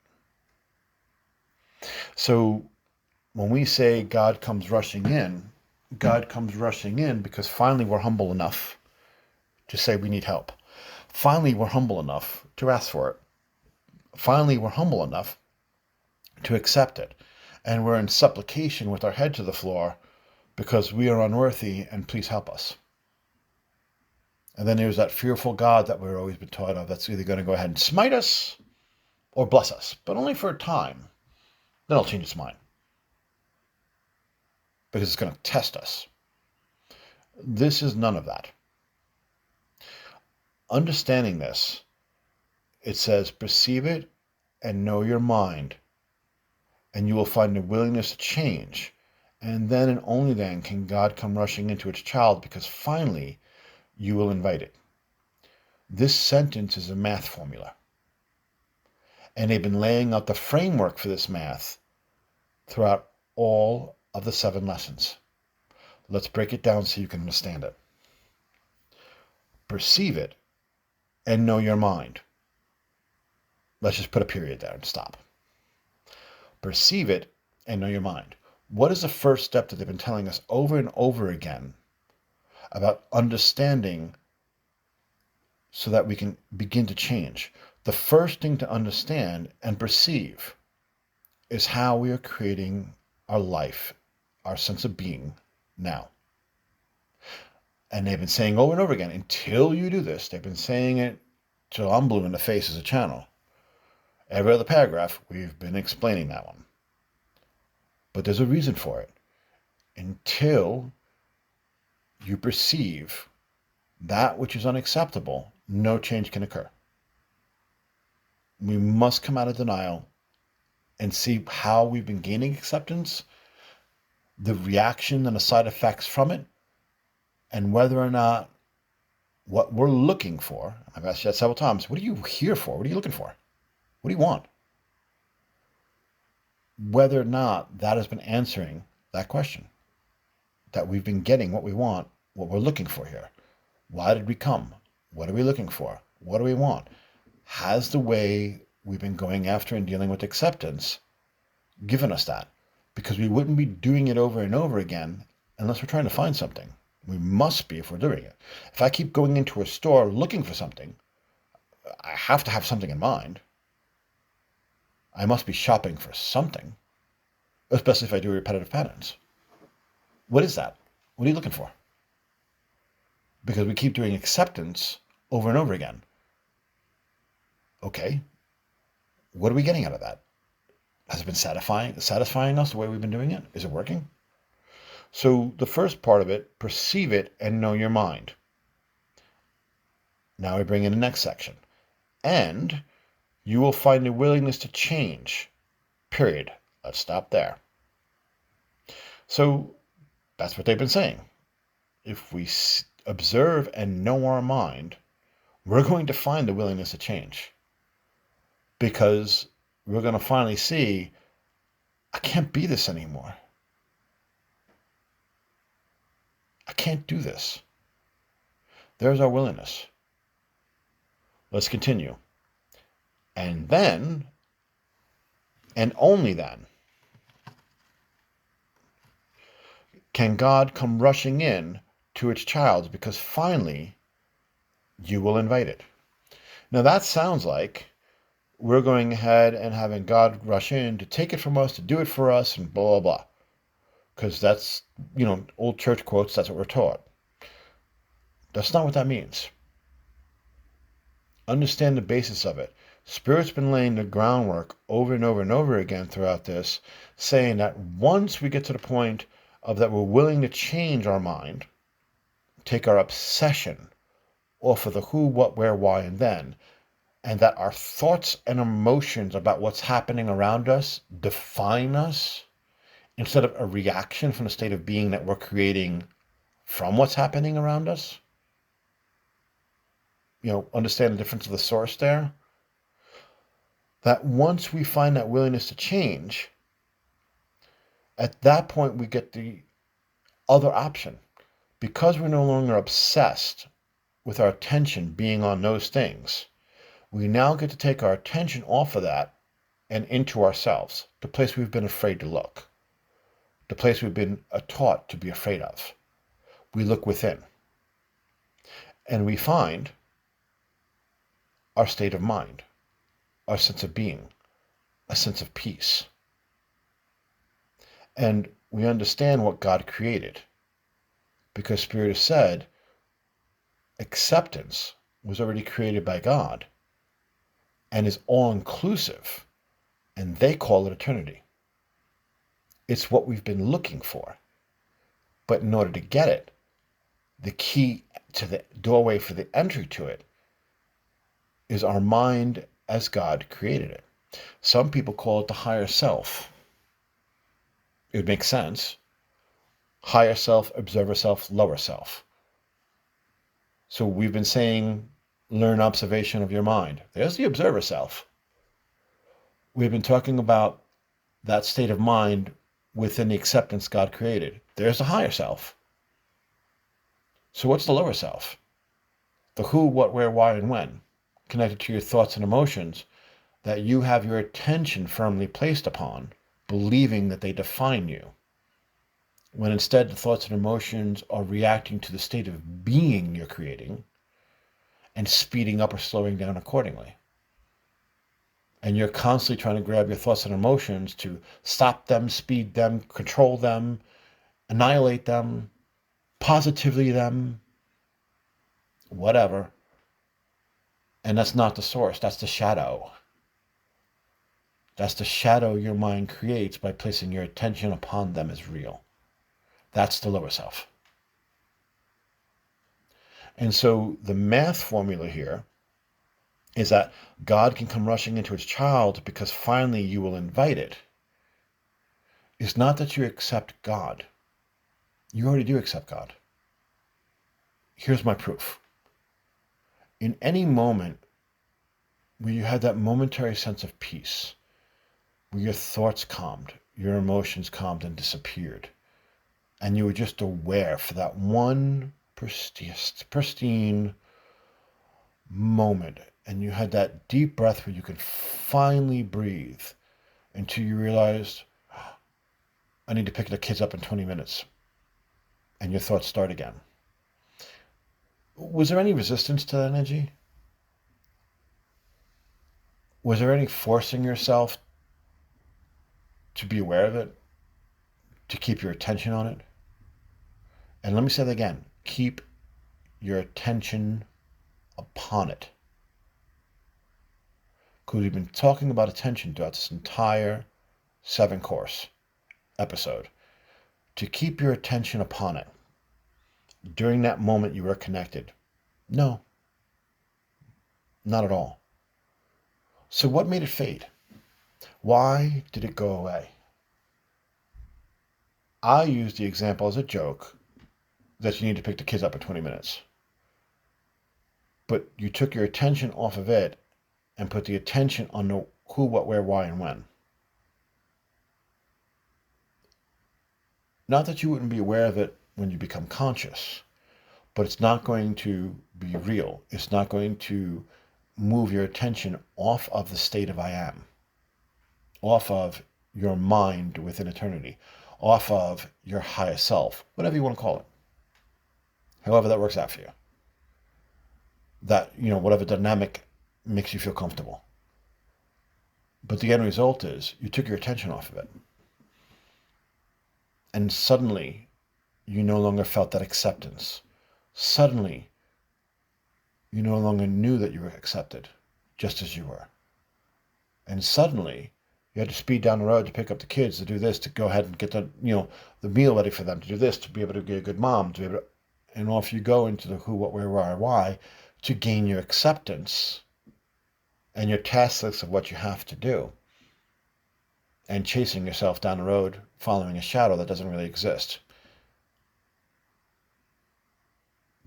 So when we say God comes rushing in because finally we're humble enough to say we need help. Finally, we're humble enough to ask for it. Finally, we're humble enough to accept it. And we're in supplication with our head to the floor because we are unworthy and please help us. And then there's that fearful God that we've always been taught of that's either going to go ahead and smite us or bless us, but only for a time. Then he'll change his mind because it's going to test us. This is none of that. Understanding this, it says, perceive it and know your mind, and you will find a willingness to change. And then and only then can God come rushing into its child, because finally you will invite it. This sentence is a math formula. And they've been laying out the framework for this math throughout all of the 7 lessons. Let's break it down so you can understand it. Perceive it and know your mind. Let's just put a period there and stop. Perceive it and know your mind. What is the first step that they've been telling us over and over again about understanding so that we can begin to change? The first thing to understand and perceive is how we are creating our life, our sense of being now. And they've been saying over and over again, until you do this, they've been saying it till I'm blue in the face as a channel. Every other paragraph, we've been explaining that one. But there's a reason for it. Until you perceive that which is unacceptable, no change can occur. We must come out of denial and see how we've been gaining acceptance, the reaction and the side effects from it, and whether or not what we're looking for, I've asked you that several times, what are you here for? What are you looking for? What do you want? Whether or not that has been answering that question, that we've been getting what we want, what we're looking for here. Why did we come? What are we looking for? What do we want? Has the way we've been going after and dealing with acceptance given us that? Because we wouldn't be doing it over and over again unless we're trying to find something. We must be if we're doing it. If I keep going into a store looking for something, I have to have something in mind. I must be shopping for something, especially if I do repetitive patterns. What is that? What are you looking for? Because we keep doing acceptance over and over again. Okay, what are we getting out of that? Has it been satisfying us the way we've been doing it? Is it working? So the first part of it, perceive it and know your mind. Now we bring in the next section. And you will find a willingness to change. Period. Let's stop there. So that's what they've been saying. If we observe and know our mind, we're going to find the willingness to change. Because we're going to finally see, I can't be this anymore. I can't do this. There's our willingness. Let's continue. And then, and only then, can God come rushing in to its child, because finally you will invite it. Now that sounds like we're going ahead and having God rush in to take it from us, to do it for us, and blah, blah, blah. Because that's, old church quotes, that's what we're taught. That's not what that means. Understand the basis of it. Spirit's been laying the groundwork over and over and over again throughout this, saying that once we get to the point of that we're willing to change our mind, take our obsession off of the who, what, where, why, and then, and that our thoughts and emotions about what's happening around us define us, instead of a reaction from the state of being that we're creating from what's happening around us. Understand the difference of the source there. That once we find that willingness to change, at that point we get the other option. Because we're no longer obsessed with our attention being on those things, we now get to take our attention off of that and into ourselves, the place we've been afraid to look. The place we've been taught to be afraid of. We look within. And we find our state of mind, our sense of being, a sense of peace. And we understand what God created, because Spirit has said acceptance was already created by God and is all-inclusive, and they call it eternity. It's what we've been looking for. But in order to get it, the key to the doorway for the entry to it is our mind as God created it. Some people call it the higher self. It would make sense. Higher self, observer self, lower self. So we've been saying, learn observation of your mind. There's the observer self. We've been talking about that state of mind within the acceptance God created. There's the higher self. So what's the lower self? The who, what, where, why, and when, connected to your thoughts and emotions that you have your attention firmly placed upon, believing that they define you, when instead the thoughts and emotions are reacting to the state of being you're creating and speeding up or slowing down accordingly. And you're constantly trying to grab your thoughts and emotions to stop them, speed them, control them, annihilate them, positively them, whatever. And that's not the source. That's the shadow. That's the shadow your mind creates by placing your attention upon them as real. That's the lower self. And so the math formula here is that God can come rushing into his child because finally you will invite it. It's not that you accept God. You already do accept God. Here's my proof. In any moment where you had that momentary sense of peace, where your thoughts calmed, your emotions calmed and disappeared, and you were just aware for that one pristine moment, and you had that deep breath where you could finally breathe until you realized, I need to pick the kids up in 20 minutes, and your thoughts start again. Was there any resistance to that energy? Was there any forcing yourself to be aware of it, to keep your attention on it? And let me say that again, keep your attention upon it. Because we've been talking about attention throughout this entire 7-course episode. To keep your attention upon it. During that moment you were connected. No, not at all. So what made it fade? Why did it go away? I used the example as a joke that you need to pick the kids up in 20 minutes. But you took your attention off of it and put the attention on the who, what, where, why, and when. Not that you wouldn't be aware of it when you become conscious, but it's not going to be real. It's not going to move your attention off of the state of I am, off of your mind within eternity, off of your higher self, whatever you want to call it. However that works out for you. That, whatever dynamic makes you feel comfortable. But the end result is you took your attention off of it. And suddenly, you no longer felt that acceptance. Suddenly, you no longer knew that you were accepted, just as you were. And suddenly, you had to speed down the road to pick up the kids, to do this, to go ahead and get the meal ready for them, to do this, to be able to be a good mom, to be able to, and off you go into the who, what, where, why, to gain your acceptance and your task list of what you have to do, and chasing yourself down the road, following a shadow that doesn't really exist.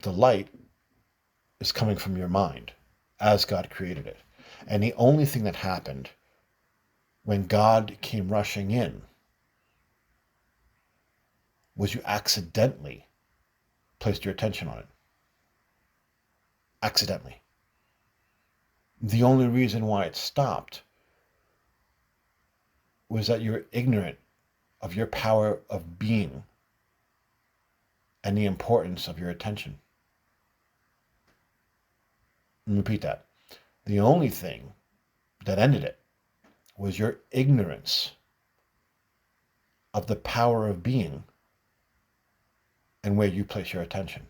The light is coming from your mind, as God created it. And the only thing that happened when God came rushing in was you accidentally placed your attention on it. Accidentally. The only reason why it stopped was that you were ignorant of your power of being and the importance of your attention. Let me repeat that. The only thing that ended it was your ignorance of the power of being and where you place your attention.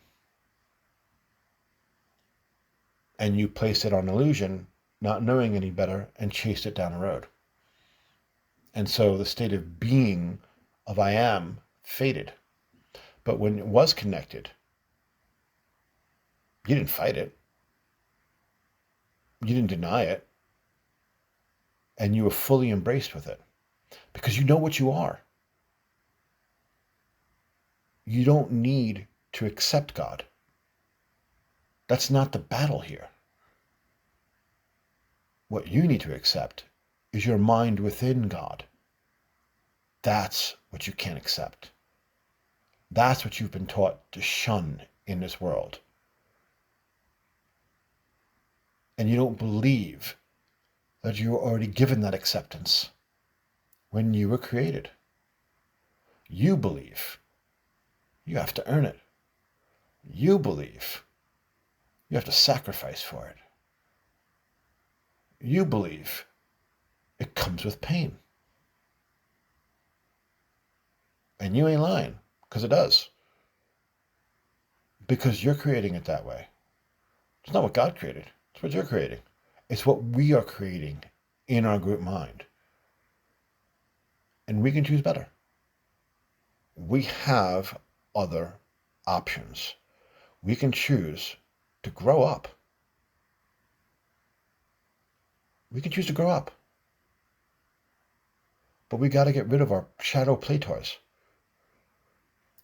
And you placed it on illusion, not knowing any better, and chased it down the road. And so the state of being of I am faded. But when it was connected, you didn't fight it. You didn't deny it. And you were fully embraced with it because you know what you are. You don't need to accept God. That's not the battle here. What you need to accept is your mind within God. That's what you can't accept. That's what you've been taught to shun in this world. And you don't believe that you were already given that acceptance when you were created. You believe you have to earn it. You believe you have to sacrifice for it. You believe it comes with pain. And you ain't lying, because it does. Because you're creating it that way. It's not what God created. It's what you're creating. It's what we are creating in our group mind. And we can choose better. We have other options. We can choose to grow up. We can choose to grow up. But we got to get rid of our shadow play toys.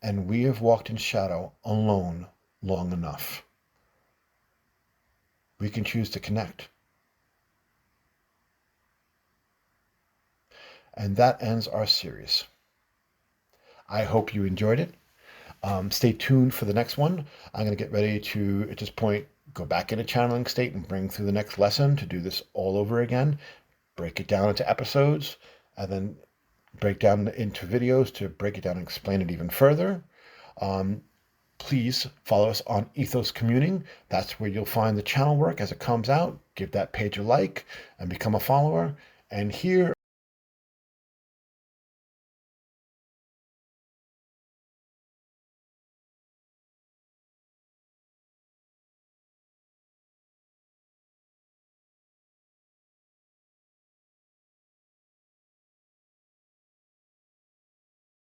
And we have walked in shadow alone long enough. We can choose to connect. And that ends our series. I hope you enjoyed it. Stay tuned for the next one. I'm going to get ready to, at this point, go back into channeling state and bring through the next lesson to do this all over again. Break it down into episodes, and then break down into videos to break it down and explain it even further. Please follow us on Ethos Communing. That's where you'll find the channel work as it comes out. Give that page a like and become a follower. And here